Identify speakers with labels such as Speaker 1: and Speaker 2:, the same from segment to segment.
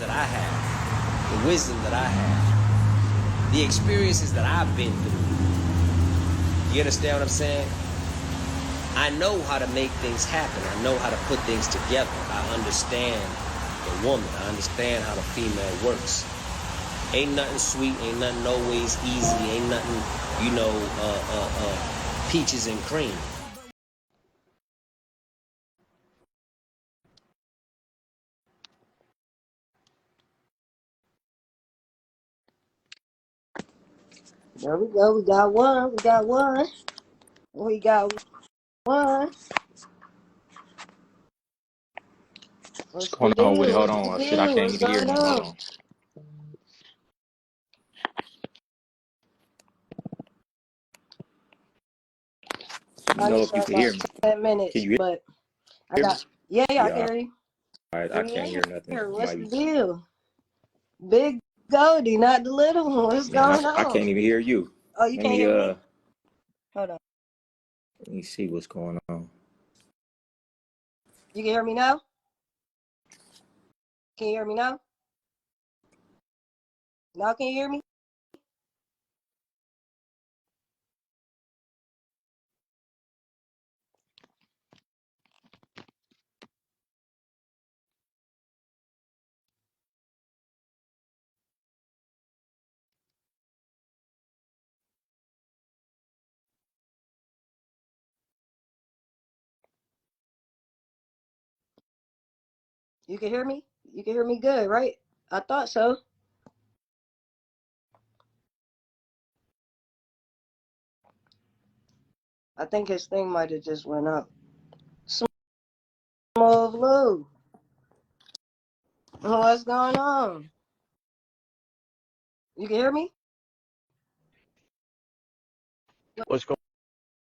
Speaker 1: that I have, the wisdom that I have, the experiences that I've been through. You understand what I'm saying? I know how to make things happen. I know how to put things together. I understand the woman. I understand how the female works. Ain't nothing sweet, ain't nothing always easy, ain't nothing, you know, peaches and cream.
Speaker 2: There we go. We got one. We got one. We got one.
Speaker 3: What's going on with it? Hold on. Shit, I can't
Speaker 2: What's
Speaker 3: even hear
Speaker 2: going
Speaker 3: me. Hold
Speaker 2: on?
Speaker 3: on. You know if you can hear me.
Speaker 2: 10 minutes,
Speaker 3: Can you
Speaker 2: but I
Speaker 3: hear me?
Speaker 2: got, yeah, I can
Speaker 3: Yeah.
Speaker 2: hear you.
Speaker 3: All right, I can't hear nothing.
Speaker 2: What's
Speaker 3: Might
Speaker 2: the
Speaker 3: be,
Speaker 2: deal? Big Goldie, not the little one. What's
Speaker 3: man,
Speaker 2: going
Speaker 3: I can't
Speaker 2: on?
Speaker 3: even hear you.
Speaker 2: Oh, you
Speaker 3: Let
Speaker 2: can't
Speaker 3: me
Speaker 2: hear me? Hold on.
Speaker 3: let me see what's going on.
Speaker 2: You can hear me now? Can you hear me now? Now can you hear me? You can hear me? You can hear me good, right? I thought so. I think his thing might have just went up. Smoov Lou. What's going on? You can hear me?
Speaker 4: What's going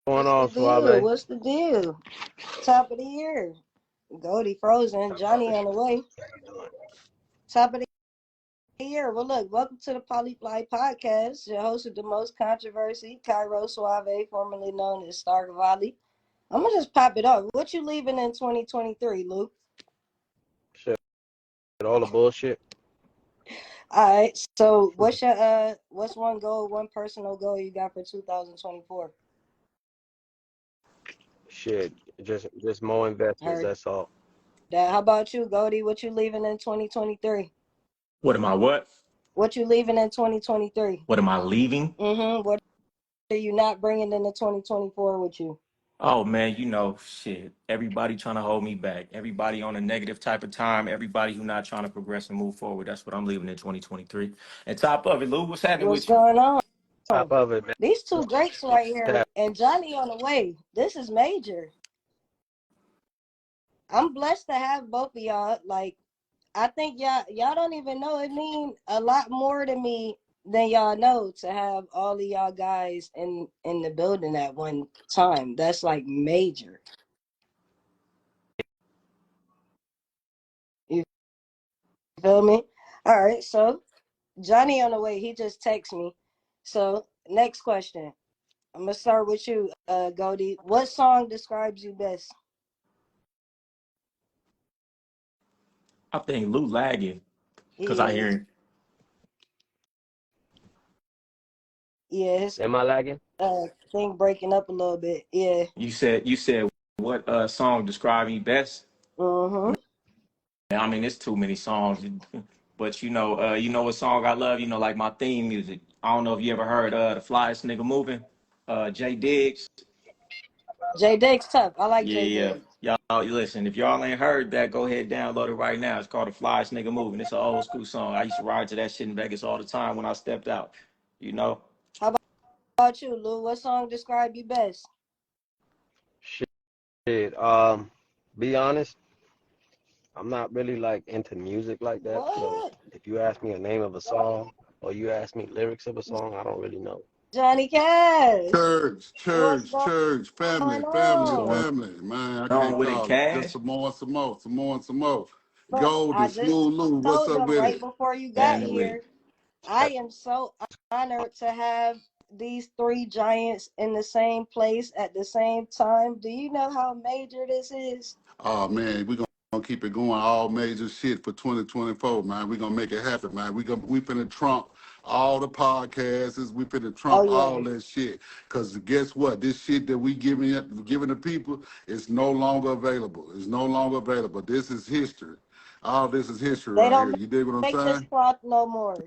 Speaker 2: What's
Speaker 4: on,
Speaker 2: the deal?
Speaker 4: Suavé?
Speaker 2: What's the deal? Top of the year. Goldie frozen. Johnny on the way. Top of the year. Well, look, welcome to the POLYFLY podcast. Your host with the most controversy, Kairo Suavé, formerly known as Star Valley. I'm going to just pop it off. What you leaving in 2023, Luke?
Speaker 4: Shit, all the bullshit.
Speaker 2: All right. So what's your what's one goal, one personal goal you got for 2024?
Speaker 4: Shit, just more investments.
Speaker 2: Heard
Speaker 4: That's all.
Speaker 2: that. How about you, Goldie? What you leaving in 2023?
Speaker 3: What am I what?
Speaker 2: What you leaving in 2023?
Speaker 3: What am I leaving?
Speaker 2: What are you not bringing into 2024 with you?
Speaker 3: Oh man, you know, shit. Everybody trying to hold me back. Everybody on a negative type of time. Everybody who not trying to progress and move forward. That's what I'm leaving in 2023. And top of it, Lou, what's happening
Speaker 2: What's
Speaker 3: with you?
Speaker 2: going on?
Speaker 4: Top of it, man.
Speaker 2: These two greats right here,
Speaker 4: Tap.
Speaker 2: and Johnny on the way. This is major. I'm blessed to have both of y'all. Like, I think y'all don't even know. It mean a lot more to me than y'all know to have all of y'all guys in the building at one time. That's like major. You feel me? All right, so Johnny on the way. He just texted me. So next question. I'm gonna start with you, Goldie. What song describes you best?
Speaker 3: I think Lou lagging because I
Speaker 2: He
Speaker 3: hear
Speaker 2: is.
Speaker 3: him.
Speaker 2: Yeah, his
Speaker 4: Am I lagging?
Speaker 2: thing breaking up a little bit. Yeah.
Speaker 3: You said what song describe me best?
Speaker 2: Mm-hmm.
Speaker 3: I mean, it's too many songs, but you know what song I love? You know, like my theme music. I don't know if you ever heard the Flyest Nigga Moving, Jay Diggs.
Speaker 2: J Diggs tough. I like
Speaker 3: Yeah,
Speaker 2: J
Speaker 3: yeah.
Speaker 2: Diggs.
Speaker 3: Y'all, listen. If y'all ain't heard that, go ahead download it right now. It's called the Flyest Nigga Moving. It's an old school song. I used to ride to that shit in Vegas all the time when I stepped out. You know.
Speaker 2: How about you, Lou? What song describe you best?
Speaker 4: Shit. Be honest, I'm not really like into music like that. So
Speaker 2: What?
Speaker 4: if you ask me a name of a song or you ask me lyrics of a song, I don't really know.
Speaker 2: Johnny Cash. What's
Speaker 5: Church,
Speaker 2: going
Speaker 3: What's
Speaker 2: on?
Speaker 3: going
Speaker 5: man. I
Speaker 3: on
Speaker 5: can't
Speaker 3: with it,
Speaker 5: call it. Just
Speaker 3: Cash?
Speaker 5: some more.
Speaker 2: But
Speaker 5: Goldie,
Speaker 2: I just
Speaker 5: Smooth Lou, what's
Speaker 2: told
Speaker 5: up
Speaker 2: them
Speaker 5: with
Speaker 2: right
Speaker 5: it?
Speaker 2: before you got
Speaker 3: Happening with it.
Speaker 2: here, I am so honored to have these three giants in the same place at the same time. Do you know how major this is?
Speaker 5: Oh man, gonna keep it going, all major shit for 2024, man. We gonna make it happen, man. We finna trump all the podcasts. We finna
Speaker 2: Oh
Speaker 5: trump
Speaker 2: yeah.
Speaker 5: all that shit. Cause guess what? This shit that we giving the people is no longer available. It's no longer available. This is history. All this is history
Speaker 2: They
Speaker 5: right here.
Speaker 2: don't
Speaker 5: You dig what I'm
Speaker 2: make this
Speaker 5: saying?
Speaker 2: cloth no more.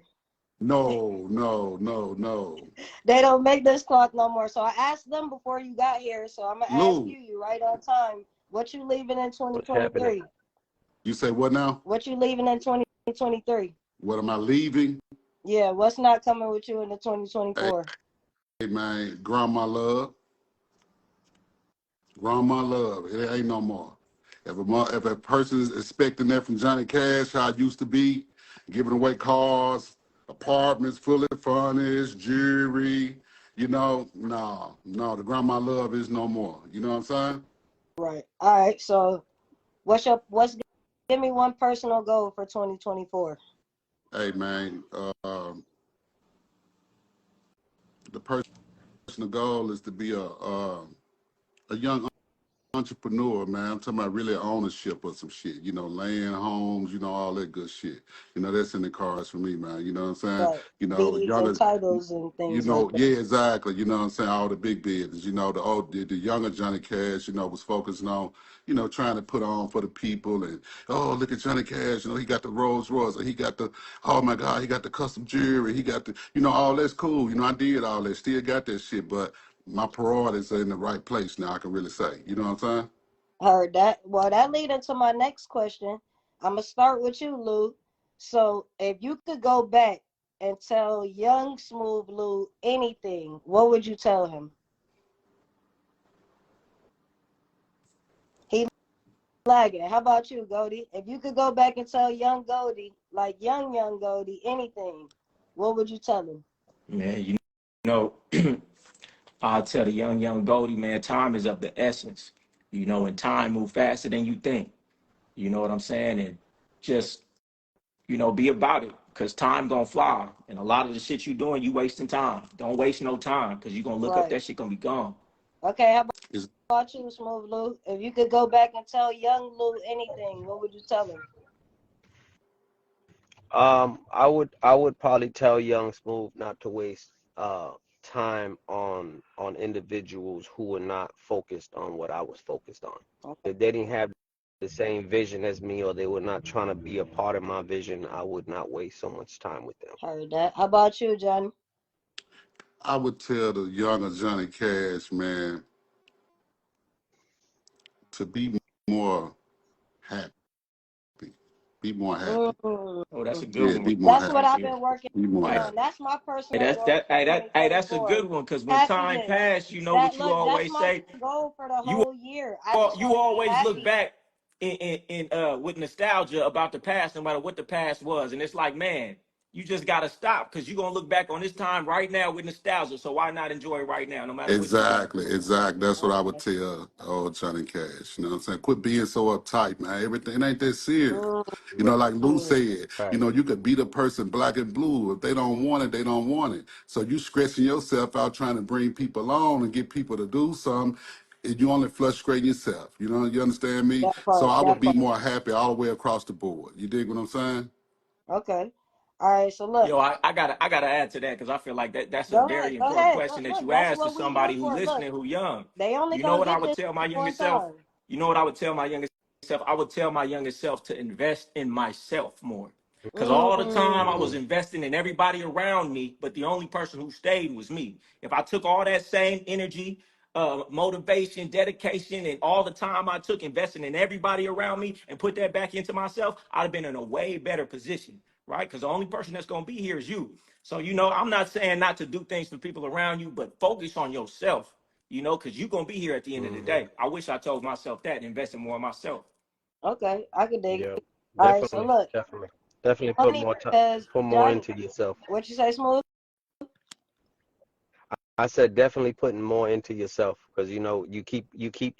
Speaker 5: No, no, no, no.
Speaker 2: They don't make this cloth no more. So I asked them before you got here. So I'm gonna ask
Speaker 5: Lou,
Speaker 2: you right on time. What you leaving in
Speaker 4: What's happening?
Speaker 2: 2023?
Speaker 5: you say what now?
Speaker 2: What you leaving in 2023?
Speaker 5: What am I leaving?
Speaker 2: Yeah, what's not coming with you in the
Speaker 5: Hey,
Speaker 2: 2024?
Speaker 5: hey man, grandma love. Grandma love. It ain't no more. If a person is expecting that from Johnny Cash, how it used to be, giving away cars, apartments fully furnished, jewelry, no, the grandma love is no more. You know what I'm saying?
Speaker 2: Right. All right. So give me one personal goal for 2024.
Speaker 5: Hey man, the personal goal is to be a young entrepreneur, man. I'm talking about really ownership of some shit, land, homes, all that good shit. That's in the cards for me, man. You know what I'm saying?
Speaker 2: Right. Deeds and
Speaker 5: Younger,
Speaker 2: titles and things like that.
Speaker 5: yeah, exactly. You know what I'm saying? All the big business, the younger Johnny Cash, was focusing on, trying to put on for the people and, oh, look at Johnny Cash, he got the Rolls Royce, or he got the, oh my God, he got the custom jewelry, he got the, all that's cool. I did all that, still got that shit, but my priorities are in the right place now, I can really say. You know what I'm saying?
Speaker 2: Heard that. Well, that leads into my next question. I'm gonna start with you, Lou. So, if you could go back and tell young Smoov Lou anything, what would you tell him? He lagging. How about you, Goldie? If you could go back and tell young Goldie, like young Goldie, anything, what would you tell him?
Speaker 3: Man, know, I'll tell the young Goldie, man, time is of the essence. And time move faster than you think. You know what I'm saying? And just, be about it. Cause time gonna fly. And a lot of the shit you doing, you wasting time. Don't waste no time, cause you gonna look up,
Speaker 2: Right.
Speaker 3: that shit gonna be gone.
Speaker 2: Okay, how
Speaker 5: Is
Speaker 2: about you, Smoov Lou? If you could go back and tell young Lou anything, what would you tell him?
Speaker 4: I would probably tell Young Smooth not to waste time on individuals who were not focused on what I was focused on.
Speaker 2: Okay.
Speaker 4: If they didn't have the same vision as me, or they were not trying to be a part of my vision, I would not waste so much time with them.
Speaker 2: Heard that. How about you, Johnny?
Speaker 5: I would tell the younger Johnny Cash, man, to be more happy. Be more happy.
Speaker 2: Mm.
Speaker 3: Oh, that's a good
Speaker 5: Yeah,
Speaker 3: one
Speaker 5: be more
Speaker 2: That's what
Speaker 5: happy.
Speaker 2: I've
Speaker 3: right
Speaker 2: been working
Speaker 5: Be more
Speaker 3: there.
Speaker 2: on.
Speaker 5: happy.
Speaker 2: That's my
Speaker 3: Hey,
Speaker 2: personal
Speaker 3: that's
Speaker 2: goal
Speaker 3: that.
Speaker 2: for
Speaker 3: That's a
Speaker 2: 2024.
Speaker 3: good one. Cause when time
Speaker 2: Happiness.
Speaker 3: passed, you know
Speaker 2: That
Speaker 3: what you
Speaker 2: look, that's
Speaker 3: always
Speaker 2: my
Speaker 3: say.
Speaker 2: goal for the
Speaker 3: You
Speaker 2: whole year. I just
Speaker 3: you
Speaker 2: want to be
Speaker 3: always look
Speaker 2: happy.
Speaker 3: back in with nostalgia about the past, no matter what the past was, and it's like, man, you just gotta stop because you're gonna look back on this time right now with nostalgia. So why not enjoy it right now, no matter what you're going
Speaker 5: Exactly,
Speaker 3: through?
Speaker 5: exactly. That's what I would
Speaker 2: Okay.
Speaker 5: tell old Johnny Cash. You know what I'm saying? Quit being so uptight, man. Everything ain't that serious.
Speaker 4: Right.
Speaker 5: Like Lou said,
Speaker 4: Right.
Speaker 5: you could beat a person black and blue. If they don't want it, they don't want it. So you stressing yourself out trying to bring people on and get people to do something, and you only frustrate yourself. You understand me?
Speaker 2: That
Speaker 5: So
Speaker 2: part.
Speaker 5: I would
Speaker 2: That
Speaker 5: be
Speaker 2: part.
Speaker 5: more happy all the way across the board. You dig what I'm saying?
Speaker 2: Okay. All right. So look,
Speaker 3: Yo, I gotta add to that because I feel like that's a
Speaker 2: go ahead.
Speaker 3: very
Speaker 2: Go
Speaker 3: important
Speaker 2: ahead.
Speaker 3: question that
Speaker 2: Look,
Speaker 3: you
Speaker 2: that's
Speaker 3: asked to
Speaker 2: what we here
Speaker 3: somebody who
Speaker 2: for. Look,
Speaker 3: listening who young.
Speaker 2: they only
Speaker 3: You know
Speaker 2: gonna
Speaker 3: what I
Speaker 2: get
Speaker 3: would
Speaker 2: this
Speaker 3: tell my younger
Speaker 2: one
Speaker 3: self?
Speaker 2: time.
Speaker 3: You know what I would tell my younger self? I would tell my younger self to invest in myself more. Because all the time I was
Speaker 2: Mm.
Speaker 3: investing in everybody around me, but the only person who stayed was me. If I took all that same energy, motivation, dedication, and all the time I took investing in everybody around me and put that back into myself, I'd have been in a way better position, right? Because the only person that's going to be here is you. So, I'm not saying not to do things for people around you, but focus on yourself, because you're going to be here at the end of the
Speaker 4: Hmm.
Speaker 3: day. I wish I told myself that, investing more in myself.
Speaker 2: Okay, I can dig
Speaker 4: Yeah.
Speaker 2: it. All right. So
Speaker 4: Definitely.
Speaker 2: look,
Speaker 4: Definitely put
Speaker 2: Johnny,
Speaker 4: more time,
Speaker 2: because
Speaker 4: put more
Speaker 2: Johnny,
Speaker 4: into yourself.
Speaker 2: what you say, Smooth?
Speaker 4: I said definitely putting more into yourself, because you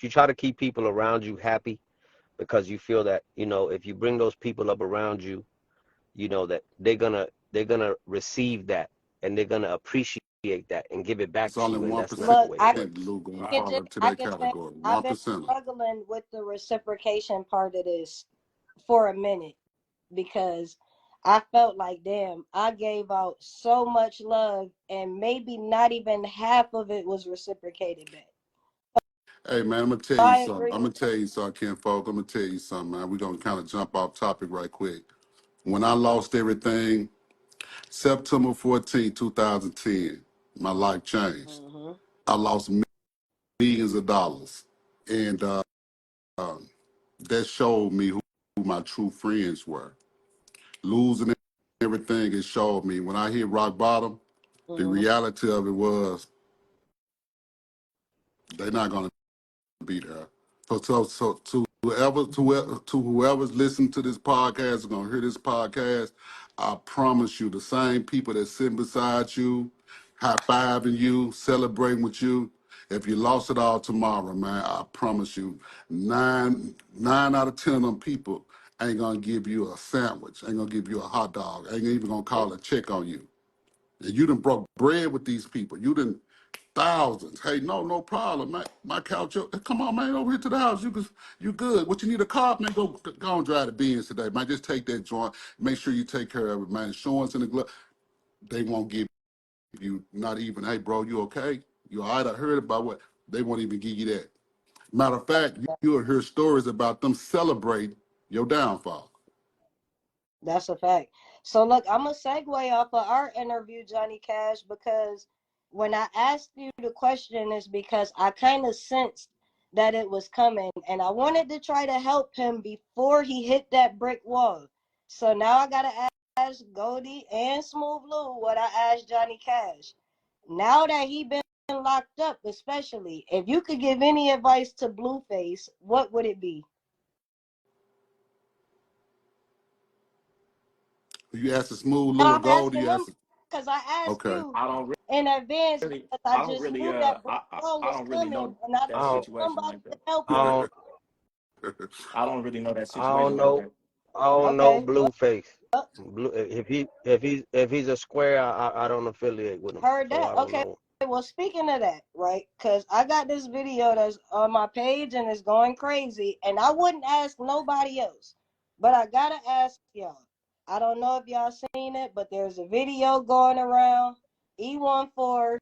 Speaker 4: try to keep people around you happy, because you feel that if you bring those people up around you, that they're gonna receive that, and they're gonna appreciate that and give it back
Speaker 5: It's
Speaker 4: to
Speaker 5: only
Speaker 4: you, and
Speaker 5: one
Speaker 4: that's not the
Speaker 2: Look,
Speaker 4: way it
Speaker 2: I
Speaker 4: works.
Speaker 5: Lou gonna
Speaker 2: can
Speaker 5: fall
Speaker 2: just
Speaker 5: into
Speaker 2: I
Speaker 5: that
Speaker 2: can say
Speaker 5: category.
Speaker 2: I've
Speaker 5: One
Speaker 2: been
Speaker 5: percent.
Speaker 2: struggling with the reciprocation part of this for a minute because I felt like, damn, I gave out so much love and maybe not even half of it was reciprocated back.
Speaker 5: Hey man, I'm gonna tell you
Speaker 2: I
Speaker 5: something.
Speaker 2: agree
Speaker 5: I'm
Speaker 2: with
Speaker 5: gonna tell you something, Ken Folk. I'm gonna tell you something, man. We're gonna kind of jump off topic right quick. When I lost everything, September 14, 2010, my life
Speaker 2: that.
Speaker 5: changed.
Speaker 2: Hmm.
Speaker 5: I lost millions of dollars, and that showed me who my true friends were. Losing everything, it showed me. When I hit rock bottom, the
Speaker 2: Hmm.
Speaker 5: reality of it was they're not gonna be there. So to whoever's listening to this podcast is gonna hear this podcast, I promise you, the same people that sitting beside you, high fiving you, celebrating with you. If you lost it all tomorrow, man, I promise you, nine out of 10 of them people ain't gonna give you a sandwich, ain't gonna give you a hot dog, ain't even gonna call a check on you. And you done broke bread with these people. You done thousands. Hey, no problem, man. My couch, come on, man, over here to the house. You good. What you need a car, man? Go and drive the Benz today, man. Just take that joint. Make sure you take care of it, man. Insurance in the glove. They won't give you not even, hey, bro, you okay? You all right? I heard about what. They won't even give you that. Matter of fact, you'll hear stories about them celebrating your downfall.
Speaker 2: That's a fact. So look, I'm gonna segue off of our interview, Johnny Cash, because when I asked you the question is because I kind of sensed that it was coming and I wanted to try to help him before he hit that brick wall. So now I gotta ask Goldie and Smoov Lou what I asked Johnny Cash. Now that he been locked up, especially, if you could give any advice to Blueface, what would it be?
Speaker 5: You ask a smooth
Speaker 2: No,
Speaker 5: little
Speaker 2: I'm
Speaker 5: gold,
Speaker 2: asking
Speaker 5: you
Speaker 2: them
Speaker 5: ask,
Speaker 2: because I asked
Speaker 5: okay.
Speaker 2: you
Speaker 3: I don't
Speaker 2: in advance
Speaker 3: really,
Speaker 2: because I just knew that brick wall
Speaker 3: I
Speaker 2: was
Speaker 3: don't really
Speaker 2: coming
Speaker 3: know
Speaker 2: and I
Speaker 3: that
Speaker 4: I
Speaker 2: needed
Speaker 4: don't,
Speaker 3: situation
Speaker 2: somebody
Speaker 3: like
Speaker 2: to
Speaker 3: that.
Speaker 2: help
Speaker 4: I
Speaker 2: me.
Speaker 4: don't,
Speaker 3: I don't really know that
Speaker 4: I don't
Speaker 3: situation like
Speaker 4: know.
Speaker 3: that.
Speaker 4: I don't know
Speaker 2: Okay, well,
Speaker 4: Blueface. Blue, if he's a square, I don't affiliate with him,
Speaker 2: heard
Speaker 4: so
Speaker 2: that.
Speaker 4: I don't
Speaker 2: Okay,
Speaker 4: know.
Speaker 2: well, speaking of that, right? Because I got this video that's on my page and it's going crazy, and I wouldn't ask nobody else, but I gotta ask y'all. I don't know if y'all seen it, but there's a video going around. E14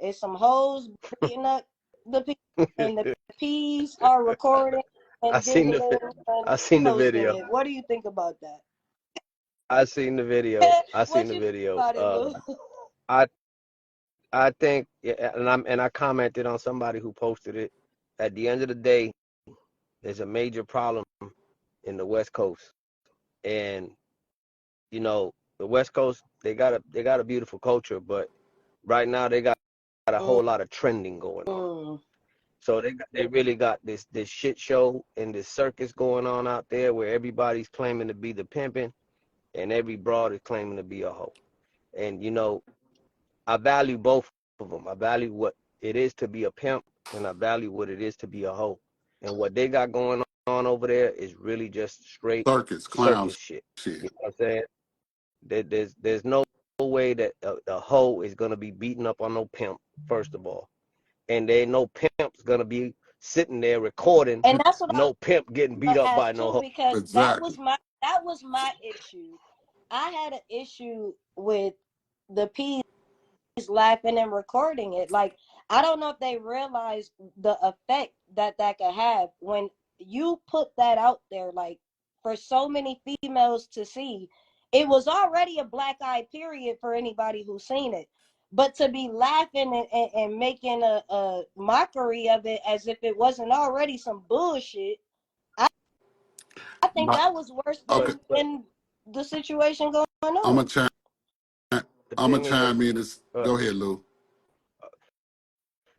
Speaker 2: is some hoes beating up the people, and the P's are recording
Speaker 4: I
Speaker 2: and
Speaker 4: seen
Speaker 2: giggling and
Speaker 4: I seen the
Speaker 2: posting
Speaker 4: video.
Speaker 2: it. What do you think about that?
Speaker 4: I seen the video. I seen
Speaker 2: What
Speaker 4: the
Speaker 2: you think
Speaker 4: video.
Speaker 2: about it, Lou?
Speaker 4: I I think, yeah, and I commented on somebody who posted it. At the end of the day, there's a major problem in the West Coast, and you know the West Coast they got a beautiful culture, but right now they got a whole lot of trending going on.
Speaker 2: Mm,
Speaker 4: So they really got this shit show and this circus going on out there where everybody's claiming to be the pimping and every broad is claiming to be a hoe. And I value both of them. I value what it is to be a pimp and I value what it is to be a hoe. And what they got going on over there is really just straight
Speaker 5: Circus,
Speaker 4: circus
Speaker 5: clowns,
Speaker 4: shit.
Speaker 5: shit.
Speaker 4: You know what I'm saying? There's no way that a hoe is gonna be beating up on no pimp, first of all. And there ain't no pimp's gonna be sitting there recording
Speaker 2: and that's what I
Speaker 4: no pimp getting beat up by
Speaker 2: asked
Speaker 4: no
Speaker 2: too,
Speaker 4: hoe.
Speaker 2: because
Speaker 5: Exactly.
Speaker 2: that was my issue. I had an issue with the P's laughing and recording it. Like, I don't know if they realize the effect that that could have when you put that out there, like for so many females to see. It was already a black eye period for anybody who's seen it. But to be laughing and making a mockery of it as if it wasn't already some bullshit, I, I think
Speaker 5: My,
Speaker 2: that was worse
Speaker 5: okay,
Speaker 4: But
Speaker 2: than the situation going
Speaker 5: I'm
Speaker 2: on.
Speaker 5: gonna chime.
Speaker 4: the
Speaker 5: I'm gonna
Speaker 4: thing
Speaker 5: chime
Speaker 4: is,
Speaker 5: in. This.
Speaker 4: uh,
Speaker 5: Go ahead, Lou.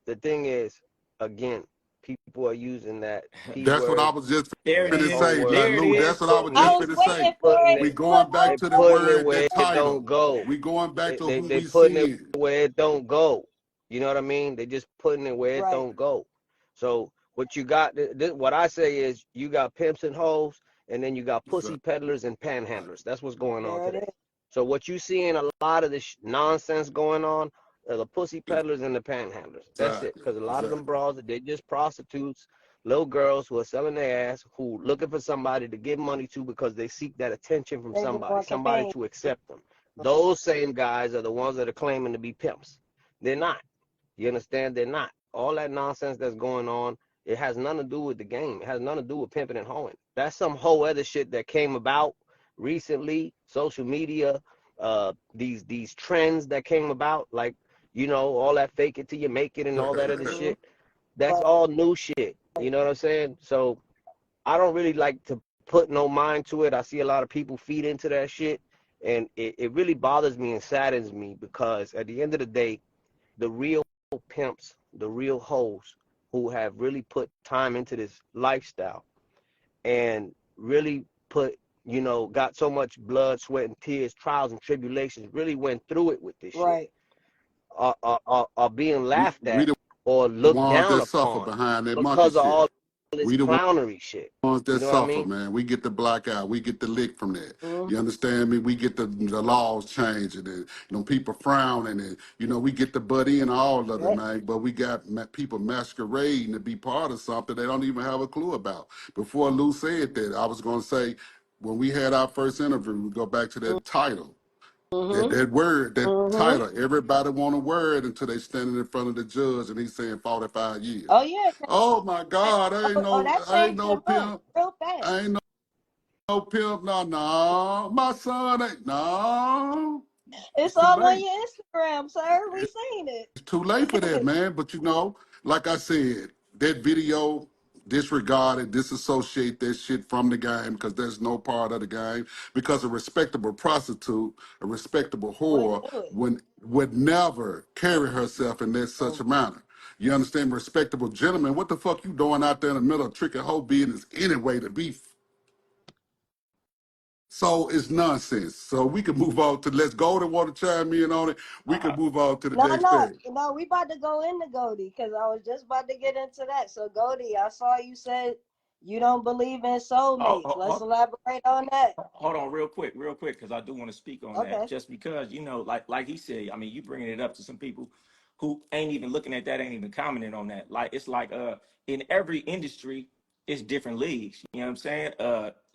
Speaker 4: the thing is, again, people are using that P
Speaker 5: That's what I
Speaker 4: word
Speaker 5: was just
Speaker 3: There it
Speaker 4: and
Speaker 5: finna
Speaker 4: O
Speaker 3: is.
Speaker 5: say. Now,
Speaker 4: word,
Speaker 3: There it
Speaker 5: Lou,
Speaker 4: and
Speaker 5: that's
Speaker 3: is.
Speaker 5: what I was
Speaker 4: putting
Speaker 2: I
Speaker 5: just
Speaker 4: it,
Speaker 2: was
Speaker 5: finna
Speaker 2: waiting
Speaker 5: say.
Speaker 2: for
Speaker 4: putting
Speaker 2: it
Speaker 4: it,
Speaker 5: We
Speaker 2: to come
Speaker 5: going
Speaker 2: out
Speaker 5: back
Speaker 4: they
Speaker 5: to the
Speaker 2: though.
Speaker 4: putting it
Speaker 5: word,
Speaker 4: where
Speaker 5: that
Speaker 4: it
Speaker 5: title.
Speaker 4: don't go.
Speaker 5: We going back to who
Speaker 4: They
Speaker 5: we
Speaker 4: putting it
Speaker 5: seeing.
Speaker 4: where it don't go. You know what I mean? They just putting it where it
Speaker 2: Right.
Speaker 4: don't go. So what you got, what I say is you got pimps and hoes, and then you got
Speaker 5: So,
Speaker 4: pussy peddlers and panhandlers. That's what's going on
Speaker 2: There it
Speaker 4: today.
Speaker 2: is.
Speaker 4: So what you seeing a lot of this nonsense going on The pussy peddlers and the panhandlers. That's it.
Speaker 5: Exactly.
Speaker 4: Because a lot of them
Speaker 5: Exactly.
Speaker 4: bras, they're just prostitutes, little girls who are selling their ass, who looking for somebody to give money to because they seek that attention from
Speaker 2: They just
Speaker 4: somebody,
Speaker 2: want
Speaker 4: somebody
Speaker 2: companion.
Speaker 4: to accept them. Those same guys are the ones that are claiming to be pimps. They're not. You understand? They're not. All that nonsense that's going on, it has nothing to do with the game. It has nothing to do with pimping and hoeing. That's some whole other shit that came about recently, social media, these trends that came about, like, you know, all that fake it till you make it and all that other
Speaker 2: Mhm.
Speaker 4: shit. That's all new shit. You know what I'm saying? So I don't really like to put no mind to it. I see a lot of people feed into that shit, and it really bothers me and saddens me, because at the end of the day, the real pimps, the real hoes who have really put time into this lifestyle and really put, you know, got so much blood, sweat, and tears, trials and tribulations, really went through it with this shit,
Speaker 2: Right.
Speaker 4: are being
Speaker 5: We
Speaker 4: laughed
Speaker 5: we
Speaker 4: at
Speaker 5: the
Speaker 4: or looked
Speaker 5: ones
Speaker 4: down
Speaker 5: that suffer
Speaker 4: upon
Speaker 5: behind that monkey
Speaker 4: because of
Speaker 5: shit.
Speaker 4: all this
Speaker 5: We the
Speaker 4: clownery shit.
Speaker 5: ones
Speaker 4: You
Speaker 5: that
Speaker 4: know what I
Speaker 5: suffer,
Speaker 4: mean?
Speaker 5: man. We get the black eye. We get the lick from that.
Speaker 2: Mhm.
Speaker 5: You understand me? We get the laws changing and, you know, people frowning and, you know, we get the butt in all of it,
Speaker 2: Right.
Speaker 5: man. But we got people masquerading to be part of something they don't even have a clue about. Before Lou said that, I was going to say, when we had our first interview, we go back to that title. That
Speaker 2: Mhm.
Speaker 5: that word, that
Speaker 2: Mhm.
Speaker 5: title, everybody want a word until they standing in front of the judge and he's saying 45 years.
Speaker 2: Oh yeah.
Speaker 5: Oh my God,
Speaker 2: Oh, that
Speaker 5: I ain't
Speaker 2: changed
Speaker 5: no
Speaker 2: your mind
Speaker 5: pimp.
Speaker 2: real
Speaker 5: I
Speaker 2: fast.
Speaker 5: ain't no pimp. No, no. My son ain't no.
Speaker 2: It's
Speaker 5: It's too
Speaker 2: all on
Speaker 5: late.
Speaker 2: your Instagram, sir. We
Speaker 5: It's
Speaker 2: seen
Speaker 5: too late for that,
Speaker 2: it.
Speaker 5: man. But you know, like I said, that video disregard and disassociate that shit from the game because there's no part of the game. Because a respectable prostitute, a respectable
Speaker 2: Wouldn't
Speaker 5: whore,
Speaker 2: do it.
Speaker 5: would never carry herself in that such a manner. You understand? Respectable gentleman, what the fuck you doing out there in the middle of trick and hoe business anyway to be? So it's nonsense. So we can move on to, let's go to want to chime in on it. We can move on to the
Speaker 2: No,
Speaker 5: next
Speaker 2: no,
Speaker 5: thing.
Speaker 2: no. We about to go into Goldie because I was just about to get into that. So Goldie, I saw you said you don't believe in soulmates. Let's elaborate on that.
Speaker 3: Hold on real quick, because I do want to speak on that.
Speaker 2: Okay.
Speaker 3: Just because, you know, like he said, I mean, you bringing it up to some people who ain't even looking at that, ain't even commenting on that. Like, it's like in every industry, it's different leagues. You know what I'm saying?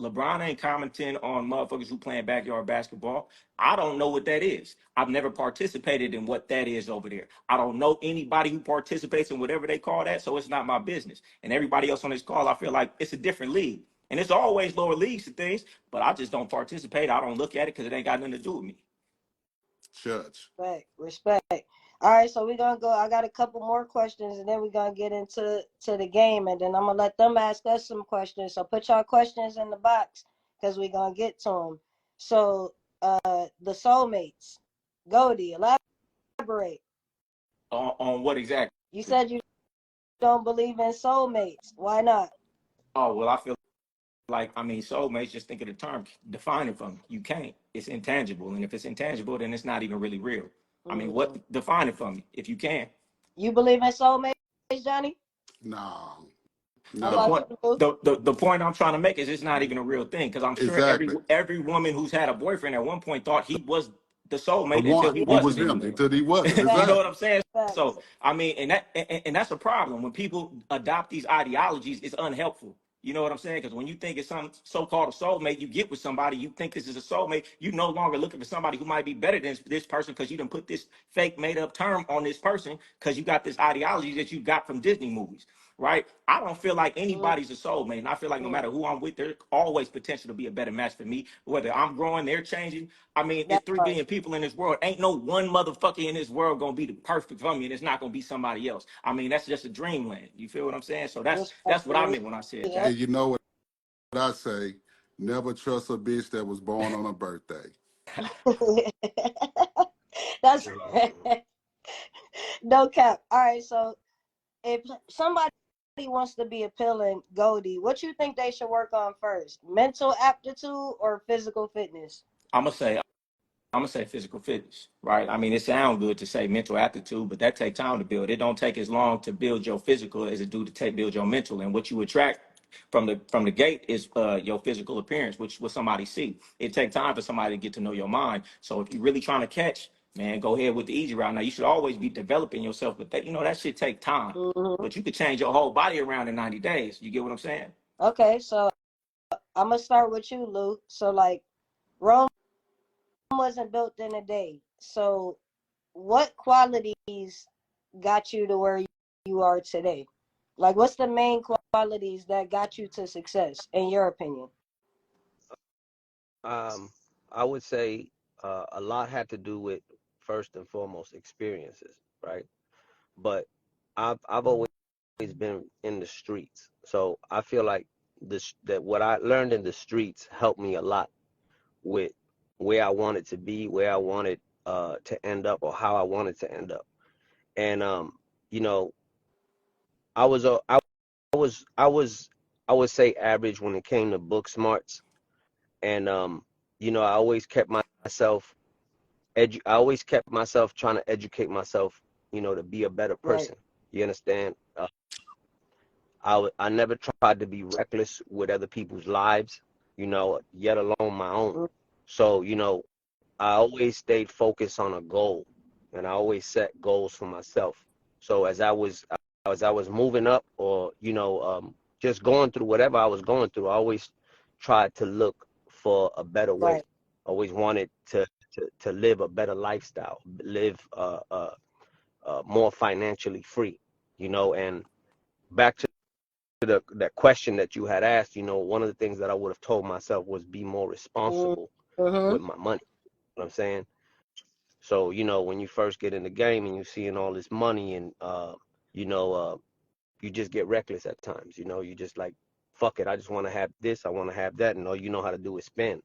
Speaker 3: LeBron ain't commenting on motherfuckers who playing backyard basketball. I don't know what that is. I've never participated in what that is over there. I don't know anybody who participates in whatever they call that, so it's not my business. And everybody else on this call, I feel like it's a different league. And it's always lower leagues to things, but I just don't participate. I don't look at it because it ain't got nothing to do with me.
Speaker 5: Church.
Speaker 2: Respect. All right, so we're gonna go. I got a couple more questions, and then we're gonna get into the game, and then I'm gonna let them ask us some questions. So put your questions in the box because we're gonna get to them. So, the soulmates, Goldie, elaborate.
Speaker 3: On what exactly?
Speaker 2: You said you don't believe in soulmates. Why not?
Speaker 3: Oh, well, I feel like, I mean, soulmates, just think of the term, define it for me. You can't. It's intangible. And if it's intangible, then it's not even really real. I mean,
Speaker 2: Mm.
Speaker 3: what, define it for me if you can.
Speaker 2: You believe in soulmates, Johnny?
Speaker 5: No,
Speaker 2: How
Speaker 3: The
Speaker 2: about
Speaker 5: no.
Speaker 3: point
Speaker 2: you, Lou?
Speaker 3: the point I'm trying to make is it's not even a real thing, because I'm sure
Speaker 5: Exactly.
Speaker 3: every woman who's had a boyfriend at one point thought he was the
Speaker 5: The
Speaker 3: soulmate until he
Speaker 5: one, he
Speaker 2: Yeah,
Speaker 5: was
Speaker 3: wasn't
Speaker 5: him
Speaker 3: anymore.
Speaker 5: until he wasn't.
Speaker 3: You know
Speaker 2: facts,
Speaker 3: what
Speaker 5: Exactly.
Speaker 3: I'm saying?
Speaker 2: facts.
Speaker 3: So I mean, and that's a problem when people adopt these ideologies. It's unhelpful. You know what I'm saying? Because when you think it's some so-called a soulmate, you get with somebody, you think this is a soulmate. You no longer looking for somebody who might be better than this person because you done put this fake made-up term on this person because you got this ideology that you got from Disney movies, right? I don't feel like
Speaker 2: Mm,
Speaker 3: anybody's a soulmate, and I feel like no
Speaker 2: mm.
Speaker 3: matter who I'm with, there's always potential to be a better match for me. Whether I'm growing, they're changing. I mean,
Speaker 2: That
Speaker 3: it's 3
Speaker 2: part.
Speaker 3: billion people in this world. Ain't no one motherfucker in this world gonna be the perfect for me, and it's not gonna be somebody else. I mean, that's just a dreamland. You feel what I'm saying? So that's what I
Speaker 2: Respectfully.
Speaker 3: meant when I said
Speaker 2: Yep.
Speaker 3: that.
Speaker 5: And you know what I say? Never trust a bitch that was born on a birthday.
Speaker 2: That's no cap. All right, so if somebody wants to be appealing, Goldie, what you think they should work on first? Mental aptitude or physical fitness?
Speaker 3: I'm gonna say I'm gonna say physical fitness, right? I mean, it sounds good to say mental aptitude, but that takes time to build. It don't take as long to build your physical as it do to build your mental. And what you attract from the gate is your physical appearance, which what somebody see. It takes time for somebody to get to know your mind. So if you're really trying to catch Man, go ahead with the easy route. Now you should always be developing yourself, but that, that shit take time.
Speaker 2: Mm-hmm.
Speaker 3: But you could change your whole body around in 90 days. You get what I'm saying?
Speaker 2: Okay, so I'm gonna start with you, Lou. So like, Rome wasn't built in a day. So what qualities got you to where you are today? Like, what's the main qualities that got you to success, in your opinion?
Speaker 4: I would say a lot had to do with first and foremost experiences, right? But I've always been in the streets, so I feel like that what I learned in the streets helped me a lot with where I wanted to be, where I wanted to end up, or how I wanted to end up. And you know, I was a I would say average when it came to book smarts, and I always kept myself I always kept myself trying to educate myself, to be a better
Speaker 2: Right.
Speaker 4: person. You understand? I never tried to be reckless with other people's lives, yet alone my own.
Speaker 2: Mm.
Speaker 4: So, I always stayed focused on a goal, and I always set goals for myself. So as I was moving up, or just going through whatever I was going through, I always tried to look for a better way.
Speaker 2: Right.
Speaker 4: Always wanted to live a better lifestyle, live more financially free, and back to that question that you had asked, one of the things that I would have told myself was be more responsible
Speaker 2: Mm-hmm.
Speaker 4: with my money. You know what I'm saying? So, when you first get in the game and you're seeing all this money, and you know, you just get reckless at times, you just like, fuck it, I just want to have this, I want to have that, and all you know how to do is spend.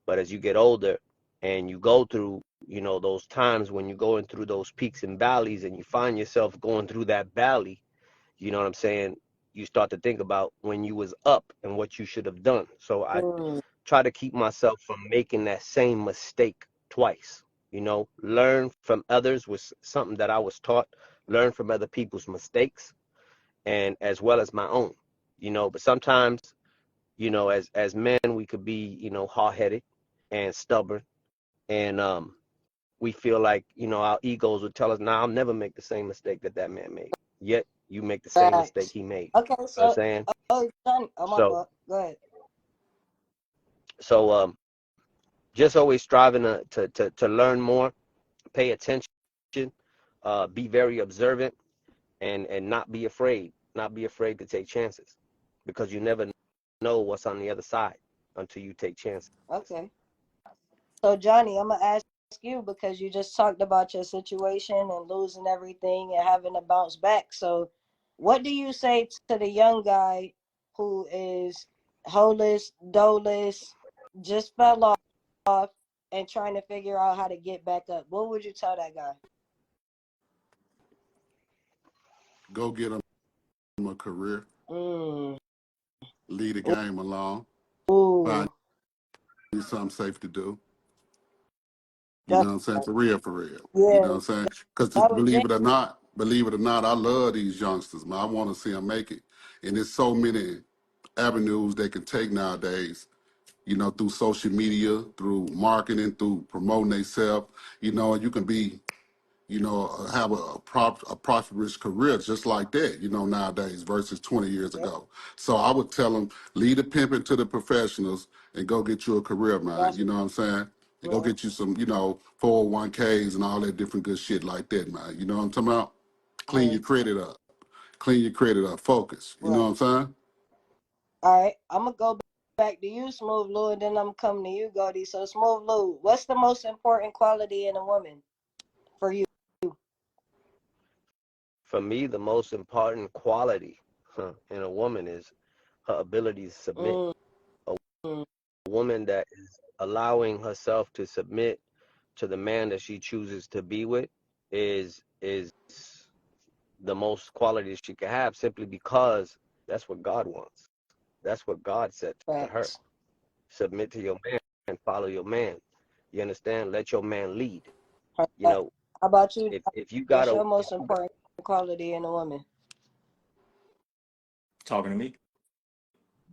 Speaker 4: But as you get older and you go through, those times when you're going through those peaks and valleys, and you find yourself going through that valley, you know what I'm saying? You start to think about when you was up and what you should have done. So I try to keep myself from making that same mistake twice. Learn from others was something that I was taught, learn from other people's mistakes, and as well as my own. But sometimes, as men, we could be, hard-headed and stubborn, and we feel like, our egos would tell us, nah, I'll never make the same mistake that man made. Yet you make the same mistake
Speaker 2: Facts.
Speaker 4: he made.
Speaker 2: Okay,
Speaker 4: You know what
Speaker 2: so
Speaker 4: I'm saying?
Speaker 2: Johnny, my
Speaker 4: So
Speaker 2: fault. Go ahead.
Speaker 4: so just always striving to learn more, pay attention, be very observant, and not be afraid to take chances, because you never know what's on the other side until you take chances.
Speaker 2: Okay. So Johnny, I'm gonna ask you, because you just talked about your situation and losing everything and having to bounce back. So what do you say to the young guy who is holeless, doleless, just fell off, and trying to figure out how to get back up? What would you tell that guy?
Speaker 5: Go get them a career,
Speaker 2: Mm.
Speaker 5: lead the game along,
Speaker 2: Ooh,
Speaker 5: find you something safe to do. You know what I'm saying?
Speaker 2: definitely.
Speaker 5: For real, for real. You know
Speaker 2: Yeah,
Speaker 5: what I'm saying? Because
Speaker 2: that was
Speaker 5: believe it or not, I love these youngsters, man. I want to see them make it. And there's so many avenues they can take nowadays, through social media, through marketing, through promoting themselves, and you can be, have a prosperous career just like that, nowadays versus 20 years ago. So I would tell them, lead the pimping to the professionals and go get you a career, man.
Speaker 2: that's
Speaker 5: You know what I'm saying? And go
Speaker 2: right.
Speaker 5: get you some, 401ks and all that different good shit like that, man. You know what I'm talking about? Clean
Speaker 2: Right.
Speaker 5: your credit up. Clean your credit up. Focus. You know
Speaker 2: Right.
Speaker 5: what I'm saying?
Speaker 2: All right, I'm gonna go back to you, Smoov Lou, and then I'm coming to you, Goldie. So, Smoov Lou, what's the most important quality in a woman for you?
Speaker 4: For me, the most important quality in a woman is her ability to submit.
Speaker 2: Mm,
Speaker 4: A
Speaker 2: mm,
Speaker 4: woman that is allowing herself to submit to the man that she chooses to be with is the most quality she can have, simply because that's what God wants. That's what God said to her.
Speaker 2: facts.
Speaker 4: Submit to your man and follow your man. You understand? Let your man lead.
Speaker 2: All
Speaker 4: You
Speaker 2: right.
Speaker 4: know,
Speaker 2: How about you?
Speaker 4: if you
Speaker 2: What's
Speaker 4: gotta
Speaker 2: your most important quality in a woman?
Speaker 3: Talking to me.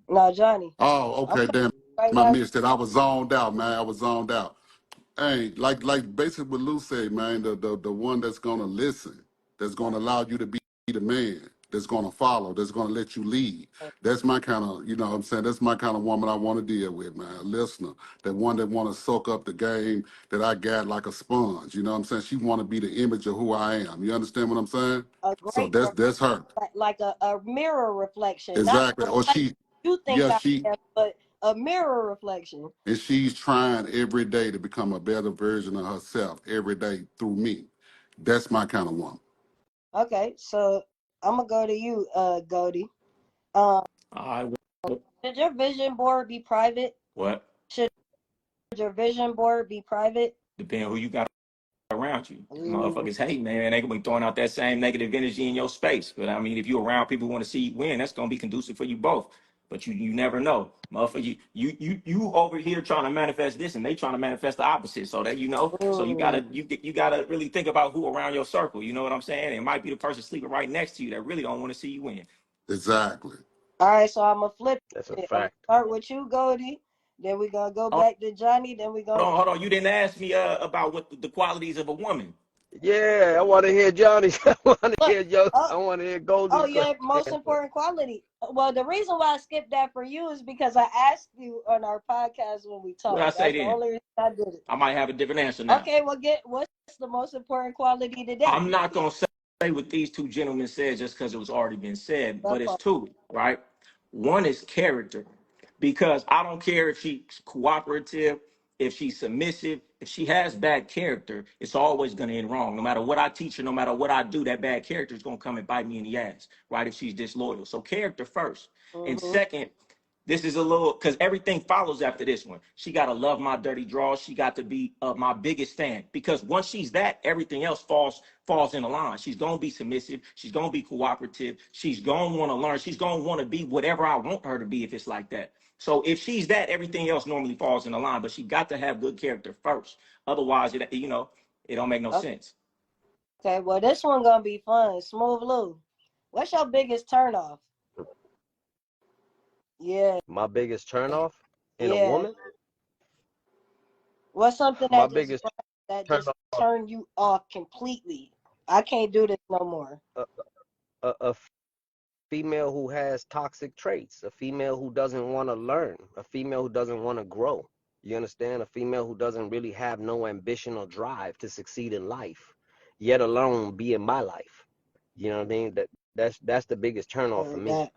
Speaker 2: No, Johnny.
Speaker 5: Oh,
Speaker 2: I'm
Speaker 5: okay,
Speaker 2: coming
Speaker 5: damn.
Speaker 2: right
Speaker 5: I
Speaker 2: now.
Speaker 5: missed it. I was zoned out, man. I was zoned out. Hey, like basically what Lou said, man, the one that's gonna listen, that's gonna allow you to be the man, that's gonna follow, that's gonna let you lead. That's my kind of, you know what I'm saying? That's my kind of woman I want to deal with, man. A listener. That one that wanna soak up the game that I got like a sponge. You know what I'm saying? She wanna be the image of who I am. You understand what I'm saying?
Speaker 2: A
Speaker 5: So
Speaker 2: great
Speaker 5: that's her.
Speaker 2: like a mirror reflection, not
Speaker 5: Exactly.
Speaker 2: the
Speaker 5: Or
Speaker 2: light
Speaker 5: she
Speaker 2: you think
Speaker 5: yeah,
Speaker 2: I
Speaker 5: she
Speaker 2: am, but a mirror reflection.
Speaker 5: and she's trying every day to become a better version of herself every day through me. That's my kind of woman.
Speaker 2: Okay, so I'm gonna go to you, Goldie. Um,
Speaker 3: All right.
Speaker 2: should your vision board be private?
Speaker 3: What?
Speaker 2: Should your vision board be private?
Speaker 3: Depending who you got around you.
Speaker 2: Ooh,
Speaker 3: Motherfuckers hate, man. They gonna be throwing out that same negative energy in your space. But I mean, if you're around people who want to see you win, that's gonna be conducive for you both. But you never know, motherfucker. You over here trying to manifest this, and they trying to manifest the opposite. So that so
Speaker 2: ooh.
Speaker 3: you gotta really think about who around your circle. You know what I'm saying? It might be the person sleeping right next to you that really don't want to see you win.
Speaker 5: Exactly.
Speaker 2: All right, so I'm gonna flip
Speaker 4: That's a
Speaker 2: it. I'm gonna
Speaker 4: fact.
Speaker 2: start with you, Goldie. Then we're gonna go
Speaker 3: Hold
Speaker 2: back to Johnny. Then we're gonna.
Speaker 3: hold on. You didn't ask me about what the qualities of a woman.
Speaker 4: Yeah, I want to hear Johnny. I want to
Speaker 2: Look.
Speaker 4: hear Joe.
Speaker 2: Oh,
Speaker 4: I want to hear
Speaker 2: oh
Speaker 4: Goldie's
Speaker 2: yeah, most
Speaker 4: answer.
Speaker 2: important quality. Well, the reason why I skipped that for you is because I asked you on our podcast when we
Speaker 3: What I
Speaker 2: talked.
Speaker 3: say
Speaker 2: That's the
Speaker 3: then?
Speaker 2: only reason I did it.
Speaker 3: I might have a different answer now.
Speaker 2: Okay, well, what's the most important quality today?
Speaker 3: I'm not gonna say what these two gentlemen said just because it was already been said,
Speaker 2: That
Speaker 3: but it's
Speaker 2: part.
Speaker 3: two, right? One is character, because I don't care if she's cooperative, if she's submissive, if she has bad character, it's always gonna end wrong. No matter what I teach her, no matter what I do, that bad character is gonna come and bite me in the ass, right? If she's disloyal. So character first. And
Speaker 2: Mm-hmm.
Speaker 3: second, this is a little because everything follows after this one. She got to love my dirty draws. She got to be my biggest fan, because once she's that, everything else falls in a line. She's gonna be submissive. She's gonna be cooperative. She's gonna want to learn. She's gonna want to be whatever I want her to be if it's like that. So if she's that, everything else normally falls in a line. But she got to have good character first. Otherwise, it don't make no sense.
Speaker 2: Okay, well, this one gonna be fun. Smooth Lou, what's your biggest turnoff? Yeah,
Speaker 4: My biggest turnoff in a
Speaker 2: yeah.
Speaker 4: woman.
Speaker 2: What's something
Speaker 4: My
Speaker 2: that just
Speaker 4: biggest turnoff.
Speaker 2: turned you off completely? I can't do this no more.
Speaker 4: A female who has toxic traits, a female who doesn't want to learn, a female who doesn't want to grow. You understand? A female who doesn't really have no ambition or drive to succeed in life, yet alone be in my life. You know what I mean? That's the biggest turnoff for me.
Speaker 2: That.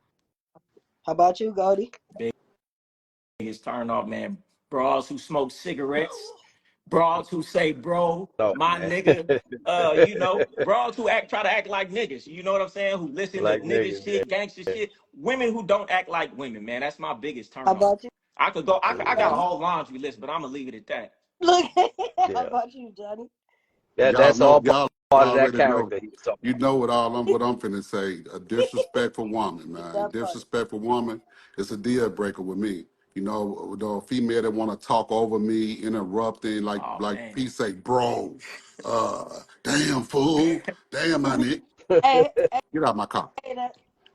Speaker 2: How about you, Goldie?
Speaker 3: Biggest turn off, man. Bras who smoke cigarettes, bras who say, bro,
Speaker 4: No,
Speaker 3: my
Speaker 4: man.
Speaker 3: nigga, bras who try to act like niggas, you know what I'm saying? Who listen to
Speaker 4: Like
Speaker 3: nigga
Speaker 4: niggas,
Speaker 3: shit, gangster
Speaker 4: yeah.
Speaker 3: shit. Women who don't act like women, man. That's my biggest turn
Speaker 2: How
Speaker 3: off.
Speaker 2: about you,
Speaker 3: I could go, I got a
Speaker 2: Johnny?
Speaker 3: whole laundry list, but I'm gonna leave it at that.
Speaker 2: Look, how
Speaker 4: Yeah.
Speaker 2: about you, Johnny?
Speaker 5: Y'all
Speaker 4: That's
Speaker 5: know,
Speaker 4: all
Speaker 5: y'all
Speaker 4: part of that
Speaker 5: already know.
Speaker 4: character he was talking
Speaker 5: You know what I'm finna say. A disrespectful woman, man.
Speaker 2: That part.
Speaker 5: Disrespectful woman is a deal breaker with me. You know, the female that want to talk over me, interrupting,
Speaker 3: Oh
Speaker 5: like
Speaker 3: man.
Speaker 5: P say, bro, damn fool, damn my nigga,
Speaker 2: Hey,
Speaker 5: get out my car,
Speaker 2: hey,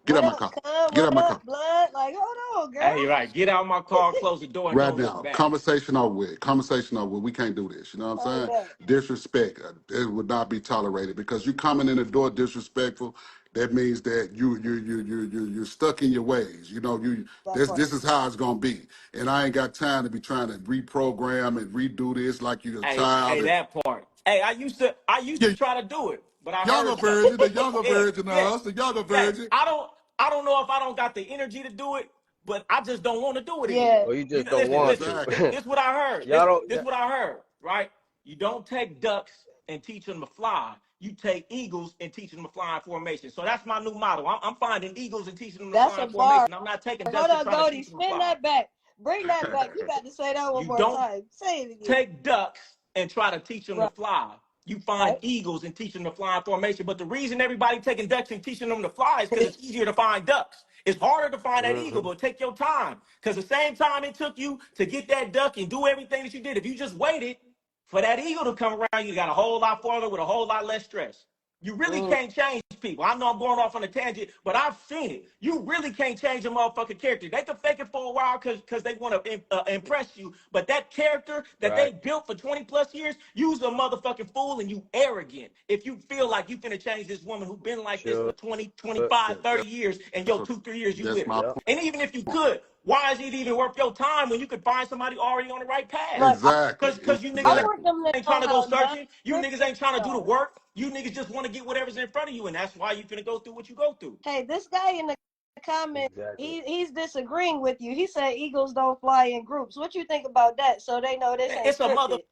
Speaker 5: get
Speaker 2: what
Speaker 5: out my
Speaker 2: up,
Speaker 5: car,
Speaker 2: cuz?
Speaker 5: get
Speaker 2: What
Speaker 5: out my car.
Speaker 2: up, blood? Like, hold on, girl.
Speaker 3: Hey, right. Get out my car, close the door, and
Speaker 5: Right
Speaker 3: don't look
Speaker 5: now,
Speaker 3: back.
Speaker 5: conversation over with. Conversation over with. We can't do this. You know what I'm
Speaker 2: Hold
Speaker 5: saying?
Speaker 2: that.
Speaker 5: Disrespect. It would not be tolerated because you coming in the door disrespectful. That means that you're stuck in your ways. You know,
Speaker 2: That part.
Speaker 5: this is how it's gonna be. And I ain't got time to be trying to reprogram and redo this like you're a
Speaker 3: Hey,
Speaker 5: child. And,
Speaker 3: that part. Hey, I used to
Speaker 5: yeah,
Speaker 3: try to do it, but I
Speaker 5: younger
Speaker 3: heard
Speaker 5: version,
Speaker 3: something.
Speaker 5: the younger
Speaker 3: Yeah,
Speaker 5: version of
Speaker 3: yeah,
Speaker 5: us, the younger
Speaker 3: yeah.
Speaker 5: version.
Speaker 3: I don't know if I don't got the energy to do it, but I just don't want to do it anymore.
Speaker 2: Yeah.
Speaker 4: about. Or you just don't
Speaker 3: Listen,
Speaker 4: want
Speaker 3: listen.
Speaker 4: to.
Speaker 5: Exactly.
Speaker 3: This what I heard.
Speaker 4: Y'all
Speaker 3: This
Speaker 4: don't.
Speaker 3: what I heard. Right? You don't take ducks and teach them to fly. You take eagles and teach them to fly in formation. So that's my new motto. I'm finding eagles and teaching them to
Speaker 2: That's
Speaker 3: fly
Speaker 2: a
Speaker 3: in
Speaker 2: bar.
Speaker 3: formation. I'm not taking
Speaker 2: Hold
Speaker 3: ducks and
Speaker 2: on,
Speaker 3: trying to
Speaker 2: Goldie.
Speaker 3: teach them to
Speaker 2: Spin
Speaker 3: fly.
Speaker 2: that back. Bring that back. You got to say that one
Speaker 3: You
Speaker 2: more
Speaker 3: don't
Speaker 2: time. Say it again.
Speaker 3: take ducks and try to teach them to
Speaker 2: Right.
Speaker 3: fly. You find eagles and teach them to fly in formation. But the reason everybody taking ducks and teaching them to fly is because it's easier to find ducks. It's harder to find that eagle,
Speaker 4: Hmm.
Speaker 3: but take your time. Because the same time it took you to get that duck and do everything that you did, if you just waited for that eagle to come around, you got a whole lot farther with a whole lot less stress. You really can't change people. I know I'm going off on a tangent, but I've seen it. You really can't change a motherfucking character. They can fake it for a while because they want to impress you, but that character that
Speaker 4: Right.
Speaker 3: they built for 20 plus years, you's a motherfucking fool and you arrogant. If you feel like you finna change this woman who been like this for
Speaker 4: Sure.
Speaker 3: 20, 25,
Speaker 5: That,
Speaker 3: 30
Speaker 5: that,
Speaker 3: years, and
Speaker 5: that's,
Speaker 3: yo,
Speaker 5: a,
Speaker 3: 2, 3 years you
Speaker 5: that's
Speaker 3: with her.
Speaker 5: my
Speaker 4: Yep.
Speaker 3: And even if you
Speaker 5: point.
Speaker 3: could, why is it even worth your time when you could find somebody already on the right path?
Speaker 2: Look,
Speaker 5: Exactly.
Speaker 3: Cause you
Speaker 2: I
Speaker 3: niggas
Speaker 2: want
Speaker 5: Exactly.
Speaker 2: them to
Speaker 3: ain't
Speaker 2: know
Speaker 3: trying to go
Speaker 2: how
Speaker 3: searching. You niggas ain't trying to do the
Speaker 2: non-scripted.
Speaker 3: work. You niggas just want to get whatever's in front of you, and that's why you finna go through what you go through.
Speaker 2: Hey, this guy in the comment,
Speaker 4: Exactly.
Speaker 2: he's disagreeing with you. He said eagles don't fly in groups. What you think about that? So they know this ain't
Speaker 3: It's a
Speaker 2: scripted.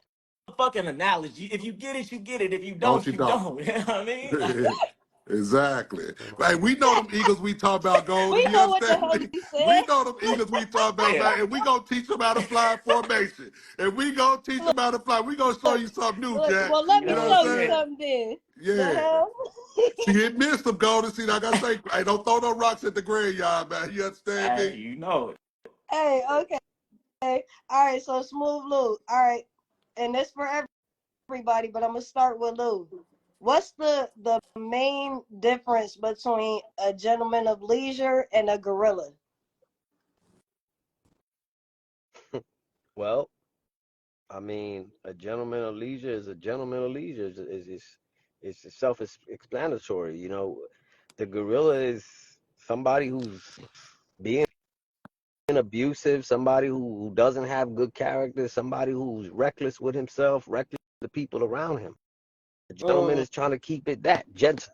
Speaker 3: motherfucking analogy. If you get it, you get it. If you
Speaker 5: Don't
Speaker 3: don't,
Speaker 5: you
Speaker 3: you
Speaker 5: don't?
Speaker 3: don't. You know what I mean? Like,
Speaker 5: Exactly. Right. We know them Eagles we talk about, Goldie.
Speaker 2: We
Speaker 5: You
Speaker 2: know what the
Speaker 5: understand
Speaker 2: hell
Speaker 5: me?
Speaker 2: he
Speaker 5: We
Speaker 2: said.
Speaker 5: know them Eagles we talk about,
Speaker 3: yeah.
Speaker 5: man. And we gonna teach them how to fly in formation. And we gonna teach them how to fly. We gonna show
Speaker 2: Look,
Speaker 5: you something new,
Speaker 2: look.
Speaker 5: Jack.
Speaker 2: Well, let
Speaker 3: You
Speaker 5: You
Speaker 2: me
Speaker 3: know
Speaker 5: know
Speaker 3: what I'm
Speaker 5: what
Speaker 2: show
Speaker 5: I'm
Speaker 2: you
Speaker 3: saying?
Speaker 5: saying?
Speaker 2: something then. The
Speaker 5: Yeah.
Speaker 2: hell?
Speaker 5: See, it missed them, Goldie. See, like I say, hey, don't throw no rocks at the graveyard, man. You understand
Speaker 3: Hey,
Speaker 5: me?
Speaker 3: you know it.
Speaker 2: Hey, okay. All right, so Smoov Lou. All right. And this for everybody, but I'm gonna start with Lou. What's the main difference between a gentleman of leisure and a gorilla?
Speaker 4: Well, I mean, a gentleman of leisure is a gentleman of leisure. It's self-explanatory. You know, the gorilla is somebody who's being abusive, somebody who doesn't have good character, somebody who's reckless with himself, reckless with the people around him. The gentleman
Speaker 2: Mm.
Speaker 4: is trying to keep it that gentle.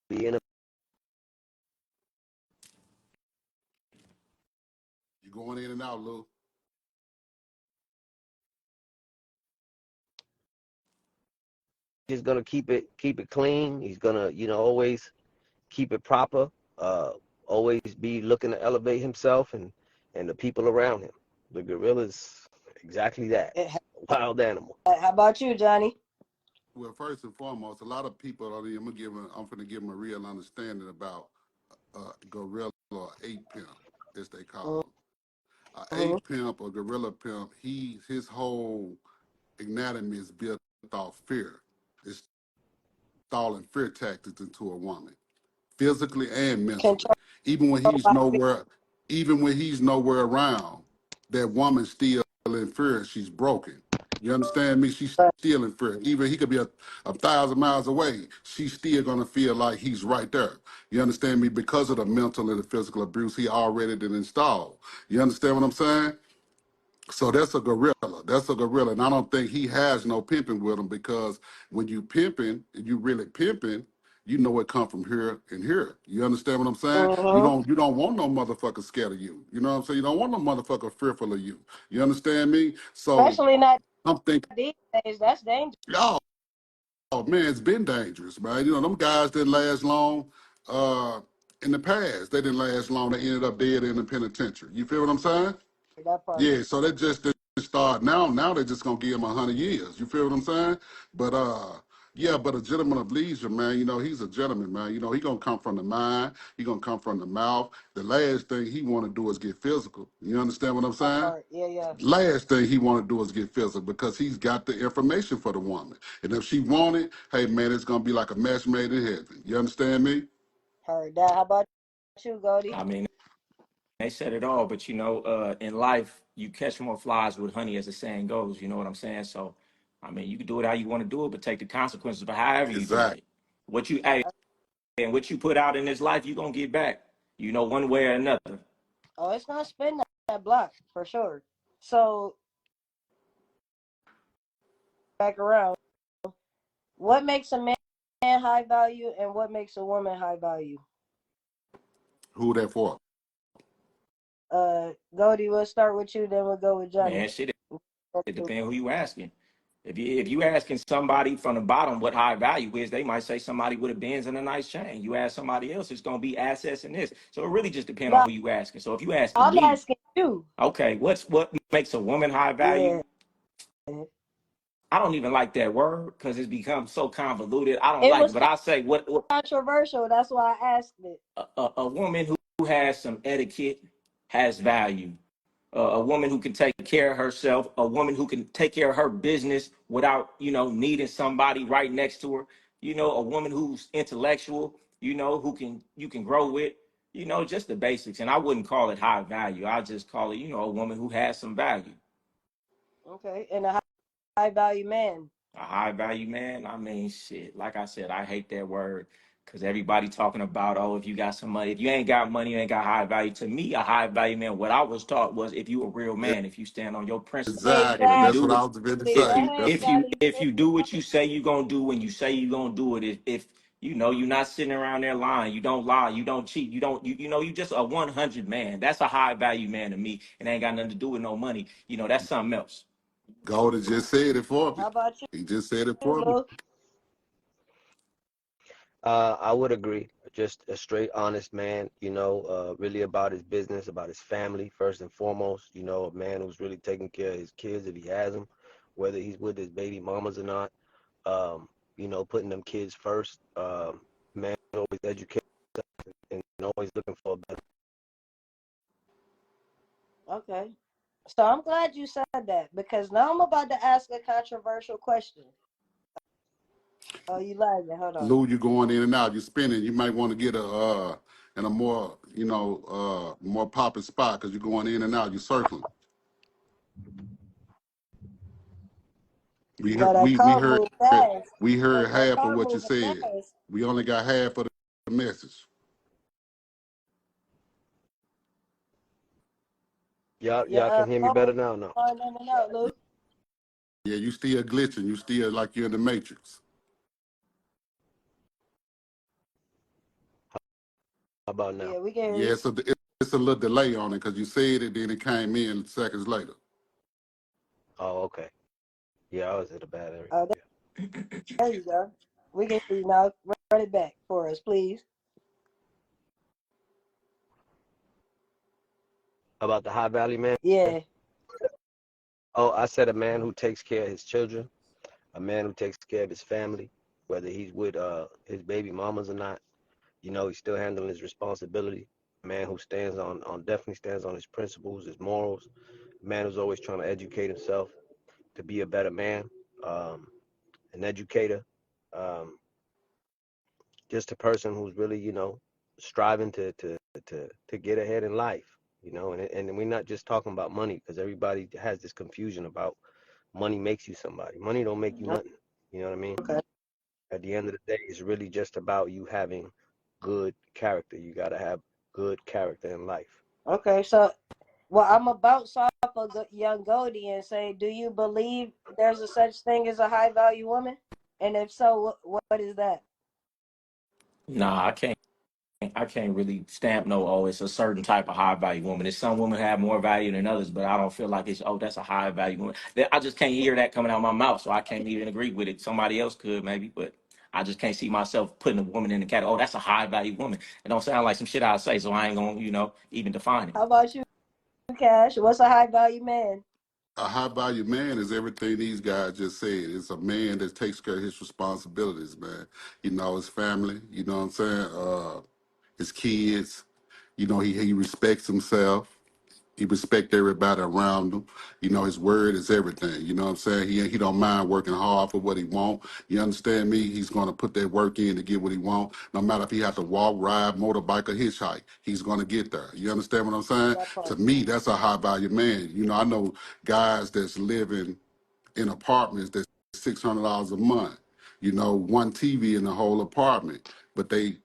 Speaker 4: Being a,
Speaker 5: You going in and out, Lou.
Speaker 4: he's gonna keep it clean. He's gonna, always keep it proper. Uh, always be looking to elevate himself and the people around him. The gorilla's exactly that, a wild animal.
Speaker 2: How about you, Johnny?
Speaker 5: Well, first and foremost, a lot of people are. I'm gonna give them a real understanding about gorilla or ape pimp, as they call them.
Speaker 2: Mm-hmm.
Speaker 5: Ape pimp or gorilla pimp, his whole anatomy is built off fear. It's installing fear tactics into a woman, physically and mentally.
Speaker 2: Control
Speaker 5: Even when he's
Speaker 2: by
Speaker 5: nowhere, even when he's nowhere around, that woman's still in fear. She's broken. You understand me? She's
Speaker 2: fear.
Speaker 5: still in fear. Even he could be a thousand miles away. She's still gonna feel like he's right there. You understand me? Because of the mental and the physical abuse he already did install. You understand what I'm saying? So that's a gorilla. That's a gorilla. And I don't think he has no pimping with him because when you pimping and you really pimping, you know it come from here and here. You understand what I'm saying? You
Speaker 2: Mm-hmm.
Speaker 5: don't want no motherfucker scared of you. You know what I'm saying? You don't want no motherfucker fearful of you. You understand me? So
Speaker 2: Especially not
Speaker 5: I'm thinking,
Speaker 2: these days. That's dangerous.
Speaker 5: oh, oh man, it's been dangerous, man. You know, them guys didn't last long in the past. They didn't last long. They ended up dead in the penitentiary. You feel what I'm saying?
Speaker 2: That part.
Speaker 5: Yeah, so they just didn't start now. Now they're just gonna give him 100 years. You feel what I'm saying? But yeah, but a gentleman of leisure, man. You know, he's a gentleman, man. You know, he gonna come from the mind. He gonna come from the mouth. The last thing he want to do is get physical. You understand what I'm
Speaker 2: That
Speaker 5: saying?
Speaker 2: part. Yeah, yeah.
Speaker 5: Last thing he want to do is get physical because he's got the information for the woman. And if she want it, hey man, it's gonna be like a match made in heaven. You understand me?
Speaker 2: Heard that. How about you, Goldie?
Speaker 3: I mean, they said it all, but in life, you catch more flies with honey, as the saying goes. You know what I'm saying? So, I mean, you can do it how you want to do it, but take the consequences of however you doing
Speaker 5: Exactly.
Speaker 3: it. Hey, and what you put out in this life, you gonna get back. You know, one way or another.
Speaker 2: Oh, it's gonna spin that block for sure. So back around. What makes a man high value and what makes a woman high value?
Speaker 5: Who that for?
Speaker 2: Goldie, we'll start with you, then we'll go with Johnny.
Speaker 3: Man, shit, it depends who you asking. If you asking somebody from the bottom what high value is, they might say somebody with a Benz and a nice chain. You ask somebody else, it's gonna be assets and this. So it really just depends on
Speaker 2: No,
Speaker 3: who you asking. So if you asking
Speaker 2: I'm
Speaker 3: me,
Speaker 2: asking you.
Speaker 3: okay, what makes a woman high value?
Speaker 2: Yeah.
Speaker 3: I don't even like that word because it's become so convoluted. I don't
Speaker 2: It
Speaker 3: like it,
Speaker 2: was
Speaker 3: but I say what
Speaker 2: controversial. That's why I asked it.
Speaker 3: a woman who has some etiquette has value. A woman who can take care of herself, a woman who can take care of her business without, needing somebody right next to her. You know, a woman who's intellectual, you know, who can you can grow with, you know, just the basics. And I wouldn't call it high value. I just call it, you know, a woman who has some value.
Speaker 2: Okay, and a high value man.
Speaker 3: A high value man, I mean, shit. Like I said, I hate that word because everybody talking about, oh, if you got some money, if you ain't got money, you ain't got high value. To me, a high value man, what I was taught was if you a real man, if you stand on your principles, and
Speaker 5: Exactly.
Speaker 3: you
Speaker 5: That's
Speaker 3: do
Speaker 5: what
Speaker 3: what
Speaker 5: I was going to
Speaker 3: if
Speaker 5: say.
Speaker 3: you
Speaker 2: Go ahead,
Speaker 5: That's
Speaker 3: if you
Speaker 2: Gotti.
Speaker 3: if you do what you say you gonna do when you say you gonna do it, if you know you're not sitting around there lying, you don't lie, you don't cheat, you know you just a 100 man. That's a high value man to me, and ain't got nothing to do with no money. You know that's something else.
Speaker 5: Goldie just said it for me.
Speaker 2: How about you,
Speaker 5: He just said it for me.
Speaker 2: Lou?
Speaker 4: I would agree. Just a straight, honest man, you know, really about his business, about his family, first and foremost. You know, a man who's really taking care of his kids if he has them, whether he's with his baby mamas or not. You know, putting them kids first. Man always educated and always looking for a better.
Speaker 2: Okay. So I'm glad you said that because now I'm about to ask a controversial question. Oh, you lagging. Hold on.
Speaker 5: Lou, you going in and out, you spinning. You might want to get in a more, more popping spot because you're going in and out, you're circling. We
Speaker 2: No,
Speaker 5: heard
Speaker 2: that
Speaker 5: we
Speaker 2: car
Speaker 5: heard
Speaker 2: moved fast.
Speaker 5: we heard
Speaker 2: That
Speaker 5: half of
Speaker 2: car
Speaker 5: what you
Speaker 2: moving
Speaker 5: said.
Speaker 2: fast.
Speaker 5: We only got half of the message.
Speaker 4: Y'all
Speaker 2: Yeah.
Speaker 4: can hear me better now? No.
Speaker 2: Oh, no, Lou.
Speaker 5: Yeah, you still glitching. You still like you're in the matrix.
Speaker 4: How about now?
Speaker 2: Yeah, we can hear
Speaker 5: Yeah,
Speaker 2: you.
Speaker 5: so it's a little delay on it because you said it, then it came in seconds later.
Speaker 4: Oh, okay. Yeah, I was in a bad area.
Speaker 2: Oh,
Speaker 4: Yeah.
Speaker 2: there you go. We can hear you now. Run it back for us, please.
Speaker 4: About the high value man.
Speaker 2: Yeah.
Speaker 4: Oh, I said a man who takes care of his children, a man who takes care of his family, whether he's with his baby mamas or not. You know, he's still handling his responsibility. A man who stands on definitely stands on his principles, his morals. A man who's always trying to educate himself to be a better man, um, an educator, um, just a person who's really, you know, striving to get ahead in life. You know, and we're not just talking about money because everybody has this confusion about money makes you somebody. Money don't make you nothing. You know what I mean?
Speaker 2: Okay.
Speaker 4: At the end of the day, it's really just about you having good character. You got to have good character in life.
Speaker 2: Okay. So, well, I'm about to off of young Goldie and say, do you believe there's a such thing as a high value woman? And if so, what is that?
Speaker 3: Nah, I can't really stamp no, oh, it's a certain type of high value woman. It's some women have more value than others, but I don't feel like it's, oh, that's a high value woman. I just can't hear that coming out of my mouth, so I can't even agree with it. Somebody else could maybe, but I just can't see myself putting a woman in the category. Oh, that's a high value woman. It don't sound like some shit I'd say, so I ain't gonna, you know, even define it.
Speaker 2: How about you, Cash? What's a high value man?
Speaker 5: A high value man is everything these guys just said. It's a man that takes care of his responsibilities, man. You know, his family, you know what I'm saying? His kids, you know, he respects himself. He respect everybody around him. You know, his word is everything. You know what I'm saying? He don't mind working hard for what he want. You understand me? He's gonna put that work in to get what he want. No matter if he has to walk, ride, motorbike, or hitchhike, he's gonna get there. You understand what I'm saying?
Speaker 2: That part.
Speaker 5: To me, that's a high value man. You know, I know guys that's living in apartments that's $600 a month. You know, one TV in the whole apartment, but they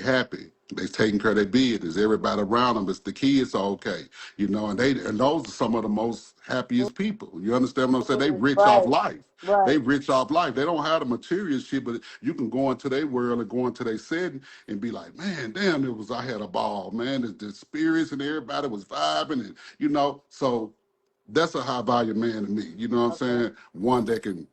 Speaker 5: happy. They taking care of their business. Everybody around them, but the kids are okay. You know, and those are some of the most happiest people. You understand what I'm saying? They rich off
Speaker 2: Right.
Speaker 5: life.
Speaker 2: Right.
Speaker 5: They rich off life. They don't have the material shit, but you can go into their world and go into their setting and be like, man, damn, I had a ball, man. The spirits and everybody was vibing, and you know, so that's a high value man to me. You know what I'm
Speaker 2: Okay.
Speaker 5: saying? One that can,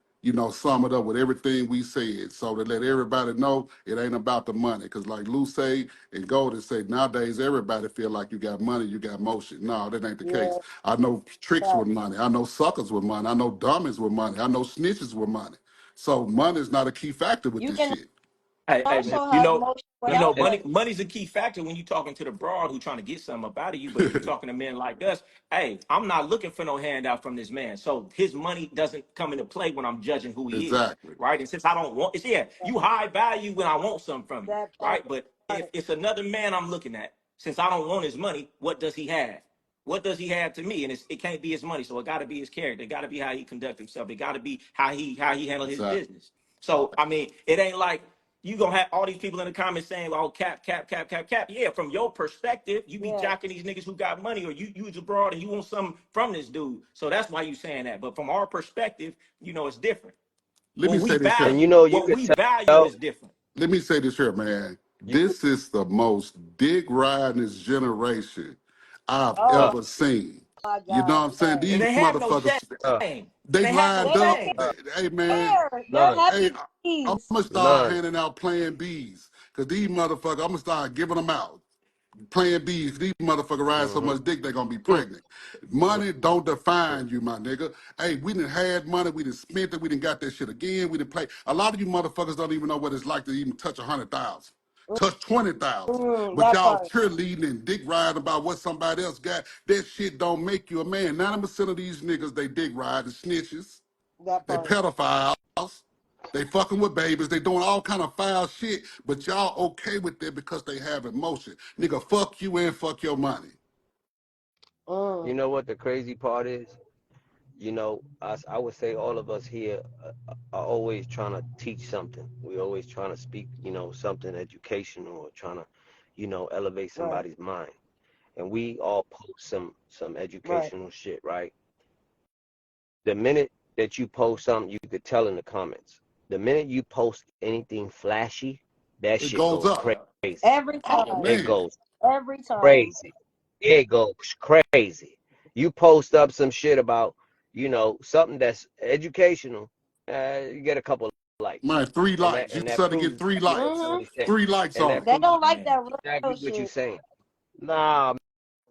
Speaker 5: sum it up with everything we said. So to let everybody know it ain't about the money. Cause like Lou say and Goldie say, nowadays everybody feel like you got money, you got motion. No, that ain't the case.
Speaker 2: Yeah.
Speaker 5: I know tricks
Speaker 2: Right.
Speaker 5: with money. I know suckers with money. I know dummies with money. I know snitches with money. So money is not a key factor with
Speaker 2: You
Speaker 5: this
Speaker 2: can
Speaker 5: shit.
Speaker 3: Hey, hey, man,
Speaker 2: also have emotion without money.
Speaker 3: money's a key factor when you talking to the broad who trying to get something up out of you. But if you're talking to men like us, hey, I'm not looking for no handout from this man. So his money doesn't come into play when I'm judging who he is,
Speaker 5: Exactly.
Speaker 3: right? And since I don't want, it's you high value when I want something from you,
Speaker 2: That part.
Speaker 3: right? But if it's another man I'm looking at, since I don't want his money, what does he have? What does he have to me? And it can't be his money, so it got to be his character. It got to be how he conduct himself. It got to be how he handle his
Speaker 5: Exactly.
Speaker 3: business. So I mean, it ain't like you gonna have all these people in the comments saying, "Oh, cap, cap, cap, cap, cap." Yeah, from your perspective, you be
Speaker 2: Yeah.
Speaker 3: jocking these niggas who got money, or you use abroad and you want something from this dude. So that's why you saying that. But from our perspective, it's different.
Speaker 5: Let me say this here.
Speaker 4: And you know, you
Speaker 3: What
Speaker 4: could
Speaker 3: we value
Speaker 4: tell.
Speaker 3: is different.
Speaker 5: Let me say this here, man.
Speaker 4: You could,
Speaker 5: This is the most dick ridingest generation I've
Speaker 2: Oh
Speaker 5: ever seen.
Speaker 2: my
Speaker 5: You know
Speaker 2: God.
Speaker 5: what I'm saying?
Speaker 3: And
Speaker 5: These
Speaker 3: they have no
Speaker 5: motherfuckers,
Speaker 4: uh,
Speaker 3: shame.
Speaker 5: they
Speaker 3: They have no
Speaker 5: lined
Speaker 2: They
Speaker 5: up.
Speaker 2: don't
Speaker 3: shame.
Speaker 5: Hey, man,
Speaker 2: care. They're
Speaker 4: none,
Speaker 5: hey,
Speaker 2: happy
Speaker 5: I'm
Speaker 2: bees.
Speaker 5: gonna start
Speaker 4: none.
Speaker 5: handing out Plan Bs. Because these motherfuckers, I'm gonna start giving them out. Plan Bs, these motherfuckers ride so
Speaker 4: Mm-hmm.
Speaker 5: much dick they gonna be pregnant. Money don't define you, my nigga. Hey, we done had money, we done spent it, we done got that shit again, we done play. A lot of you motherfuckers don't even know what it's like to even touch 100,000, touch 20,000. But
Speaker 2: That
Speaker 5: y'all
Speaker 2: part.
Speaker 5: cheerleading and dick riding about what somebody else got. That shit don't make you a man. 90% of these niggas, they dick ride, the snitches,
Speaker 2: That
Speaker 5: they
Speaker 2: part.
Speaker 5: pedophiles. They fucking with babies. They doing all kind of foul shit, but y'all okay with that because they have emotion. Nigga, fuck you and fuck your money.
Speaker 4: You know what the crazy part is? You know, I would say all of us here are always trying to teach something. We're always trying to speak, something educational or trying to, elevate
Speaker 2: Right.
Speaker 4: somebody's mind. And we all post some
Speaker 2: Right.
Speaker 4: educational shit, right? The minute that you post something, you could tell in the comments. The minute you post anything flashy, that
Speaker 5: It
Speaker 4: shit
Speaker 5: goes
Speaker 4: goes
Speaker 5: up.
Speaker 4: crazy.
Speaker 2: Every
Speaker 5: Oh
Speaker 2: time.
Speaker 4: It
Speaker 5: man.
Speaker 4: goes
Speaker 2: Every time.
Speaker 4: crazy. It goes crazy. You post up some shit about, something that's educational, you get a couple of likes,
Speaker 5: Man, three
Speaker 4: and that
Speaker 5: likes. You
Speaker 4: and that
Speaker 5: suddenly get
Speaker 4: proves
Speaker 5: 3 likes.
Speaker 2: Mm-hmm.
Speaker 4: what he's saying,
Speaker 5: 3 likes
Speaker 4: and
Speaker 5: on
Speaker 4: that
Speaker 5: it.
Speaker 2: They
Speaker 4: proves
Speaker 2: don't like
Speaker 3: Man.
Speaker 2: that real
Speaker 4: exactly what you're
Speaker 2: shit.
Speaker 4: saying. Nah,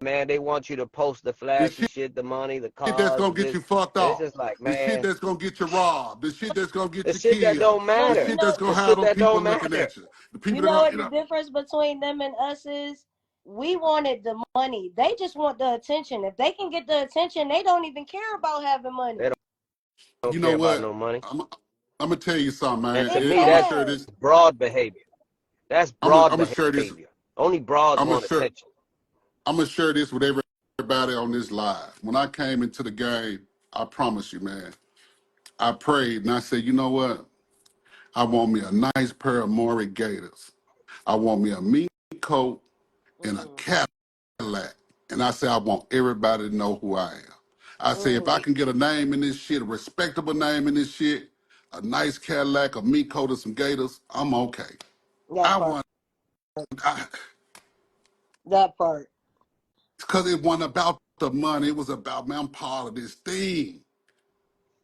Speaker 4: man, they want you to post the
Speaker 5: The
Speaker 4: flashy shit, the money, the
Speaker 5: shit that's
Speaker 4: cars,
Speaker 5: gonna get you
Speaker 4: this,
Speaker 5: fucked
Speaker 4: and it's
Speaker 5: off.
Speaker 4: just like,
Speaker 5: The shit
Speaker 4: man,
Speaker 5: that's gonna get you robbed. The shit that's gonna
Speaker 4: the
Speaker 5: get you
Speaker 4: shit that
Speaker 5: killed.
Speaker 4: don't
Speaker 5: The
Speaker 2: Well,
Speaker 4: matter,
Speaker 5: shit that's
Speaker 4: the
Speaker 5: gonna have
Speaker 4: shit
Speaker 5: them
Speaker 4: that
Speaker 5: people
Speaker 4: don't
Speaker 5: looking
Speaker 4: matter.
Speaker 5: at you. The
Speaker 2: you
Speaker 5: people that
Speaker 2: know
Speaker 5: gonna,
Speaker 2: what the difference between them and us is? We wanted the money. They just want the attention. If they can get the attention, they don't even care about having money.
Speaker 4: They don't
Speaker 5: you know
Speaker 4: care about
Speaker 5: what?
Speaker 4: no money.
Speaker 5: I'm gonna tell you something,
Speaker 4: And
Speaker 5: man.
Speaker 4: to
Speaker 2: It's
Speaker 4: me,
Speaker 5: I'm gonna
Speaker 4: that's
Speaker 5: share
Speaker 2: sad.
Speaker 5: this.
Speaker 4: broad behavior. That's
Speaker 5: I'm
Speaker 4: broad
Speaker 5: gonna share this.
Speaker 4: behavior. Only broads
Speaker 5: I'm gonna
Speaker 4: want
Speaker 5: share.
Speaker 4: attention.
Speaker 5: I'm gonna share this with everybody on this live. When I came into the game, I promise you, man, I prayed and I said, you know what? I want me a nice pair of Maury Gators. I want me a mink coat and a Cadillac. And I say, I want everybody to know who I am. I say, if I can get a name in this shit, a respectable name in this shit, a nice Cadillac, a mink coat, and some Gators, I'm okay.
Speaker 2: That
Speaker 5: I
Speaker 2: part.
Speaker 5: want,
Speaker 2: That part.
Speaker 5: because it wasn't about the money. It was about, man, I'm part of this thing.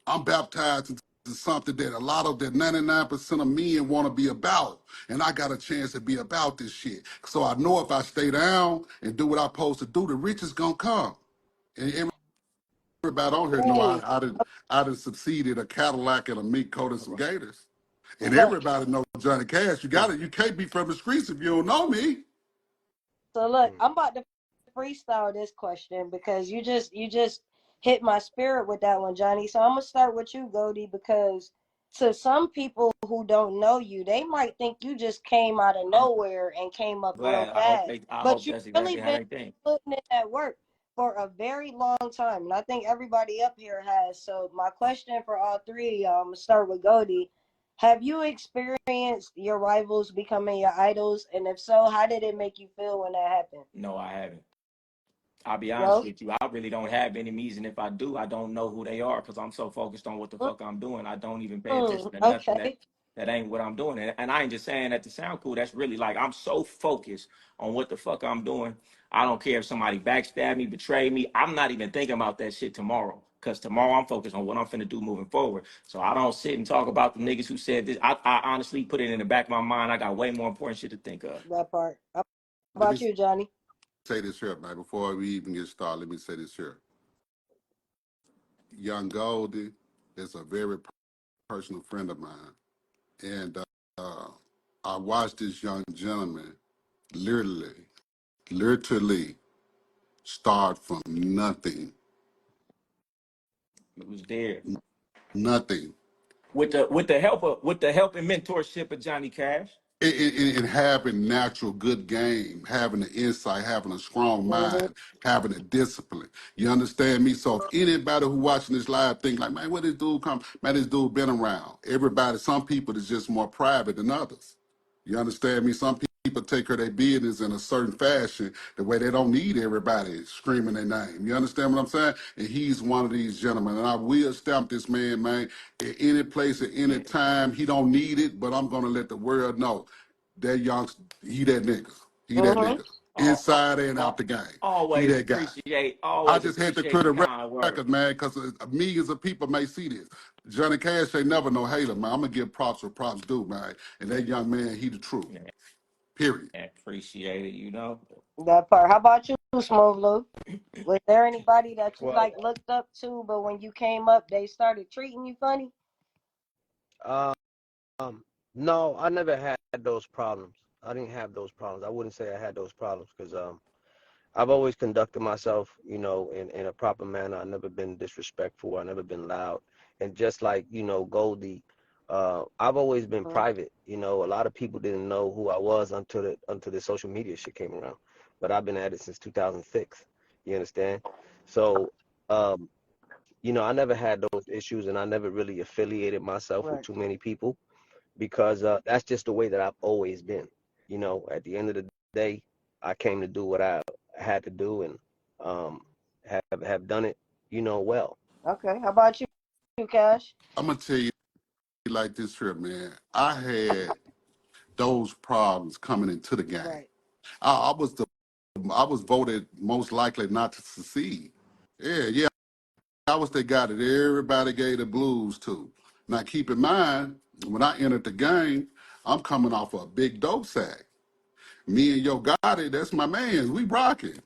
Speaker 5: I'm baptized into something that a lot of that 99% of men want to be about. And I got a chance to be about this shit. So I know if I stay down and do what I'm supposed to do, the rich is gonna come. And everybody on here know
Speaker 2: Hey,
Speaker 5: I done succeeded a Cadillac and a mink coat and some Gators. And
Speaker 2: look.
Speaker 5: everybody know Johnny Cash. You can't be from the streets if you don't know me.
Speaker 2: So look, I'm about to freestyle this question because you just hit my spirit with that one, Johnny. So I'm gonna start with you, Goldie, because to some people who don't know you, they might think you just came out of
Speaker 3: I'm
Speaker 2: nowhere and came up real
Speaker 3: glad.
Speaker 2: fast.
Speaker 3: I
Speaker 2: But
Speaker 3: hope
Speaker 2: you've
Speaker 3: that's
Speaker 2: really
Speaker 3: exactly how
Speaker 2: been
Speaker 3: they think.
Speaker 2: putting in that work for a very long time. And I think everybody up here has. So my question for all three of y'all, I'm gonna start with Goldie. Have you experienced your rivals becoming your idols? And if so, how did it make you feel when that happened?
Speaker 3: No, I haven't. I'll be honest
Speaker 2: No?
Speaker 3: with you. I really don't have enemies, and if I do, I don't know who they are because I'm so focused on what the fuck I'm doing. I don't even pay attention to nothing
Speaker 2: Okay.
Speaker 3: that ain't what I'm doing. And I ain't just saying that to sound cool. That's really like I'm so focused on what the fuck I'm doing. I don't care if somebody backstab me, betray me. I'm not even thinking about that shit tomorrow. Cause tomorrow I'm focused on what I'm finna do moving forward. So I don't sit and talk about the niggas who said this. I honestly put it in the back of my mind. I got way more important shit to think of.
Speaker 2: That part. How
Speaker 5: Let me
Speaker 2: about you, Johnny?
Speaker 5: say this here, man. Before we even get started, let me say this here. Young Goldie is a very personal friend of mine. And I watched this young gentleman literally start from nothing,
Speaker 3: It was there
Speaker 5: nothing.
Speaker 3: with the help and mentorship of Johnny Cash.
Speaker 5: And having natural good game, having the insight, having a strong
Speaker 2: Mm-hmm.
Speaker 5: mind, having a discipline. You understand me? So if anybody who watching this live think like, man, where this dude come? Man, this dude been around. Everybody, some people is just more private than others. You understand me? Some people take care of their business in a certain fashion, the way they don't need everybody screaming their name. You understand what I'm saying? And he's one of these gentlemen. And I will stamp this man, man, at any place, at any
Speaker 3: Yeah,
Speaker 5: time. He don't need it, but I'm gonna let the world know that young, he that nigga. He that
Speaker 2: Mm-hmm.
Speaker 5: nigga.
Speaker 3: all,
Speaker 5: Inside and out the game. He that guy. I
Speaker 3: always
Speaker 5: just had to
Speaker 3: appreciate
Speaker 5: clear
Speaker 3: the
Speaker 5: the
Speaker 3: kind words.
Speaker 5: record, man, because millions of people may see this. Johnny Cash ain't never no hater, man. I'm gonna give props where props due, man. And that young man, he the truth.
Speaker 3: Man,
Speaker 5: Period.
Speaker 3: appreciate it, you know.
Speaker 2: That part. How about you, Smoov Lou? Was there anybody that you
Speaker 4: Well,
Speaker 2: like looked up to, but when you came up, they started treating you funny?
Speaker 4: um, no, I never had those problems. I didn't have those problems. I wouldn't say I had those problems because I've always conducted myself, in a proper manner. I've never been disrespectful. I've never been loud. And just like, Goldie, I've always been
Speaker 2: Mm-hmm.
Speaker 4: private. A lot of people didn't know who I was until the social media shit came around. But I've been at it since 2006. You understand? So, um, I never had those issues, and I never really affiliated myself with
Speaker 2: Right.
Speaker 4: too many people because that's just the way that I've always been. At the end of the day, I came to do what I had to do and um, have done it, well.
Speaker 2: Okay. How about you, Cash?
Speaker 5: I'm gonna tell you like this here, man. I had those problems coming into the game.
Speaker 2: Right.
Speaker 5: I was voted most likely not to succeed. Yeah. I was the guy that everybody gave the blues to. Now keep in mind, when I entered the game, I'm coming off a big dope sack. Me and Yo Gotti, that's my man. We rocking.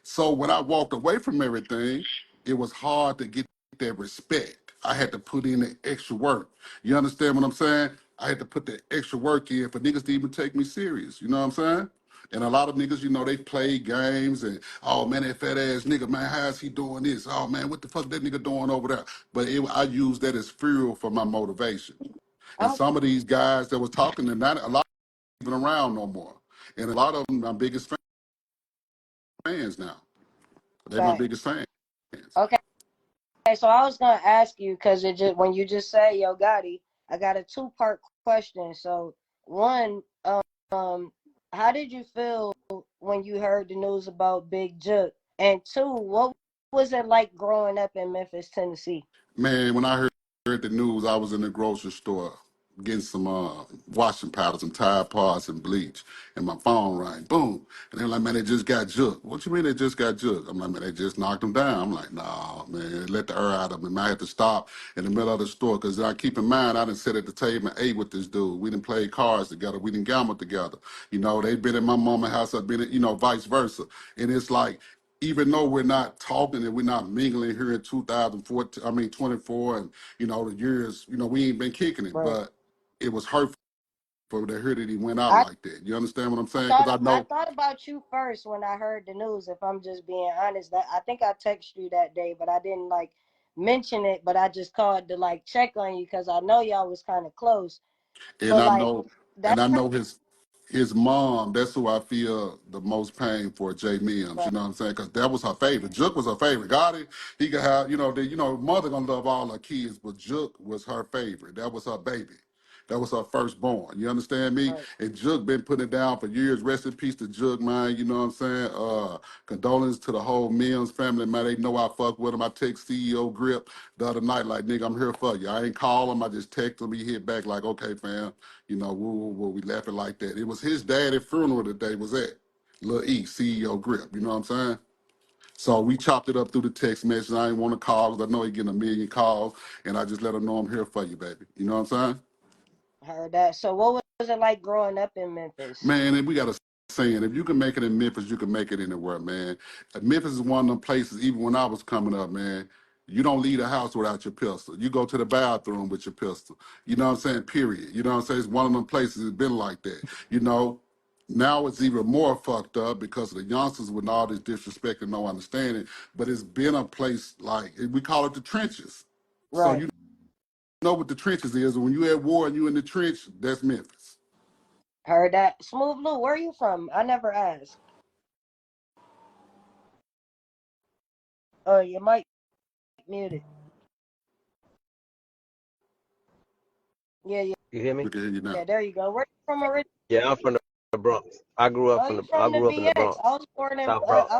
Speaker 5: So when I walked away from everything, it was hard to get that respect. I had to put in the extra work. You understand what I'm saying? I had to put the extra work in for niggas to even take me serious. You know what I'm saying? And a lot of niggas, they play games and, oh man, that fat ass nigga, man, how is he doing this? Oh man, what the fuck that nigga doing over there? But I use that as fuel for my motivation. And
Speaker 2: Oh,
Speaker 5: some of these guys that was talking, and not a lot even around no more. And a lot of them, my biggest fans now. They're my
Speaker 2: fact.
Speaker 5: biggest fans.
Speaker 2: Okay. So I was gonna ask you because it just when you just say Yo Gotti, I got a two-part question. So one, um, how did you feel when you heard the news about Big Jook? And two, what was it like growing up in Memphis, Tennessee?
Speaker 5: Man, when I heard the news, I was in the grocery store getting some washing powder, some Tide Pods and bleach, and my phone rang. Boom. And they're like, man, they just got Jook. What you mean they just got Jook? I'm like, man, they just knocked him down. I'm like, nah, man, let the air out of him. I had to stop in the middle of the store because I keep in mind, I done sit at the table and ate with this dude. We didn't play cards together. We didn't gamble together. They've been in my mama's house. I've been, vice versa. And it's like, even though we're not talking and we're not mingling here in 2014, 24, and, the years, we ain't been kicking it,
Speaker 2: Right.
Speaker 5: but it was hurtful to hear that he went out
Speaker 2: I
Speaker 5: like that. You understand what I'm saying?
Speaker 2: thought
Speaker 5: Because I
Speaker 2: I
Speaker 5: know,
Speaker 2: thought about you first when I heard the news. If I'm just being honest, that I think I texted you that day, but I didn't like mention it. But I just called to like check on you because I know y'all was kind of close.
Speaker 5: and
Speaker 2: But
Speaker 5: I
Speaker 2: like
Speaker 5: know, and
Speaker 2: that's
Speaker 5: I know his mom, that's who I feel the most pain for, Jay Mims, you
Speaker 2: right.
Speaker 5: know what I'm saying? Because that was her favorite. Jook was her favorite. Gotti, he could have, mother gonna love all her kids, but Jook was her favorite. That was her baby. That was her firstborn. You understand me?
Speaker 2: Right.
Speaker 5: And Jook been putting it down for years. Rest in peace to Jook, man. You know what I'm saying? Condolences to the whole Mims family, man. They know I fuck with him. I text CEO Grip the other night, like, nigga, I'm here for you. I ain't call him. I just text him. He hit back like, okay, fam. We laughing like that. It was his daddy's funeral that they was at. Lil E, CEO Grip. You know what I'm saying? So we chopped it up through the text message. I didn't want to call because I know he getting a million calls, and I just let him know I'm here for you, baby. You know what I'm saying?
Speaker 2: Heard that. So what was it like growing up in Memphis?
Speaker 5: Man, and we got a saying, if you can make it in Memphis, you can make it anywhere, man. Memphis is one of them places, even when I was coming up, man, You don't leave the house without your pistol. You go to the bathroom with your pistol. You know what I'm saying? Period. You know what I'm saying? It's one of them places it's been like that. You know, now it's even more fucked up because of the youngsters with all this disrespect and no understanding. But it's been a place like, we call it the trenches. So
Speaker 2: Right.
Speaker 5: you know what the trenches is. When you at war and you in the trench, that's Memphis.
Speaker 2: Heard that. Smoov Lou, where are you from? I never asked. Oh, your mic muted. Yeah, yeah,
Speaker 4: You hear me?
Speaker 5: We can hear you now.
Speaker 2: yeah. There you go. Where you from originally?
Speaker 4: Yeah, I'm from the Bronx. I grew up
Speaker 2: Oh, you from the
Speaker 4: in the
Speaker 2: BX?
Speaker 4: Bronx,
Speaker 2: I was born in
Speaker 4: South Bronx.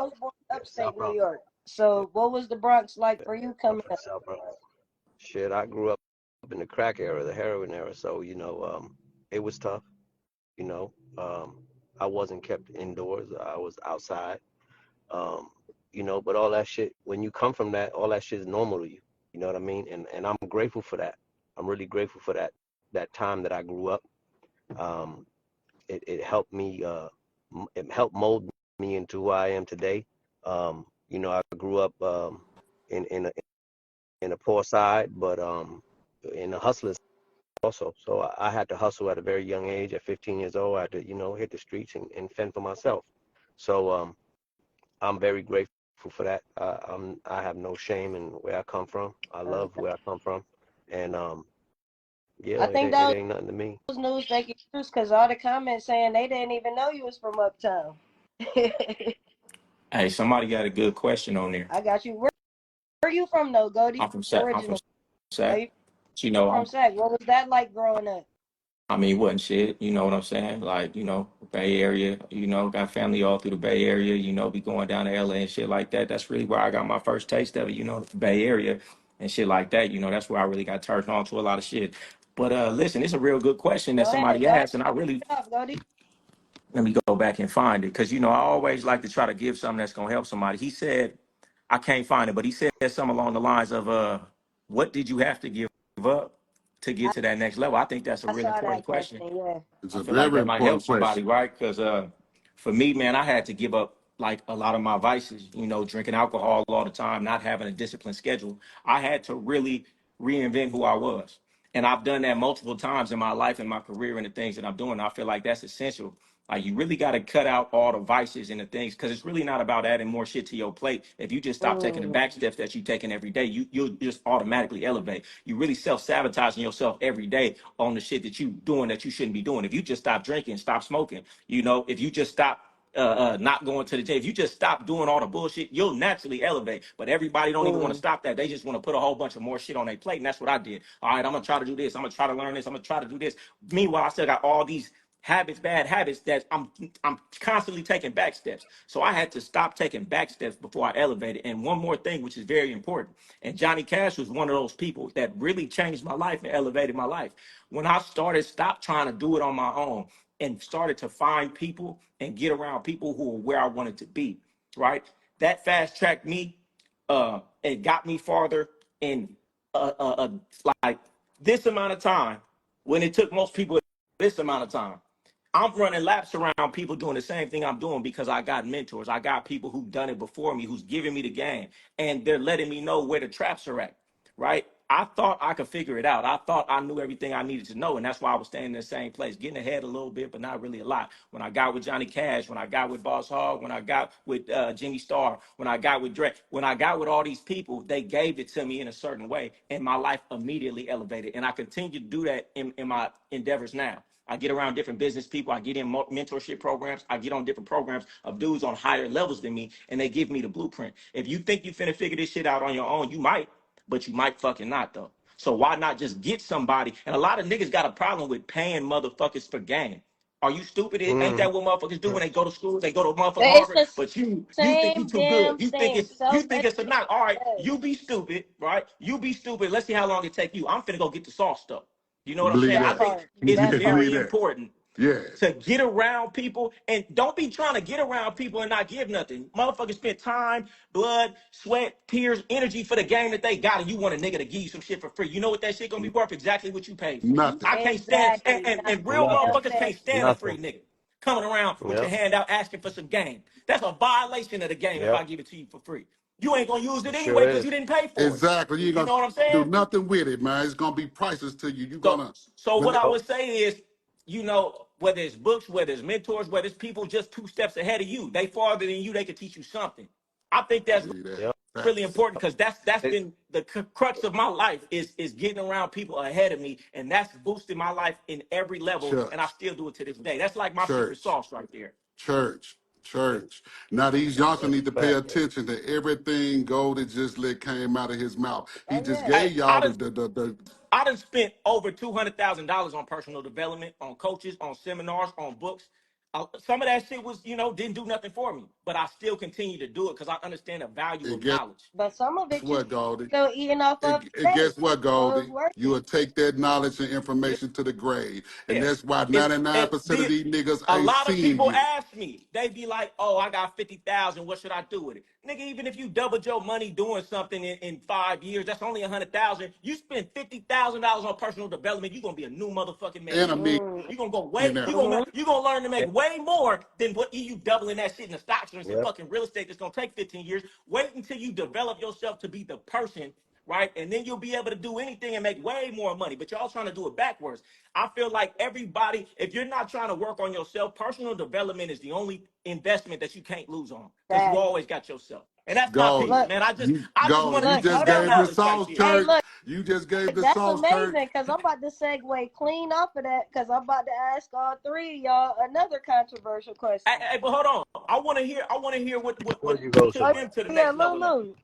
Speaker 2: upstate
Speaker 4: South
Speaker 2: New
Speaker 4: Bronx.
Speaker 2: York. So, what was the Bronx like for you
Speaker 4: I'm
Speaker 2: coming
Speaker 4: from
Speaker 2: up?
Speaker 4: South Bronx. Shit, I grew up in the crack era, the heroin era. So, it was tough. You know, I wasn't kept indoors. I was outside. Um, but all that shit, when you come from that, all that shit is normal to you. You know what I mean? And I'm grateful for that. I'm really grateful for that time that I grew up. Um, it helped me. It helped mold me into who I am today. I grew up in in a poor side, but in a hustler's also. So I had to hustle at a very young age. At 15 years old, I had to hit the streets and fend for myself. So I'm very grateful for that. I have no shame in where I come from. I love where I come from, and
Speaker 2: I
Speaker 4: yeah,
Speaker 2: think
Speaker 4: it
Speaker 2: that
Speaker 4: ain't nothing to me.
Speaker 2: was news making news because all the comments saying they didn't even know you was from uptown.
Speaker 3: Hey, somebody got a good question on there.
Speaker 2: I got you. Where you from though, Goldie?
Speaker 3: I'm from
Speaker 2: Original. Oh,
Speaker 3: Sac.
Speaker 2: you
Speaker 3: You know,
Speaker 2: from Sac? What was that like growing up?
Speaker 3: I mean, it wasn't shit, you know what I'm saying? Like, Bay Area, got family all through the Bay Area, be going down to LA and shit like that. That's really where I got my first taste of it, the Bay Area and shit like that. That's where I really got turned on to a lot of shit. But listen, it's a real good question that
Speaker 2: Go ahead,
Speaker 3: somebody
Speaker 2: go
Speaker 3: asked, and I really
Speaker 2: off, Goldie.
Speaker 3: let me go back and find it because I always like to try to give something that's gonna help somebody. He said, I can't find it, but he said something along the lines of what did you have to give up to get
Speaker 2: I,
Speaker 3: to that next level? I think that's a
Speaker 2: I
Speaker 3: real
Speaker 2: saw
Speaker 3: important
Speaker 2: that
Speaker 3: question.
Speaker 2: question. Yeah.
Speaker 5: It's
Speaker 3: I
Speaker 5: a
Speaker 3: feel like
Speaker 5: very
Speaker 3: that might help
Speaker 5: important
Speaker 3: somebody,
Speaker 5: question.
Speaker 3: right? Because for me, man, I had to give up like a lot of my vices, drinking alcohol all the time, not having a disciplined schedule. I had to really reinvent who I was. And I've done that multiple times in my life and my career and the things that I'm doing. I feel like that's essential. Like you really got to cut out all the vices and the things because it's really not about adding more shit to your plate. If you just stop taking the
Speaker 2: Mm,
Speaker 3: back steps that you're taking every day, you'll just automatically elevate. You really self-sabotaging yourself every day on the shit that you doing that you shouldn't be doing. If you just stop drinking, stop smoking, if you just stop not going to the gym. If you just stop doing all the bullshit, you'll naturally elevate. But everybody don't even want to
Speaker 2: mm,
Speaker 3: stop that. They just want to put a whole bunch of more shit on their plate. And that's what I did. All right, I'm gonna try to do this. I'm gonna try to learn this. I'm gonna try to do this. Meanwhile, I still got all these habits, bad habits that I'm constantly taking back steps. So I had to stop taking back steps before I elevated. And one more thing, which is very important. And Johnny Cash was one of those people that really changed my life and elevated my life. When I started, stop trying to do it on my own and started to find people and get around people who were where I wanted to be, right? That fast tracked me. It got me farther in like this amount of time when it took most people this amount of time. I'm running laps around people doing the same thing I'm doing because I got mentors. I got people who've done it before me, who's giving me the game, and they're letting me know where the traps are at, right? I thought I could figure it out. I thought I knew everything I needed to know, and that's why I was staying in the same place, getting ahead a little bit, but not really a lot. When I got with Johnny Cash, when I got with Boss Hogg, when I got with Jimmy Starr, when I got with Dre, when I got with all these people, they gave it to me in a certain way, and my life immediately elevated. And I continue to do that in my endeavors now. I get around different business people. I get in mentorship programs. I get on different programs of dudes on higher levels than me, and they give me the blueprint. If you think you finna figure this shit out on your own, you might, but you might fucking not though. So why not just get somebody? And a lot of niggas got a problem with paying motherfuckers for game. Are you stupid? Ain't
Speaker 4: Mm.
Speaker 3: that what motherfuckers do when they go to school? They go to motherfucking
Speaker 2: It's
Speaker 3: Harvard,
Speaker 2: the
Speaker 3: but you think you
Speaker 2: same
Speaker 3: too good.
Speaker 2: damn thing.
Speaker 3: You
Speaker 2: Self
Speaker 3: think it's a knock. All right,
Speaker 2: education.
Speaker 3: you be stupid, right? You be stupid. Let's see how long it take you. I'm finna go get the sauce stuff. You know what I'm saying?
Speaker 5: Believe
Speaker 3: I
Speaker 2: That
Speaker 5: that.
Speaker 3: think
Speaker 2: part.
Speaker 3: it's
Speaker 2: That part.
Speaker 5: Believe
Speaker 3: very
Speaker 5: that.
Speaker 3: important
Speaker 5: Yeah.
Speaker 3: to get around people and don't be trying to get around people and not give nothing. Motherfuckers spent time, blood, sweat, tears, energy for the game that they got, and you want a nigga to give you some shit for free. You know what that shit gonna be worth? Exactly what you paid for.
Speaker 5: Nothing.
Speaker 3: I can't stand
Speaker 2: Exactly. Not
Speaker 3: and real
Speaker 2: a damn
Speaker 4: Nothing.
Speaker 3: motherfuckers
Speaker 2: thing.
Speaker 3: can't stand a free
Speaker 4: Nothing.
Speaker 3: nigga coming around with your
Speaker 4: Yep.
Speaker 3: hand out asking for some game. That's a violation of the game if
Speaker 4: Yep.
Speaker 3: I give it to you for free. you ain't gonna use it
Speaker 4: Sure
Speaker 3: anyway because
Speaker 4: is.
Speaker 3: you didn't pay for it.
Speaker 5: Exactly. You ain't
Speaker 3: You
Speaker 5: gonna
Speaker 3: know what I'm
Speaker 5: do
Speaker 3: saying?
Speaker 5: nothing with it, man. It's gonna be priceless to you. You're
Speaker 3: So,
Speaker 5: gonna
Speaker 3: so what
Speaker 5: when
Speaker 3: I
Speaker 4: Oh,
Speaker 3: would say is, whether it's books, whether it's mentors, whether it's people just 2 steps ahead of you, they farther than you, they can teach you something. I think that's
Speaker 5: believe that.
Speaker 4: yep.
Speaker 3: really
Speaker 5: Facts.
Speaker 3: important because that's
Speaker 4: It,
Speaker 3: been the crux of my life is getting around people ahead of me, and that's boosted my life in every level, and I
Speaker 5: Church.
Speaker 3: still do it to this day. That's like my secret
Speaker 5: Church.
Speaker 3: sauce right there.
Speaker 5: Church.
Speaker 4: it,
Speaker 5: Church. Now these youngsters
Speaker 4: it's
Speaker 5: need
Speaker 4: a
Speaker 5: to pay
Speaker 4: fact.
Speaker 5: attention to everything Goldie just let came out of his mouth. He
Speaker 2: Oh
Speaker 5: just
Speaker 2: yeah.
Speaker 3: I
Speaker 5: gave
Speaker 3: I
Speaker 5: y'all
Speaker 3: done
Speaker 5: the
Speaker 3: I done spent over $200,000 on personal development, on coaches, on seminars, on books. Some of that shit was, didn't do nothing for me, but I still continue to do it because I understand the value
Speaker 5: and
Speaker 3: of
Speaker 5: guess
Speaker 3: knowledge.
Speaker 2: But some of it you
Speaker 5: what, Goldie?
Speaker 2: still eating off of
Speaker 5: And
Speaker 2: today.
Speaker 5: guess what,
Speaker 2: So it's
Speaker 5: Goldie?
Speaker 2: worth
Speaker 5: You will take that knowledge and information to the grave. And
Speaker 3: Yeah.
Speaker 5: that's why
Speaker 3: It's
Speaker 5: 99% of these niggas
Speaker 3: a
Speaker 5: ain't
Speaker 3: lot of
Speaker 5: seeing
Speaker 3: people
Speaker 5: you.
Speaker 3: ask me, they be like, oh, I got 50,000. What should I do with it? Nigga, even if you doubled your money doing something in 5 years, that's only 100,000. You spend $50,000 on personal development, you're gonna be a new motherfucking man
Speaker 5: And a
Speaker 3: tomorrow.
Speaker 2: mm,
Speaker 3: You're gonna go way,
Speaker 5: millionaire.
Speaker 3: you're gonna learn to make way more than what you doubling that shit in the stocks or in some
Speaker 4: Yep.
Speaker 3: fucking real estate that's gonna take 15 years. Wait until you develop yourself to be the person, right? And then you'll be able to do anything and make way more money. But y'all trying to do it backwards. I feel like everybody, if you're not trying to work on yourself, personal development is the only investment that you can't lose on because you
Speaker 2: that
Speaker 3: always got yourself. And that's my piece,
Speaker 5: Goldie.
Speaker 2: look,
Speaker 3: man.
Speaker 5: You
Speaker 3: I just
Speaker 5: Goldie,
Speaker 3: wanted
Speaker 5: you
Speaker 3: to
Speaker 2: look,
Speaker 3: give
Speaker 5: just
Speaker 2: hold
Speaker 3: that
Speaker 2: on
Speaker 5: gave the
Speaker 2: now.
Speaker 3: knowledge right
Speaker 5: sauce,
Speaker 3: there.
Speaker 2: Hey,
Speaker 5: church.
Speaker 2: look,
Speaker 5: You just gave the
Speaker 2: that's
Speaker 5: sauce, church.
Speaker 2: amazing because I'm about to segue clean off of that because I'm about to ask all three of y'all another controversial
Speaker 3: Hey,
Speaker 2: question.
Speaker 3: hey, but hold on. I want to hear
Speaker 4: Before you go,
Speaker 3: took
Speaker 2: Oh
Speaker 3: them to the
Speaker 2: yeah,
Speaker 3: next level in.
Speaker 2: Lulu.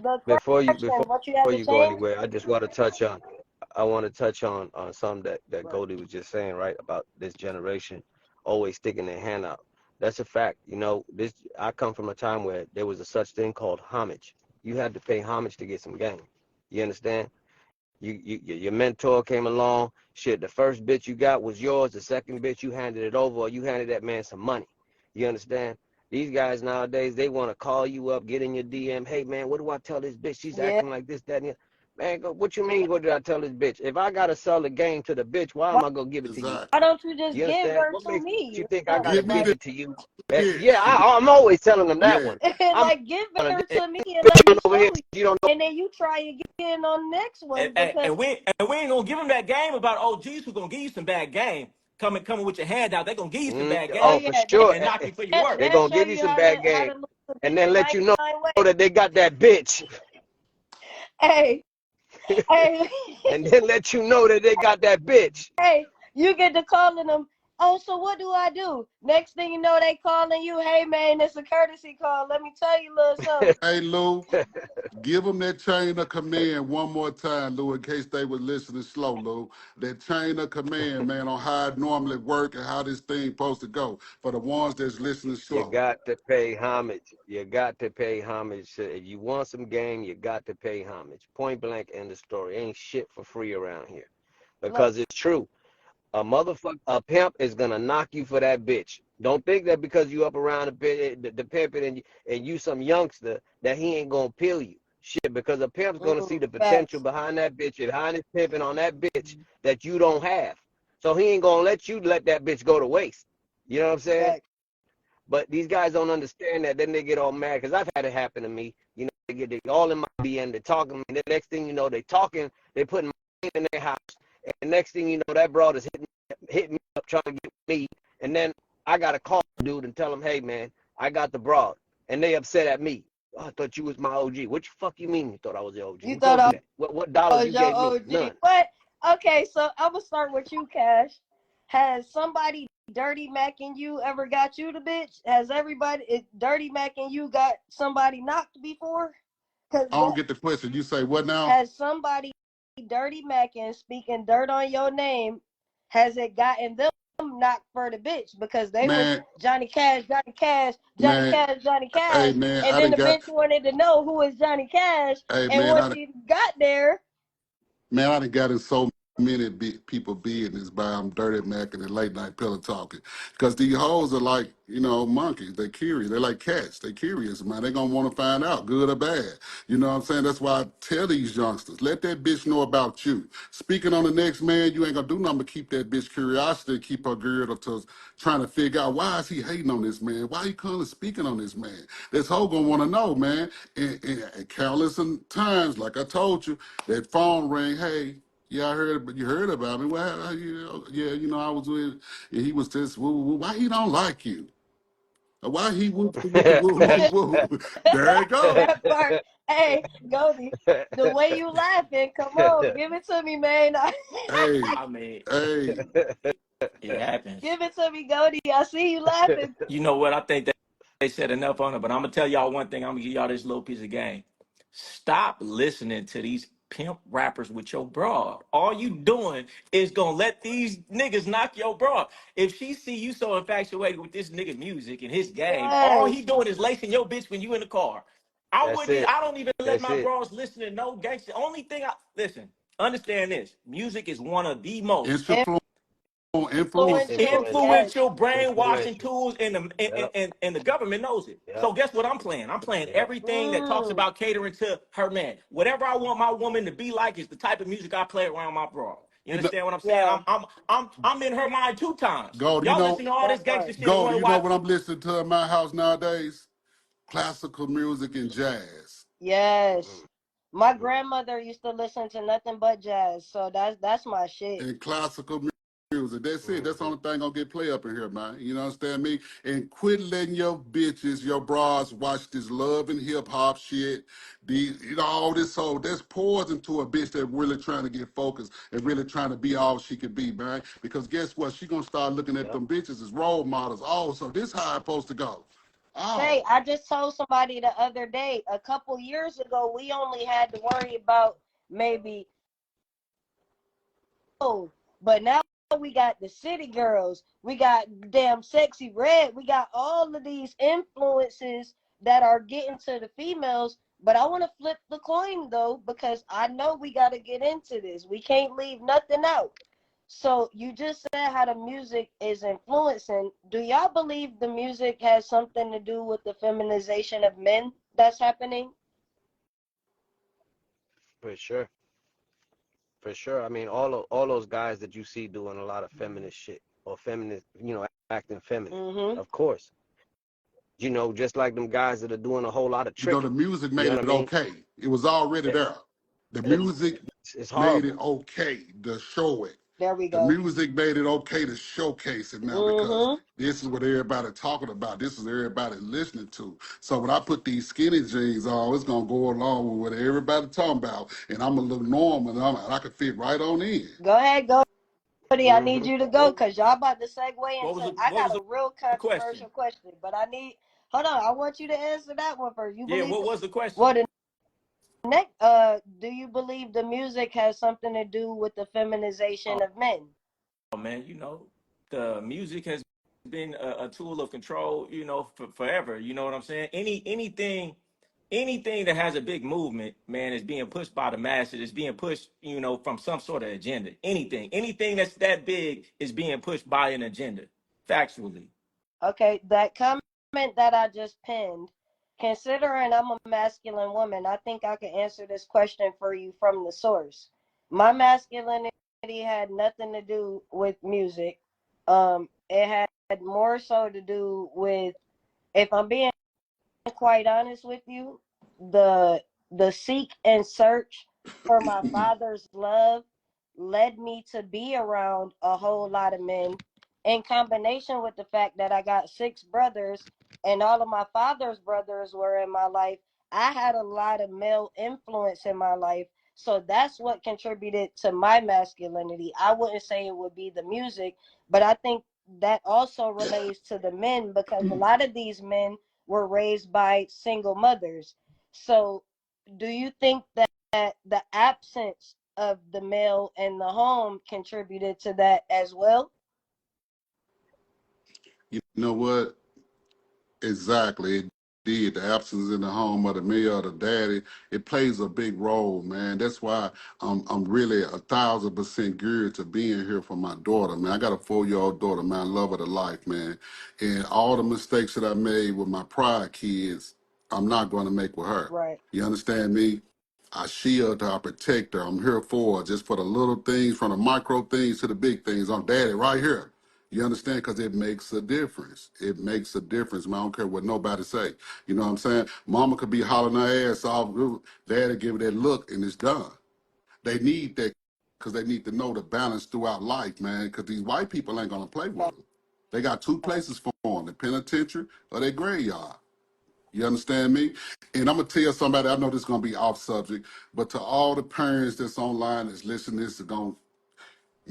Speaker 2: The
Speaker 4: before you
Speaker 2: question,
Speaker 4: before
Speaker 2: what you had
Speaker 4: before
Speaker 2: to
Speaker 4: you go
Speaker 2: change?
Speaker 4: anywhere, I just want to touch on. I want to touch on something that Goldie was just saying, right, about this generation always sticking their hand out. That's a fact. This I come from a time where there was a such thing called homage. You had to pay homage to get some game. You understand? Your mentor came along. Shit, the first bitch you got was yours. The second bitch you handed it over, or you handed that man some money. You understand? These guys nowadays, they want to call you up, get in your DM. Hey man, what do I tell this bitch? She's
Speaker 2: Yeah.
Speaker 4: acting like this, that, and the other. Man, what you mean? What did I tell this bitch? If I gotta sell the game to the bitch, why
Speaker 2: Why,
Speaker 4: am I gonna give it to you?
Speaker 2: why
Speaker 5: Exactly.
Speaker 2: don't you just
Speaker 4: You
Speaker 2: give
Speaker 4: understand?
Speaker 2: her
Speaker 4: What
Speaker 2: to
Speaker 4: makes you
Speaker 2: me?
Speaker 4: think I gotta
Speaker 5: Give me
Speaker 4: give
Speaker 5: the
Speaker 4: it to you? Yeah,
Speaker 5: bitch.
Speaker 4: I'm always telling them that
Speaker 5: Yeah.
Speaker 4: one. I'm
Speaker 2: Like give
Speaker 4: gonna
Speaker 2: her to me and let
Speaker 4: bitch
Speaker 2: me
Speaker 4: over
Speaker 2: show
Speaker 4: here.
Speaker 2: you,
Speaker 4: You don't know.
Speaker 2: and then you try again on the next one because
Speaker 3: And we ain't gonna give them that game about OGs who gonna give you some bad game. Coming with your hand out, they gonna give you some bad
Speaker 2: oh
Speaker 4: Oh,
Speaker 3: game
Speaker 4: for
Speaker 2: yeah,
Speaker 4: sure.
Speaker 3: and knock you for your
Speaker 2: they
Speaker 3: work.
Speaker 4: They're
Speaker 2: they'll
Speaker 4: gonna
Speaker 2: show
Speaker 4: give you
Speaker 2: you
Speaker 4: some bad
Speaker 2: how
Speaker 4: game
Speaker 2: to lose a
Speaker 4: and
Speaker 2: bitch
Speaker 4: then
Speaker 2: in
Speaker 4: let you know
Speaker 2: 99 ways.
Speaker 4: that they got that bitch.
Speaker 2: Hey, hey,
Speaker 4: And then let you know that they got that bitch.
Speaker 2: hey, you get to calling them. Oh, so what do I do? Next thing you know, they calling you. Hey man, it's a courtesy call. Let me tell you a little something.
Speaker 5: Hey, Lou, give them that chain of command one more time, Lou, in case they were listening slow, Lou. That chain of command, man, on how it normally work and how this thing supposed to go for the ones that's listening
Speaker 4: You
Speaker 5: slow.
Speaker 4: got to pay homage. You got to pay homage. If you want some game, you got to pay homage. Point blank, end of story. Ain't shit for free around here.
Speaker 2: Look,
Speaker 4: Because it's true. A pimp is gonna knock you for that bitch. Don't think that because you up around the pimping and you some youngster that he ain't gonna peel you. Shit, because a pimp's gonna see the potential
Speaker 2: facts.
Speaker 4: behind that bitch, behind his pimping on that bitch that you don't have. So he ain't gonna let you let that bitch go to waste. You know what I'm saying?
Speaker 2: Facts.
Speaker 4: But these guys don't understand that. Then they get all mad because I've had it happen to me. They all in my BM. They're talking. And the next thing you know, they talking. They putting my in their house. And the next thing you know, that broad is hitting me up trying to get me. And then I got to call the dude and tell him, hey man, I got the broad. And they upset at me. Oh, I thought you was my OG. What the fuck you mean you thought I was the OG?
Speaker 2: You
Speaker 4: Who
Speaker 2: thought
Speaker 4: told you
Speaker 2: I
Speaker 4: that? What dollars
Speaker 2: was
Speaker 4: you
Speaker 2: your
Speaker 4: gave me?
Speaker 2: OG.
Speaker 4: None.
Speaker 2: But okay, so I'm gonna start with you, Cash. Has somebody dirty macking you ever got you the bitch? Has everybody dirty macking you got somebody knocked before? Cause
Speaker 5: I don't get the question. You say what now?
Speaker 2: has somebody dirty macking speaking dirt on your name? Has it gotten them knocked for the bitch because they was
Speaker 5: Man,
Speaker 2: Johnny Cash, Johnny Cash, Johnny
Speaker 5: man,
Speaker 2: Cash, Johnny
Speaker 5: hey
Speaker 2: Cash,
Speaker 5: man,
Speaker 2: and
Speaker 5: I
Speaker 2: then
Speaker 5: done
Speaker 2: the
Speaker 5: got
Speaker 2: bitch wanted to know who is Johnny Cash,
Speaker 5: hey
Speaker 2: and
Speaker 5: man,
Speaker 2: once she got there,
Speaker 5: I done got in so people business by them dirty Mac and the late night pillow talking. Because these hoes are like, monkeys. They're curious. They're like cats. They're curious, man. They're going to want to find out, good or bad. You know what I'm saying? That's why I tell these youngsters, let that bitch know about you. Speaking on the next man, you ain't going to do nothing but keep that bitch curiosity, keep her geared up to trying to figure out why is he hating on this man? Why he constantly speaking on this man? This hoe going to want to know, man. And countless times, like I told you, that phone ring, hey, yeah, I heard, but you heard about me. Well, I was with, and he was just, why he don't like you? Why he whoop, whoop, whoop, whoop. There it go.
Speaker 2: That part. Hey, Goldie, the way you laughing, come on, give it to me, man.
Speaker 5: Hey,
Speaker 3: I mean,
Speaker 5: hey.
Speaker 3: it happens.
Speaker 2: Give it to me, Goldie. I see you laughing.
Speaker 3: You know what? I think that they said enough on it, but I'm gonna tell y'all one thing. I'm gonna give y'all this little piece of game. Stop listening to these pimp rappers with your broad. All you doing is gonna let these niggas knock your broad. If she see you so infatuated with this nigga music and his game, all he
Speaker 2: Yes.
Speaker 3: doing is lacing your bitch when you in the car.
Speaker 4: That's it.
Speaker 3: I don't even let
Speaker 4: That's
Speaker 3: my
Speaker 4: it.
Speaker 3: bros listen to no gangster. Only thing I listen, understand this. Music is one of the most
Speaker 2: Influential.
Speaker 4: Influential.
Speaker 2: Yes.
Speaker 3: influential brainwashing
Speaker 4: Influential.
Speaker 3: tools and
Speaker 4: Yep.
Speaker 3: and the government knows it.
Speaker 4: Yep.
Speaker 3: So guess what I'm playing? I'm playing
Speaker 4: Yep.
Speaker 3: everything that talks
Speaker 2: Mm.
Speaker 3: about catering to her man. Whatever I want my woman to be like is the type of music I play around my bra. You
Speaker 5: You know,
Speaker 3: understand what I'm saying?
Speaker 2: Yeah,
Speaker 3: I'm in her mind 2 times.
Speaker 5: Gold,
Speaker 3: Y'all listen to all this
Speaker 2: that
Speaker 3: gangster
Speaker 2: part.
Speaker 3: shit and
Speaker 5: Gold,
Speaker 3: wonder
Speaker 5: you know
Speaker 3: why.
Speaker 5: what I'm listening to in my house nowadays? Classical music and jazz.
Speaker 2: Yes. My
Speaker 4: Mm.
Speaker 2: grandmother used to listen to nothing but jazz, so that's my shit.
Speaker 5: And classical music. That's it. That's the
Speaker 4: Mm-hmm.
Speaker 5: only thing gonna get play up in here, man. You understand me? And quit letting your bitches, your bras, watch this love and hip hop shit. These, all this. So that's poison to a bitch that really trying to get focused and really trying to be all she could be, man. Because guess what? She gonna start looking at
Speaker 4: Yep.
Speaker 5: them bitches as role models. Oh, so this how it's supposed to go.
Speaker 2: Hey,
Speaker 5: Oh,
Speaker 2: I just told somebody the other day, a couple years ago, we only had to worry about maybe, oh, but now we got the city girls, we got damn sexy red, we got all of these influences that are getting to the females. But I want to flip the coin though, because I know we got to get into this. We can't leave nothing out. So you just said how the music is influencing. Do y'all believe the music has something to do with the feminization of men that's happening?
Speaker 4: For sure. For sure. I mean, all those guys that you see doing a lot of feminist shit or feminist, acting feminine.
Speaker 2: Mm-hmm.
Speaker 4: Of course. Just like them guys that are doing a whole lot of
Speaker 5: the
Speaker 4: tricking.
Speaker 5: music
Speaker 4: You
Speaker 5: made
Speaker 4: know
Speaker 5: it
Speaker 4: what I mean?
Speaker 5: okay. It was already
Speaker 4: It,
Speaker 5: there. The
Speaker 4: it,
Speaker 5: music
Speaker 4: it's
Speaker 5: made it
Speaker 4: horrible.
Speaker 5: okay to show it.
Speaker 2: There we
Speaker 5: The
Speaker 2: go.
Speaker 5: music made it okay to showcase it now because
Speaker 2: Mm-hmm.
Speaker 5: this is what everybody talking about. This is everybody listening to. So when I put these skinny jeans on, it's gonna go along with what everybody talking about, and I'm gonna look normal, and I can fit right on in.
Speaker 2: Go ahead, Goldie. I need
Speaker 4: Mm-hmm.
Speaker 2: you to go because y'all about to segue into. I
Speaker 3: What
Speaker 2: got
Speaker 3: was
Speaker 2: a real
Speaker 3: the question?
Speaker 2: controversial question, but I need. Hold on, I want you to answer that one first. You
Speaker 3: Yeah,
Speaker 2: believe
Speaker 3: what
Speaker 2: the
Speaker 3: was the question?
Speaker 2: what? Next, do you believe the music has something to do with the feminization of men?
Speaker 3: Oh man, the music has been a tool of control, for forever. You know what I'm saying? Anything that has a big movement, man, is being pushed by the masses. It's being pushed, from some sort of agenda. Anything that's that big is being pushed by an agenda. Factually.
Speaker 2: Okay, that comment that I just pinned, considering I'm a masculine woman, I think I can answer this question for you from the source. My masculinity had nothing to do with music. It had more so to do with, if I'm being quite honest with you, the the seek and search for my father's love led me to be around a whole lot of men, in combination with the fact that I got 6 brothers and all of my father's brothers were in my life. I had a lot of male influence in my life, so that's what contributed to my masculinity. I wouldn't say it would be the music, but I think that also relates to the men, because a lot of these men were raised by single mothers. So, do you think that the absence of the male in the home contributed to that as well?
Speaker 5: You know what? Exactly. did, the absence in the home of the male or the daddy, it plays a big role, man. That's why I'm really 1,000% geared to being here for my daughter, man. I got a 4-year-old daughter, man. I love her to life, man. And all the mistakes that I made with my prior kids, I'm not going to make with her.
Speaker 2: Right.
Speaker 5: You understand me? I shield her, I protect her. I'm here for her, just for the little things, from the micro things to the big things. I'm daddy right here. You understand? Because it makes a difference. It makes a difference, man. I don't care what nobody say. You know what I'm saying? Mama could be hollering her ass off. Daddy give it that look, and it's done. They need that because they need to know the balance throughout life, man, because these white people ain't going to play with
Speaker 2: That
Speaker 5: them. They got two
Speaker 2: part.
Speaker 5: places for them, the penitentiary or their graveyard. You understand me? And I'm going to tell somebody, I know this is going to be off subject, but to all the parents that's online that's listening to this, are going to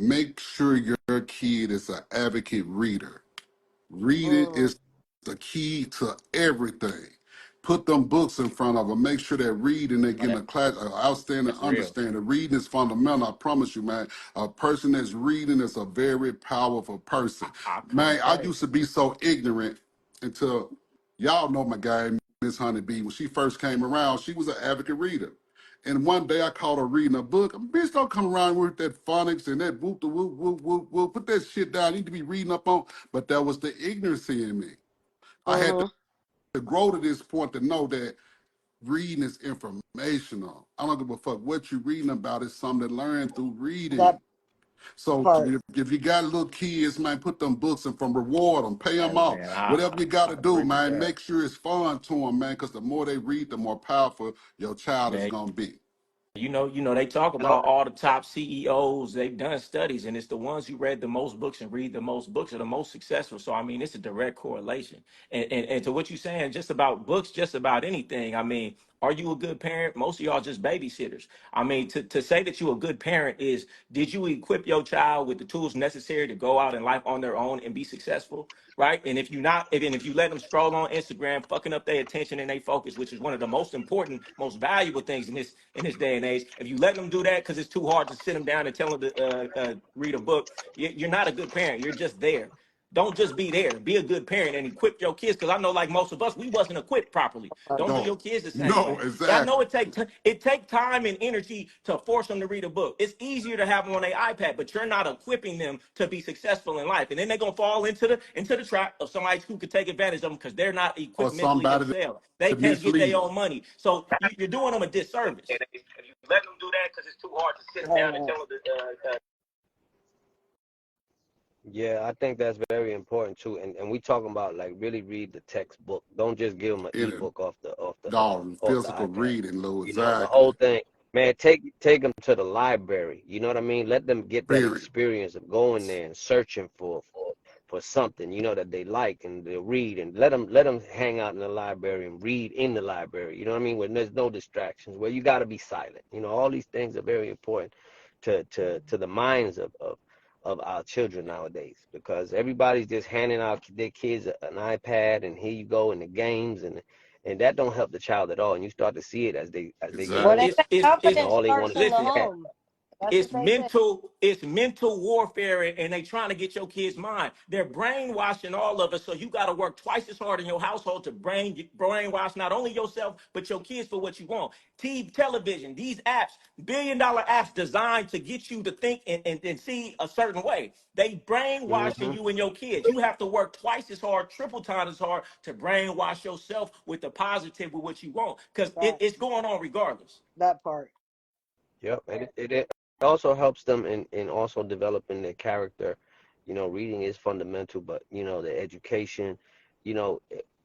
Speaker 5: make sure your kid is an advocate reader. Reading
Speaker 2: Mm,
Speaker 5: is the key to everything. Put them books in front of them. Make sure they're reading, they're
Speaker 3: No,
Speaker 5: getting a class, outstanding
Speaker 3: that's real.
Speaker 5: understanding. Reading is fundamental. I promise you, man. A person that's reading is a very powerful person.
Speaker 3: I
Speaker 5: Man, I
Speaker 3: concur.
Speaker 5: used to be so ignorant until y'all know my guy, Miss Honeybee. When she first came around, she was an advocate reader. And one day I caught her reading a book. Bitch, don't come around with that phonics and that whoop the whoop whoop whoop whoop. Put that shit down. You need to be reading up on. But that was the ignorancy in me. I had
Speaker 2: mm-hmm.
Speaker 5: to grow to this point to know that reading is informational. I don't give a fuck what you're reading about. It's something to learn through reading.
Speaker 2: That
Speaker 5: So
Speaker 2: part.
Speaker 5: if you got little kids, man, put them books in from reward them, pay them
Speaker 3: And
Speaker 5: off.
Speaker 3: man,
Speaker 5: Whatever you got
Speaker 3: I
Speaker 5: to do,
Speaker 3: agree with
Speaker 5: man,
Speaker 3: that.
Speaker 5: make sure it's fun to them, man, because the more they read, the more powerful your child is
Speaker 3: Man,
Speaker 5: going to be.
Speaker 3: they talk about all the top CEOs. They've done studies, and it's the ones who read the most books and read the most books are the most successful. So, I mean, it's a direct correlation. And to what you're saying, just about books, just about anything. I mean, are you a good parent? Most of y'all just babysitters. I mean, to say that you're a good parent is, did you equip your child with the tools necessary to go out in life on their own and be successful? Right. And if you not, and if you let them scroll on Instagram, fucking up their attention and their focus, which is one of the most important, most valuable things in this day and age, if you let them do that because it's too hard to sit them down and tell them to read a book, you're not a good parent. You're just there. Don't just be there. Be a good parent and equip your kids. Because I know, like most of us, we wasn't equipped properly.
Speaker 2: Part.
Speaker 3: Don't do
Speaker 5: No,
Speaker 3: your kids the same
Speaker 5: no,
Speaker 3: way. I know
Speaker 5: exactly.
Speaker 3: it take time and energy to force them to read a book. It's easier to have them on their iPad, but you're not equipping them to be successful in life. And then they're gonna fall into the trap of somebody who could take advantage of them because they're not
Speaker 5: Or
Speaker 3: equipped mentally
Speaker 5: somebody
Speaker 3: themselves. They
Speaker 5: to
Speaker 3: can't get their
Speaker 5: mislead them.
Speaker 3: own money. So you're doing them a disservice. And if you let them do that because it's too hard to sit them down and
Speaker 2: Right.
Speaker 3: tell them to.
Speaker 4: Yeah, I think that's very important too. And we talking about like really read the textbook. Don't just give them an
Speaker 5: In it,
Speaker 4: ebook
Speaker 5: dog,
Speaker 4: off the
Speaker 5: physical
Speaker 4: iPad.
Speaker 5: reading, Lou,
Speaker 4: You know, the whole
Speaker 5: exactly.
Speaker 4: thing. Man, take them to the library. You know what I mean? Let them get that
Speaker 5: Period.
Speaker 4: experience of going there and searching for something, that they like and they read, and let them hang out in the library and read in the library. You know what I mean? When there's no distractions, where you got to be silent. All these things are very important to the minds of our children nowadays, because everybody's just handing out their kids an iPad and here you go in the games, and that don't help the child at all. And you start to see it as they get
Speaker 2: Well, they
Speaker 5: Exactly.
Speaker 4: older.
Speaker 2: say confidence
Speaker 4: All they want
Speaker 2: starts
Speaker 4: to do
Speaker 2: in
Speaker 4: is
Speaker 2: the
Speaker 3: Listen,
Speaker 4: have.
Speaker 2: home. That's what
Speaker 3: it's
Speaker 2: they say.
Speaker 3: mental warfare, and they trying to get your kids' mind. They're brainwashing all of us, so you got to work twice as hard in your household to brainwash not only yourself but your kids for what you want. TV, television, these apps, billion-dollar apps designed to get you to think and see a certain way. They brainwashing
Speaker 5: Hmm.
Speaker 3: you and your kids. You have to work twice as hard, triple times as hard to brainwash yourself with the positive with what you want, because
Speaker 2: That
Speaker 3: it's going on regardless.
Speaker 2: that part.
Speaker 4: Yep, and it also helps them in also developing their character. Reading is fundamental, but the education,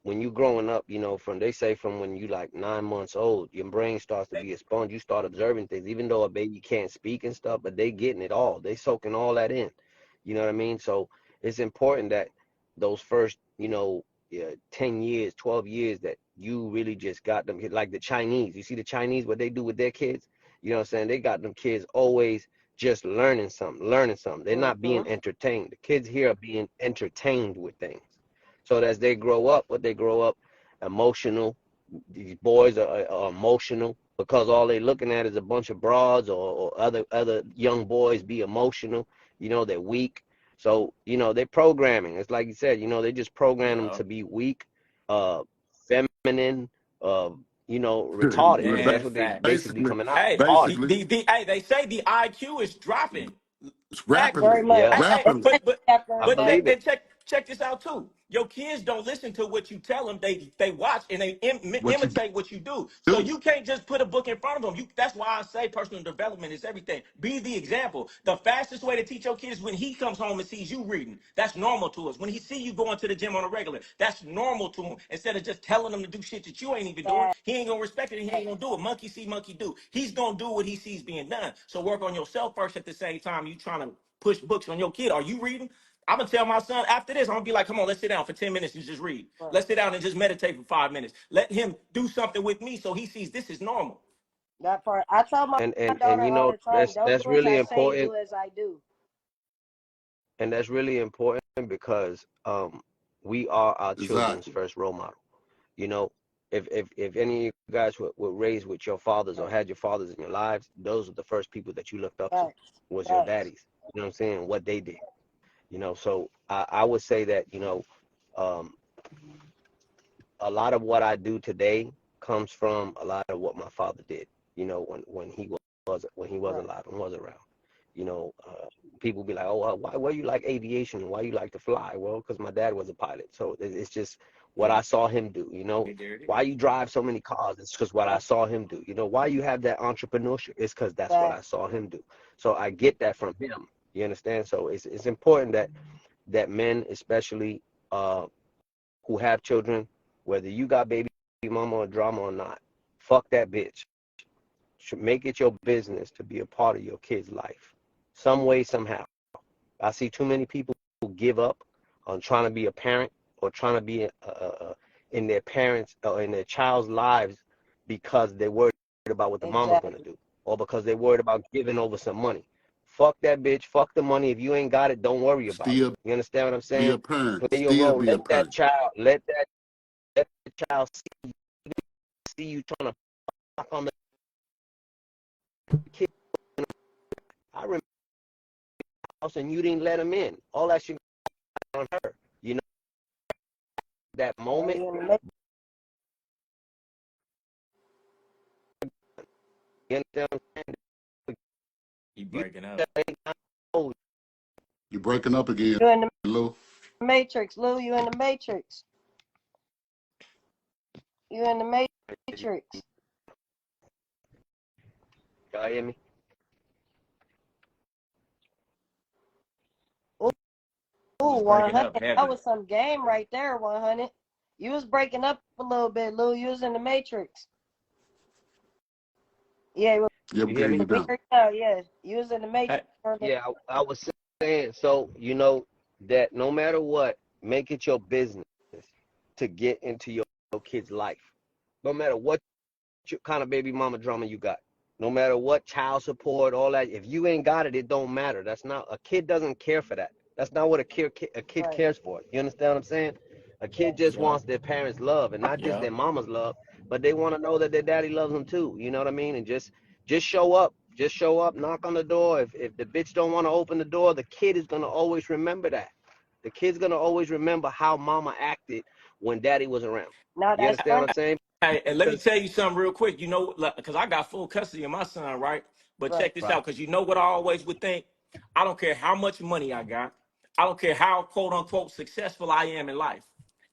Speaker 4: when you growing up, from they say from when you like 9 months old, your brain starts to be a sponge. You start observing things, even though a baby can't speak and stuff, but they getting it all. They soaking all that in. You know what I mean? So it's important that those first, yeah, 10 years, 12 years that you really just got them, like the Chinese. You see the Chinese, what they do with their kids? You know what I'm saying? They got them kids always just learning something, learning something. They're not
Speaker 2: Mm-hmm.
Speaker 4: being entertained. The kids here are being entertained with things. So as they grow up, they grow up emotional. These boys are emotional because all they looking at is a bunch of broads or other young boys be emotional. They're weak. So, they're programming. It's like you said, they just program them
Speaker 3: Yeah.
Speaker 4: to be weak. Uh, feminine, retarded, because
Speaker 3: Man,
Speaker 4: that's what they
Speaker 3: facts.
Speaker 4: basically
Speaker 5: basically,
Speaker 4: coming out,
Speaker 3: Hey,
Speaker 4: retarded.
Speaker 5: basically,
Speaker 3: hey, they say the IQ is dropping.
Speaker 5: it's
Speaker 3: Facts.
Speaker 2: Very
Speaker 5: rapidly,
Speaker 2: much.
Speaker 4: Yeah,
Speaker 2: They
Speaker 5: rapidly.
Speaker 2: say after
Speaker 4: I
Speaker 3: But
Speaker 2: that.
Speaker 4: believe it.
Speaker 3: and check this out too. Your kids don't listen to what you tell them. They watch and they
Speaker 5: What you
Speaker 3: imitate what you do. So
Speaker 5: do,
Speaker 3: you can't just put a book in front of them. That's why I say personal development is everything. Be the example. The fastest way to teach your kids is when he comes home and sees you reading. That's normal to us. When he see you going to the gym on a regular, that's normal to him. Instead of just telling him to do shit that you ain't even doing,
Speaker 2: That,
Speaker 3: he ain't gonna respect it and he ain't gonna do it. Monkey see, monkey do. He's gonna do what he sees being done. So work on yourself first at the same time. You trying to push books on your kid. Are you reading? I'm gonna tell my son after this, I'm gonna be like, come on, let's sit down for 10 minutes and just read.
Speaker 2: right.
Speaker 3: Let's sit down and just meditate for 5 minutes. Let him do something with me so he sees this is normal.
Speaker 2: That part. I tell my
Speaker 4: And
Speaker 2: daughter all the time, don't
Speaker 4: that's
Speaker 2: do as
Speaker 4: really
Speaker 2: I say,
Speaker 4: important,
Speaker 2: do as I do.
Speaker 4: and that's really important because we are our children's
Speaker 5: exactly.
Speaker 4: first role model. You know, if any of you guys were raised with your fathers or
Speaker 2: Right.
Speaker 4: had your fathers in your lives, those are the first people that you looked up to,
Speaker 2: Facts.
Speaker 4: was your
Speaker 2: Facts.
Speaker 4: daddies. You know what I'm saying? What they did. So I would say that, um, a lot of what I do today comes from a lot of what my father did, when he was
Speaker 2: Right.
Speaker 4: alive and was around. You know, people be like, oh, why you like aviation? Why you like to fly? Well, because my dad was a pilot. So it's just what
Speaker 3: Yeah,
Speaker 4: I saw him do,
Speaker 3: there it
Speaker 4: Why
Speaker 3: is.
Speaker 4: you drive so many cars? It's because what I
Speaker 2: Right.
Speaker 4: saw him do. Why you have that entrepreneurship? It's because that's what I
Speaker 2: Facts.
Speaker 4: saw him do. So I get that from him. You understand? So it's important that men, especially, who have children, whether you got baby mama or drama or not, fuck that bitch. Should make it your business to be a part of your kid's life, some way, somehow. I see too many people who give up on trying to be a parent or trying to be in their parents or in their child's lives because they're worried about what the mama's gonna
Speaker 2: Exactly.
Speaker 4: do, or because they're worried about giving over some money. Fuck that bitch. Fuck the money. If you ain't got it, don't worry about it.
Speaker 5: Still
Speaker 4: You understand what I'm
Speaker 5: be
Speaker 4: saying?
Speaker 5: a parent.
Speaker 4: Play your
Speaker 5: Still
Speaker 4: role.
Speaker 5: be a parent.
Speaker 4: Let the child see you trying to knock on the kid. I remember the house and you didn't let him in. All that shit on her. You know that
Speaker 2: Oh,
Speaker 4: moment.
Speaker 2: you in the mix.
Speaker 4: You understand what I'm saying?
Speaker 3: He
Speaker 4: You
Speaker 3: breaking up.
Speaker 4: that ain't old.
Speaker 5: You're breaking up again,
Speaker 2: You in the
Speaker 5: Lou.
Speaker 2: matrix, Lou. You in the matrix. You in the matrix.
Speaker 4: Y'all hear me?
Speaker 2: Ooh,
Speaker 3: He was breaking
Speaker 2: 100.
Speaker 3: up
Speaker 2: That
Speaker 3: heavy.
Speaker 2: was some game right there, 100. You was breaking up a little bit, Lou. You was in the matrix. Yeah,
Speaker 5: Yeah, we
Speaker 4: You
Speaker 5: can
Speaker 4: hear
Speaker 5: hear
Speaker 4: me?
Speaker 5: you
Speaker 2: we
Speaker 5: now.
Speaker 2: heard you now. Yeah, you was in the
Speaker 3: Hey,
Speaker 2: matrix.
Speaker 4: Yeah, I was saying. So that no matter what, make it your business to get into your kid's life. No matter what kind of baby mama drama you got. No matter what, child support, all that. If you ain't got it, it don't matter. That's not, a kid doesn't care for that. That's not what a kid
Speaker 2: Right.
Speaker 4: cares for. You understand what I'm saying? A kid
Speaker 2: Yes.
Speaker 4: just
Speaker 3: yeah,
Speaker 4: wants their parents' love, and not just
Speaker 3: yeah.
Speaker 4: their mama's love, but they want to know that their daddy loves them too. You know what I mean? And just show up. Just show up. Knock on the door. If the bitch don't want to open the door, the kid is gonna always remember that. The kid's gonna always remember how mama acted when daddy was around.
Speaker 2: Now
Speaker 4: You
Speaker 2: that's
Speaker 4: understand what
Speaker 2: funny.
Speaker 4: I'm saying?
Speaker 3: Hey, and let me
Speaker 4: Because
Speaker 3: tell you something real quick. Because I got full custody of my son, right? But
Speaker 2: Right.
Speaker 3: check this
Speaker 4: right.
Speaker 3: out, because you know what I always would think? I don't care how much money I got. I don't care how quote unquote successful I am in life.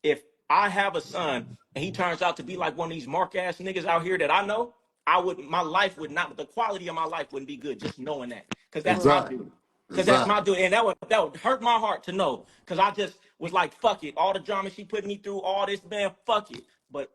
Speaker 3: If I have a son and he turns out to be like one of these mark ass niggas out here that I know, my life would not, the quality of my life wouldn't be good just knowing that. Because that's
Speaker 2: Mm.
Speaker 3: my
Speaker 5: Exactly.
Speaker 3: dude. Because that's my
Speaker 5: Exactly.
Speaker 3: dude. And that would hurt my heart to know. Because I just was like, fuck it. All the drama she put me through, all this, man, fuck it. But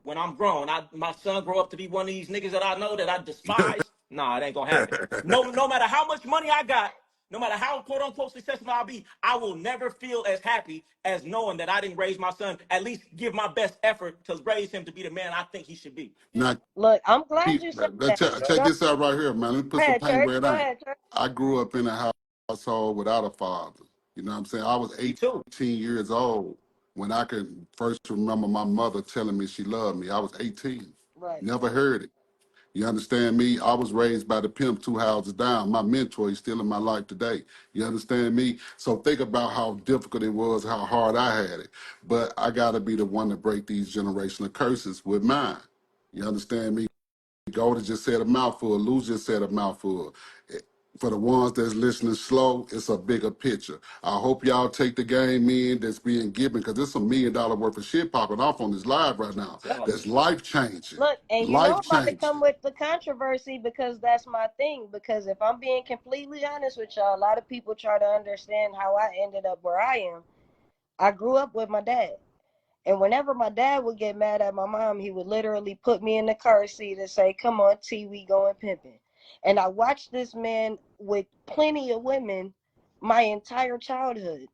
Speaker 3: when I'm grown, my son grow up to be one of these niggas that I know that I despise. Nah, it ain't gonna happen. No matter how much money I got, no matter how quote unquote successful I'll be, I will never feel as happy as knowing that I didn't raise my son. At least give my best effort to raise him to be the man I think he should be.
Speaker 5: Now,
Speaker 2: Look, I'm glad
Speaker 5: keep,
Speaker 2: you said
Speaker 5: now
Speaker 2: that.
Speaker 5: check
Speaker 2: Go
Speaker 5: this out right here, man. Let me put some
Speaker 2: ahead,
Speaker 5: paint
Speaker 2: church.
Speaker 5: where it
Speaker 2: Go
Speaker 5: ain't.
Speaker 2: ahead, church.
Speaker 5: I grew up in a household without a father. You know what I'm saying? I was
Speaker 3: Me too.
Speaker 5: 18 years old when I could first remember my mother telling me she loved me. I was 18.
Speaker 2: Right.
Speaker 5: Never heard it. You understand me? I was raised by the pimp 2 houses down. My mentor, he's still in my life today. You understand me? So think about how difficult it was, how hard I had it. But I got to be the one to break these generational curses with mine. You understand me? Goldie just said a mouthful. Lou just said a mouthful. For the ones that's listening slow, it's a bigger picture. I hope y'all take the game in that's being given, because there's some $1 million worth of shit popping off on this live right now.
Speaker 3: Yeah.
Speaker 5: That's life changing.
Speaker 2: Look, and you know
Speaker 5: Life
Speaker 2: I'm about to
Speaker 5: changing.
Speaker 2: come with the controversy because that's my thing. Because if I'm being completely honest with y'all, a lot of people try to understand how I ended up where I am. I grew up with my dad. And whenever my dad would get mad at my mom, he would literally put me in the car seat and say, "Come on, T, we going pimping." And I watched this man with plenty of women my entire childhood.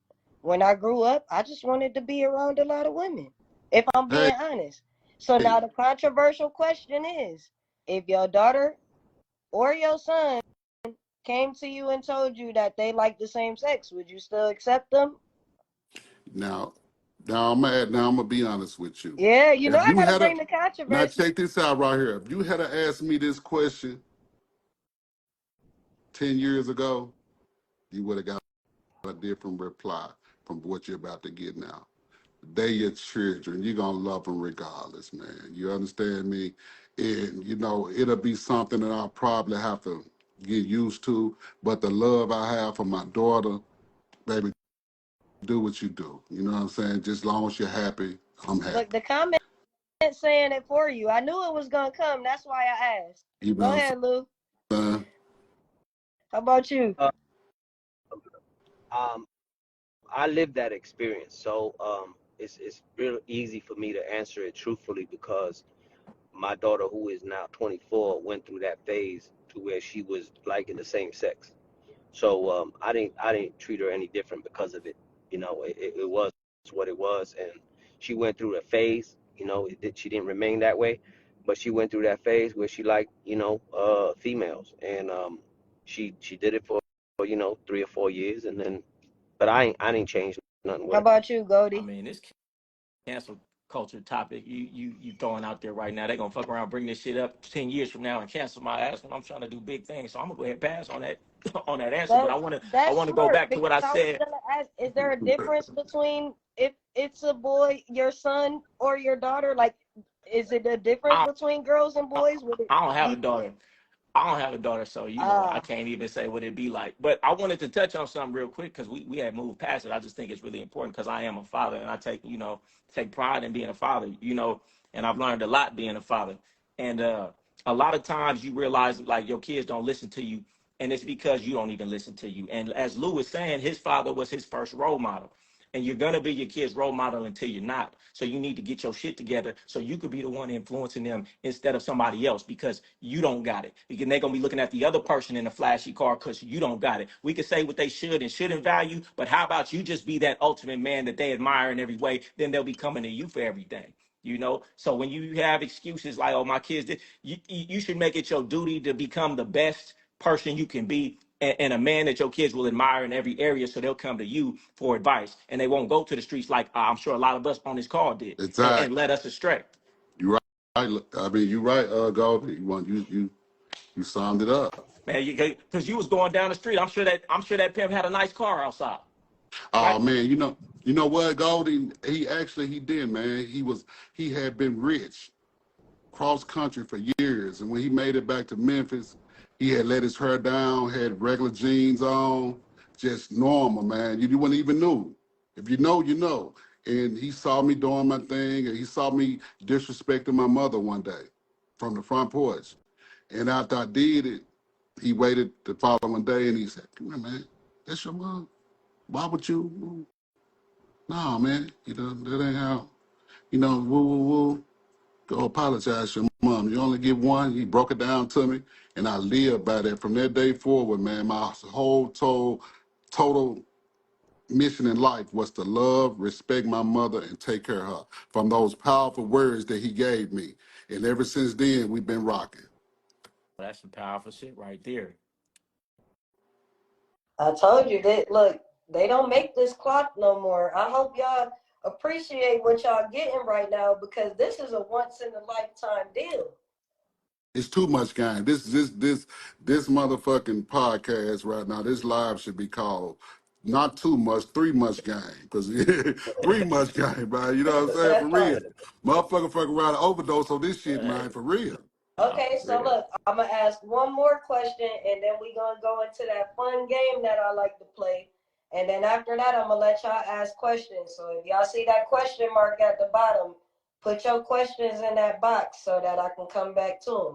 Speaker 2: When I grew up, I just wanted to be around a lot of women, if I'm
Speaker 5: Hey,
Speaker 2: being honest. So now the controversial question is, if your daughter or your son came to you and told you that they like the same sex, would you still accept them?
Speaker 5: now, now I'm gonna be honest with you.
Speaker 2: Yeah, you know
Speaker 5: If
Speaker 2: I
Speaker 5: you
Speaker 2: gotta
Speaker 5: had a
Speaker 2: bring the
Speaker 5: Now
Speaker 2: controversy.
Speaker 5: check this out right here. If you had asked me this question 10 years ago, you would have got a different reply from what you're about to get now. They your children. You're gonna love them regardless, man. You understand me? And you know, it'll be something that I'll probably have to get used to. But the love I have for my daughter, baby, do what you do. You know what I'm saying? Just as long as you're happy, I'm
Speaker 2: Look,
Speaker 5: happy.
Speaker 2: the comment saying it for you. I knew it was gonna come. That's why I asked.
Speaker 5: You
Speaker 2: Go
Speaker 5: know what
Speaker 2: ahead, Lou.
Speaker 5: I'm saying?
Speaker 2: How about you?
Speaker 4: Uh, I lived that experience, so it's real easy for me to answer it truthfully because my daughter, who is now 24, went through that phase to where she was liking the same sex. So I didn't treat her any different because of it. You know, it was what it was, and she went through a phase. You know, she didn't remain that way, but she went through that phase where she liked, females, and she did it for 3 or 4 years, and then but I didn't change nothing
Speaker 2: How
Speaker 4: with her.
Speaker 2: about you,
Speaker 3: I
Speaker 2: Goldie?
Speaker 3: mean, this cancel culture topic you throwing out there right now, they're gonna fuck around, bring this shit up 10 years from now and cancel my ass when I'm trying to do big things. So I'm gonna go ahead and pass on that on that answer. But I
Speaker 2: That's
Speaker 3: wanna go
Speaker 2: smart
Speaker 3: back to what
Speaker 2: because
Speaker 3: I
Speaker 2: I was
Speaker 3: said.
Speaker 2: gonna ask: is there a difference between if it's a boy, your son, or your daughter? Like, is it a difference
Speaker 3: I
Speaker 2: between girls and
Speaker 3: I,
Speaker 2: boys? Would it
Speaker 3: I don't have
Speaker 2: be?
Speaker 3: a daughter. I don't have a daughter, so I can't even say what it'd be like. But I wanted to touch on something real quick because we had moved past it. I just think it's really important because I am a father and I take pride in being a father, and I've learned a lot being a father. And a lot of times you realize like your kids don't listen to you, and it's because you don't even listen to you. And as Lou was saying, his father was his first role model. And you're gonna be your kid's role model until you're not. So you need to get your shit together so you could be the one influencing them instead of somebody else because you don't got it. Because they're gonna be looking at the other person in the flashy car because you don't got it. We could say what they should and shouldn't value, but how about you just be that ultimate man that they admire in every way? Then they'll be coming to you for everything. So when you have excuses like, "Oh, my kids did," you should make it your duty to become the best person you can be and a man that your kids will admire in every area, so they'll come to you for advice and they won't go to the streets like I'm sure a lot of us on this call did and
Speaker 5: Exactly.
Speaker 3: led us astray.
Speaker 5: You right. I mean, you right, Goldie. You summed it up.
Speaker 3: Man, because you was going down the street. I'm sure that pimp had a nice car outside,
Speaker 5: Oh
Speaker 3: right?
Speaker 5: man, you know what, Goldie? He did, man. He had been rich cross country for years, and when he made it back to Memphis, he had let his hair down, had regular jeans on, just normal, man. You wouldn't even knew. If you know, you know. And he saw me doing my thing, and he saw me disrespecting my mother one day from the front porch. And after I did it, he waited the following day, and he said, "Come here, man. That's your mom. Why would you? No, man. That ain't how. Woo, woo, woo. Go apologize to your mom. You only get one." He broke it down to me, and I lived by that. From that day forward, man, my whole total mission in life was to love, respect my mother, and take care of her. From those powerful words that he gave me, and ever since then, we've been rocking.
Speaker 3: That's some powerful shit right there.
Speaker 2: I told you that. Look, they don't make this clock no more. I hope y'all appreciate what y'all getting right now because this is a once in a lifetime deal.
Speaker 5: It's too much game. This motherfucking podcast right now. This live should be called not too much, 3 much game. Because 3 much game, man. You know what I'm saying? For
Speaker 2: That
Speaker 5: real.
Speaker 2: part.
Speaker 5: Motherfucker fucking around and overdose on this shit,
Speaker 3: Hey,
Speaker 5: man. For real.
Speaker 3: nah,
Speaker 2: Okay,
Speaker 3: for
Speaker 2: so
Speaker 3: real.
Speaker 2: look, I'm gonna ask one more question, and then we gonna go into that fun game that I like to play. And then after that, I'm gonna let y'all ask questions. So if y'all see that question mark at the bottom, put your questions in that box so that I can come back to them.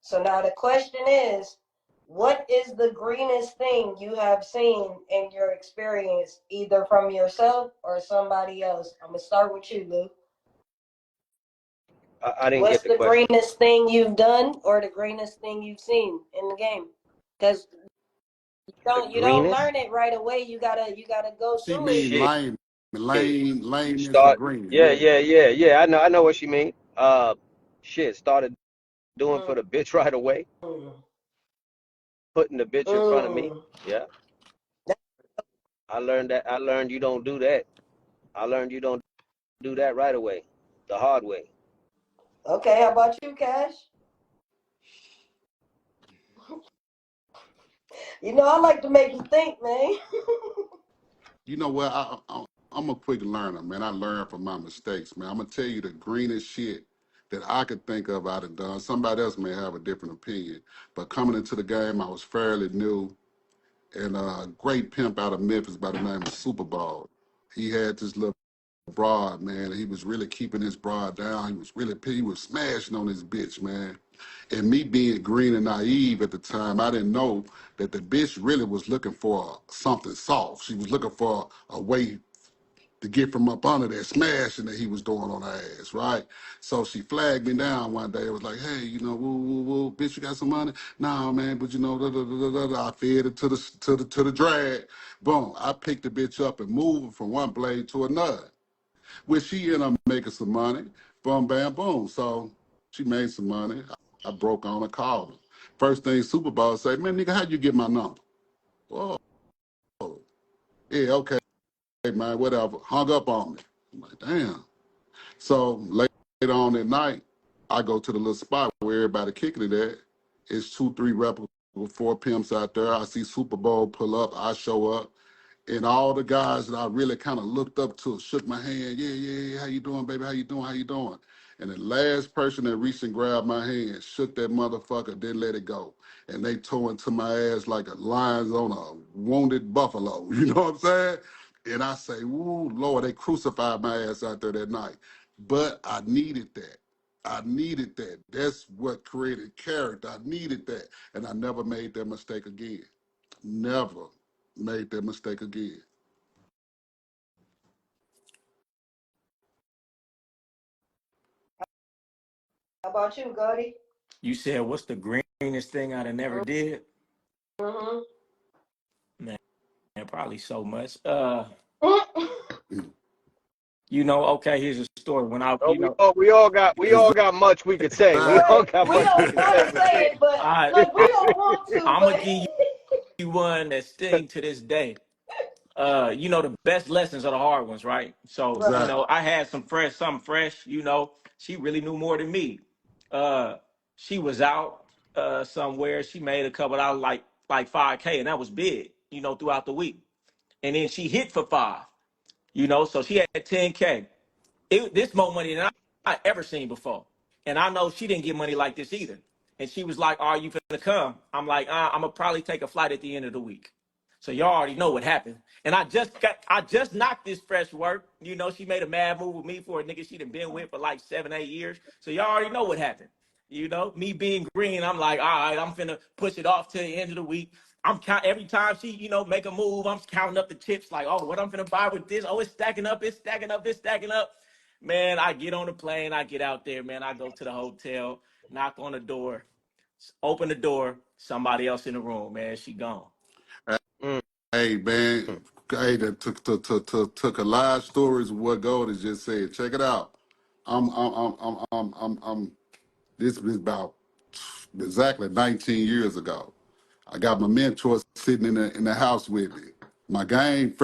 Speaker 2: So now the question is, what is the greenest thing you have seen in your experience, either from yourself or somebody else? I'm gonna start with you, Lou.
Speaker 4: I didn't
Speaker 2: What's
Speaker 4: get the
Speaker 2: the
Speaker 4: question.
Speaker 2: greenest thing you've done or the greenest thing you've seen in the game? Because
Speaker 4: The
Speaker 2: you don't
Speaker 4: greenest
Speaker 2: learn it right away. You gotta go
Speaker 5: She
Speaker 2: through it.
Speaker 5: mean
Speaker 4: shit.
Speaker 5: lame. Lameness of
Speaker 4: Start.
Speaker 5: green.
Speaker 4: Yeah,
Speaker 5: Yeah.
Speaker 4: yeah, yeah, yeah. I know what she mean. Shit. Started doing for
Speaker 2: Mm,
Speaker 4: the bitch right away.
Speaker 2: mm,
Speaker 4: Putting the bitch in front of me.
Speaker 2: mm.
Speaker 4: Yeah. I learned that. I learned you don't do that. I learned you don't do that right away. The hard way.
Speaker 2: Okay, how about you, Cash? You know I like to make you think, man.
Speaker 5: You know what? I'm a quick learner, man. I learn from my mistakes, man. I'm gonna tell you the greenest shit that I could think of I'd have done. Somebody else may have a different opinion, but coming into the game, I was fairly new, and a great pimp out of Memphis by the name of Super Bowl. He had this little broad, man. He was really keeping his broad down. He was smashing on his bitch, man. And me being green and naive at the time, I didn't know that the bitch really was looking for something soft. She was looking for a way to get from up under that smashing that he was doing on her ass, right? So she flagged me down one day. It was like, hey, woo, woo, woo, bitch, you got some money? Nah, man, but da, da, da, da, da. I fed it to the drag. Boom, I picked the bitch up and moved her from one blade to another. Which she ended up making some money. Boom, bam, boom. So she made some money. I broke on her, called her. First thing Super Bowl say, man, nigga, how'd you get my number? Oh, yeah, okay, man, whatever. Hung up on me. I'm like, damn. So later on at night, I go to the little spot where everybody kicking it at. It's 2, 3 replicable 4 pimps out there. I see Super Bowl pull up. I show up. And all the guys that I really kind of looked up to shook my hand. Yeah, yeah, yeah. How you doing, baby? How you doing? How you doing? And the last person that reached and grabbed my hand shook that motherfucker, didn't let it go. And they tore into my ass like a lion's on a wounded buffalo. You know what I'm saying? And I say, "Ooh, Lord," they crucified my ass out there that night. But I needed that. I needed that. That's what created character. I needed that. And I never made that mistake again. Never made that mistake again.
Speaker 2: How about you, Goldie?
Speaker 3: You said, what's the greenest thing I'd have never did?
Speaker 2: Mm-hmm.
Speaker 3: Man, probably so much.
Speaker 2: Mm-hmm.
Speaker 3: Okay, here's a story. When I,
Speaker 4: Oh, we all got much we could say. We all
Speaker 2: Right.
Speaker 4: got
Speaker 2: We
Speaker 4: much we
Speaker 2: don't
Speaker 4: could
Speaker 2: want
Speaker 4: say,
Speaker 2: to
Speaker 4: but
Speaker 2: say
Speaker 4: shit.
Speaker 2: it, but
Speaker 3: I,
Speaker 2: look, we don't want to,
Speaker 3: I'm gonna
Speaker 2: but
Speaker 3: give you one that sting to this day. The best lessons are the hard ones, right? So,
Speaker 2: right.
Speaker 5: Exactly.
Speaker 3: I had something fresh, she really knew more than me. Uh, she was out somewhere. She made a couple dollars, like 5K, and that was big, throughout the week. And then she hit for five, so she had 10K. This more money than I ever seen before. And I know she didn't get money like this either. And she was like, "Are you finna come?" I'm like, I'm gonna probably take a flight at the end of the week. So y'all already know what happened. And I just knocked this fresh work. She made a mad move with me for a nigga she done been with for like 7, 8 years. So y'all already know what happened. Me being green, I'm like, all right, I'm finna push it off to the end of the week. I'm count every time she, make a move, I'm counting up the chips, like, oh, what I'm finna buy with this. Oh, it's stacking up, it's stacking up, it's stacking up. Man, I get on the plane, I get out there, man. I go to the hotel, knock on the door, open the door, somebody else in the room, man. She gone.
Speaker 4: Mm,
Speaker 5: Hey, man.
Speaker 4: mm.
Speaker 5: Hey, that took a live stories of what Goldie just said. Check it out. This was about exactly 19 years ago. I got my mentor sitting in the house with me. My game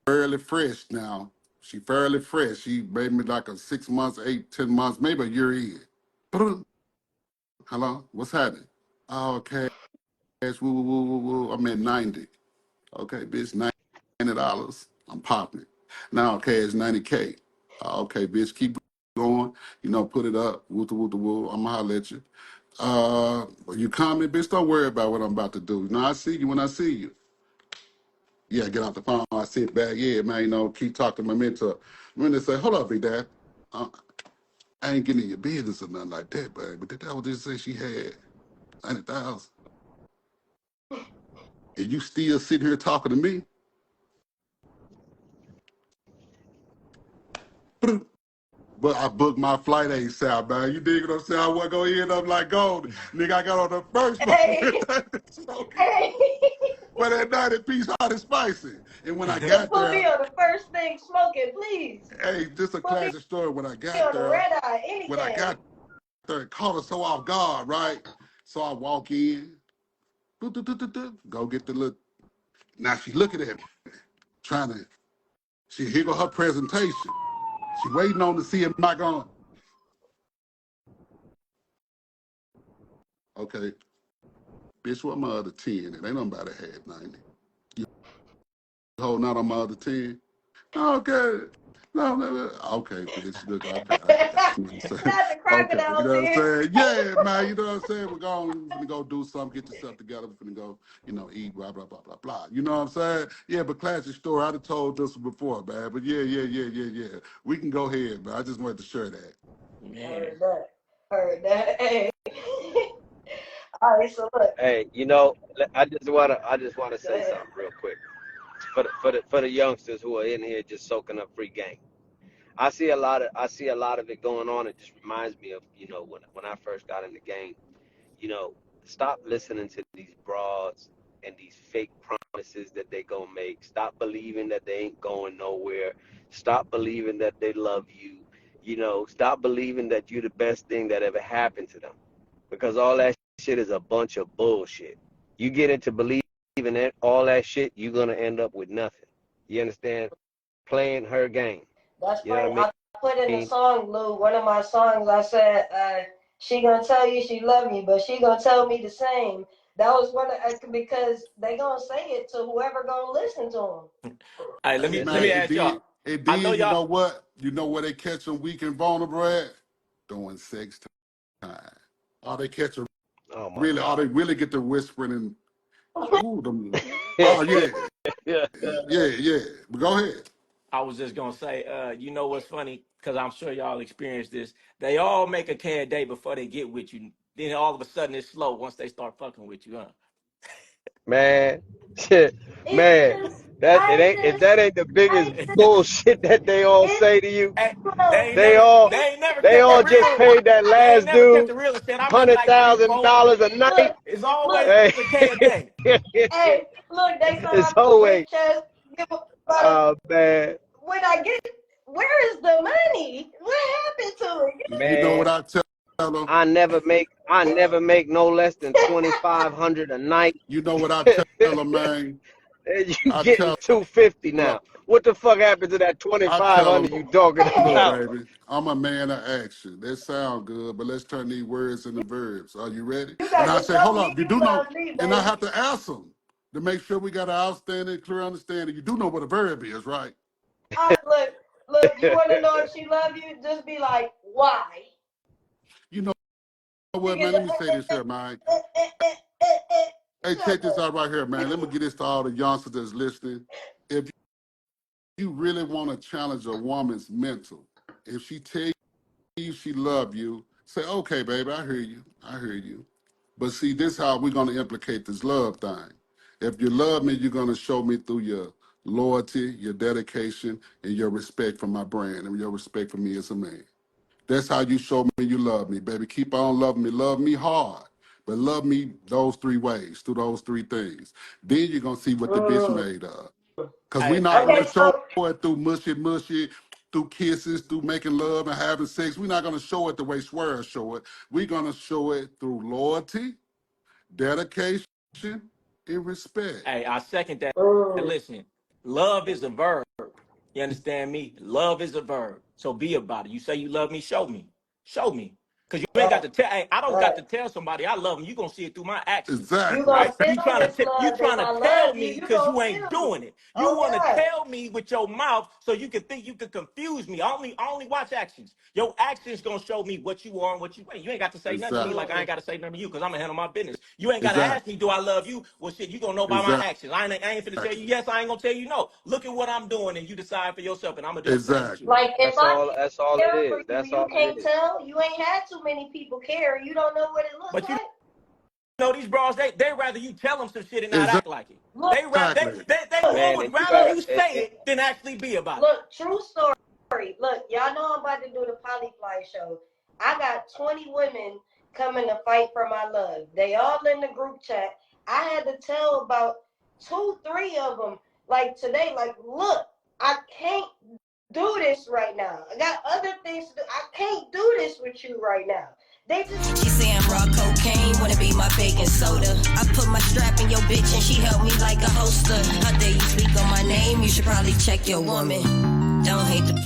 Speaker 5: fairly fresh now. She fairly fresh. She made me like a 6 months, 8, 10 months, maybe a year in. Hello, what's happening? Oh, cash, woo, woo, woo, woo, woo. I'm at 90. Okay, bitch, $90. I'm popping it. Now, cash 90K. Okay, bitch, keep going. You know, put it up. Woo, woo, woo, woo. I'm gonna holler at you. You comment, bitch, don't worry about what I'm about to do. You know, I see you when I see you. Yeah, get off the phone. I sit back. Yeah, man, you know, keep talking to my mentor. When they say, hold up, big dad. I ain't getting in your business or nothing like that, baby. But that was just say she had 90,000. And you still sitting here talking to me? But I booked my flight ASAP, man. You dig what I'm saying? I wasn't going to end up like Goldie. Nigga, I got on the first one.
Speaker 2: Hey, hey.
Speaker 5: But that 90 piece hot and spicy. And when I
Speaker 2: Just
Speaker 5: got
Speaker 2: put me
Speaker 5: there,
Speaker 2: on the first thing smoking, please.
Speaker 5: hey, just a
Speaker 2: Put me
Speaker 5: classic story. When I got
Speaker 2: on the
Speaker 5: there,
Speaker 2: red eye, anything.
Speaker 5: it caught us so off guard, right? So I walk in, go get the look. Now she looking at me, trying to, she here go her presentation. She waiting on to see am I going, okay, bitch, what my other 10? It ain't nobody had 90. You holding out on my other 10? Okay. No, no, no. Okay, bitch. Look, okay, I got you. You know what I'm saying?
Speaker 2: Not the
Speaker 5: Okay, you
Speaker 2: crocodile
Speaker 5: know what I'm
Speaker 2: tears.
Speaker 5: saying? Yeah, man, you know what I'm saying? We're finna go do something, get yourself together, we're finna go, you know, eat, blah, blah, blah, blah, blah. You know what I'm saying? Yeah, but classic story. I'd have told this before, man. But yeah. We can go ahead, man. I just wanted to share that.
Speaker 3: Man.
Speaker 2: Heard that. Hey. All right, so look.
Speaker 4: Hey, you know, I just wanna
Speaker 2: Go
Speaker 4: say
Speaker 2: ahead.
Speaker 4: something real quick for the youngsters who are in here just soaking up free game. I see a lot of it going on. It just reminds me of, when I first got in the game. You know, stop listening to these broads and these fake promises that they gonna make. Stop believing that they ain't going nowhere. Stop believing that they love you. Stop believing that you're the best thing that ever happened to them. Because all that shit is a bunch of bullshit. You get into believing all that shit, you're gonna end up with nothing. You understand? Playing her game.
Speaker 2: That's
Speaker 4: You know
Speaker 2: funny.
Speaker 4: what
Speaker 2: I put in
Speaker 4: I
Speaker 2: the
Speaker 4: mean?
Speaker 2: song, Lou, one of my songs, I said, she gonna tell you she love you, but she gonna tell me the same. That was one of, because they gonna say it to whoever gonna listen to them.
Speaker 3: All right, let
Speaker 5: Hey,
Speaker 3: me
Speaker 4: That's
Speaker 3: let
Speaker 5: man,
Speaker 3: me
Speaker 4: it.
Speaker 5: and
Speaker 3: ask y'all. I know
Speaker 5: you
Speaker 3: y'all.
Speaker 5: know what? You know where they catch them weak and vulnerable at? Doing sex time. Or they catch them
Speaker 4: Oh my
Speaker 5: really, or
Speaker 4: God.
Speaker 5: they really get to whispering and, ooh, them. Oh,
Speaker 4: Yeah.
Speaker 5: yeah. But go ahead.
Speaker 3: I was just gonna say, you know what's funny? Because I'm sure y'all experienced this. They all make a K a day before they get with you. Then all of a sudden it's slow once they start fucking with you, huh?
Speaker 4: Man, shit,
Speaker 2: It's
Speaker 4: man,
Speaker 2: just,
Speaker 4: that it ain't if that ain't the biggest bullshit that they all
Speaker 2: it's
Speaker 4: say to you.
Speaker 3: Hey,
Speaker 2: slow.
Speaker 4: They all
Speaker 3: they ain't never
Speaker 4: they
Speaker 3: kept it
Speaker 4: all just
Speaker 3: real.
Speaker 4: paid that
Speaker 3: They ain't
Speaker 4: last
Speaker 3: never kept
Speaker 4: dude
Speaker 3: it real and said, I've been
Speaker 4: hundred
Speaker 3: like three,
Speaker 4: thousand
Speaker 3: four.
Speaker 4: dollars a
Speaker 2: Look,
Speaker 4: night.
Speaker 3: It's
Speaker 2: look,
Speaker 3: always
Speaker 4: Hey,
Speaker 3: a K a day.
Speaker 2: hey, look, they thought I
Speaker 4: it's
Speaker 2: was a
Speaker 4: always
Speaker 2: rich ass. But
Speaker 4: man,
Speaker 2: when I get, where is the money? What happened to it?
Speaker 5: You know
Speaker 4: man.
Speaker 5: what I tell them?
Speaker 4: I never make no less than 2,500 a night.
Speaker 5: You know what I tell them, man?
Speaker 4: And you
Speaker 5: I
Speaker 4: getting
Speaker 5: tell
Speaker 4: 250
Speaker 5: them,
Speaker 4: now. What the fuck happened to that
Speaker 5: I tell
Speaker 4: 2,500
Speaker 5: them,
Speaker 4: you talking
Speaker 5: look,
Speaker 4: about?
Speaker 5: baby, I'm a man of action. That sound good, but let's turn these words into verbs. Are you ready?
Speaker 2: You
Speaker 5: And
Speaker 2: got
Speaker 5: I
Speaker 2: to
Speaker 5: say,
Speaker 2: show
Speaker 5: hold
Speaker 2: me
Speaker 5: up, you
Speaker 2: you
Speaker 5: do know,
Speaker 2: love me,
Speaker 5: and I
Speaker 2: baby.
Speaker 5: have to ask them to make sure we got an outstanding, clear understanding. You do know what a verb is, right?
Speaker 2: Look, you want to know if she love you? Just be like, why?
Speaker 5: You know
Speaker 2: She
Speaker 5: what,
Speaker 2: get
Speaker 5: man?
Speaker 2: the,
Speaker 5: Let me say this here, man. Hey,
Speaker 2: Shut
Speaker 5: check this
Speaker 2: up.
Speaker 5: out right here, man. Let me get this to all the youngsters that's listening. If you really want to challenge a woman's mental, if she tell you she love you, say, okay, baby, I hear you. I hear you. But see, this how we're going to implicate this love thing. If you love me, you're going to show me through your loyalty, your dedication, and your respect for my brand and your respect for me as a man. That's how you show me you love me, baby. Keep on loving me. Love me hard. But love me those three ways, through those three things. Then you're going to see what the bitch
Speaker 2: Mm.
Speaker 5: made of. Because we're
Speaker 3: Hey,
Speaker 5: not
Speaker 3: hey,
Speaker 5: going
Speaker 2: Okay,
Speaker 5: to show
Speaker 2: so
Speaker 5: it through mushy, through kisses, through making love and having sex. We're not going to show it the way Swear show it. We're going to show it through loyalty, dedication, and respect.
Speaker 3: hey, I second that.
Speaker 2: mm,
Speaker 3: Listen, love is a verb. You understand me? Love is a verb. So be about it. You say you love me, show me. Show me. Cause you ain't got
Speaker 2: Right,
Speaker 3: to tell. Hey, I don't got
Speaker 2: right.
Speaker 3: to tell somebody I love them. You gonna see it through my actions,
Speaker 2: You
Speaker 5: Exactly.
Speaker 2: gonna
Speaker 3: right?
Speaker 5: See?
Speaker 3: You
Speaker 2: feel
Speaker 3: trying
Speaker 2: this
Speaker 3: to you
Speaker 2: love. If
Speaker 3: trying to
Speaker 2: I
Speaker 3: tell
Speaker 2: love you,
Speaker 3: me
Speaker 2: you
Speaker 3: because
Speaker 2: gonna
Speaker 3: you ain't
Speaker 2: feel
Speaker 3: doing
Speaker 2: it.
Speaker 3: it. You
Speaker 2: Oh
Speaker 3: want to
Speaker 2: God.
Speaker 3: tell me with your mouth so you can think you can confuse me. I only watch actions. Your actions gonna show me what you are and what you ain't. You ain't got to say nothing to me
Speaker 5: Exactly.
Speaker 3: like I ain't
Speaker 2: Mm-mm.
Speaker 3: got to say nothing to you because I'm gonna handle my business. You ain't got to ask
Speaker 5: Exactly.
Speaker 3: me, do I love you? Well, shit, you gonna know by my
Speaker 5: Exactly.
Speaker 3: actions. I ain't finna tell you yes. I ain't gonna tell you no. Look at what I'm doing and you decide for yourself, and I'm gonna do the same with you.
Speaker 5: Exactly.
Speaker 2: Like if I
Speaker 4: That's all it
Speaker 2: care for
Speaker 4: is.
Speaker 2: you,
Speaker 4: That's
Speaker 2: you
Speaker 4: all it
Speaker 2: can't
Speaker 4: is.
Speaker 2: tell. You ain't had too many people care. You don't know what it looks
Speaker 3: But you
Speaker 2: like.
Speaker 3: know these bros, they rather you tell them some shit and not act like it.
Speaker 2: Look,
Speaker 5: Exactly.
Speaker 3: They one
Speaker 4: Man,
Speaker 3: would
Speaker 4: and you
Speaker 3: rather
Speaker 4: gotta
Speaker 3: you say it than actually be about it.
Speaker 2: look, true story. Look, y'all know I'm about to do the POLYFLY show. I got 20 women coming to fight for my love. They all in the group chat. I had to tell about 2, 3 of them like today, like, look, I can't do this right now. I got other things to do. I can't do this with you right now. They just
Speaker 6: She say I'm raw cocaine, wanna be my baking soda. I put my strap in your bitch and she held me like a holster. How dare you speak on my name? You should probably check your woman. Don't hate the play.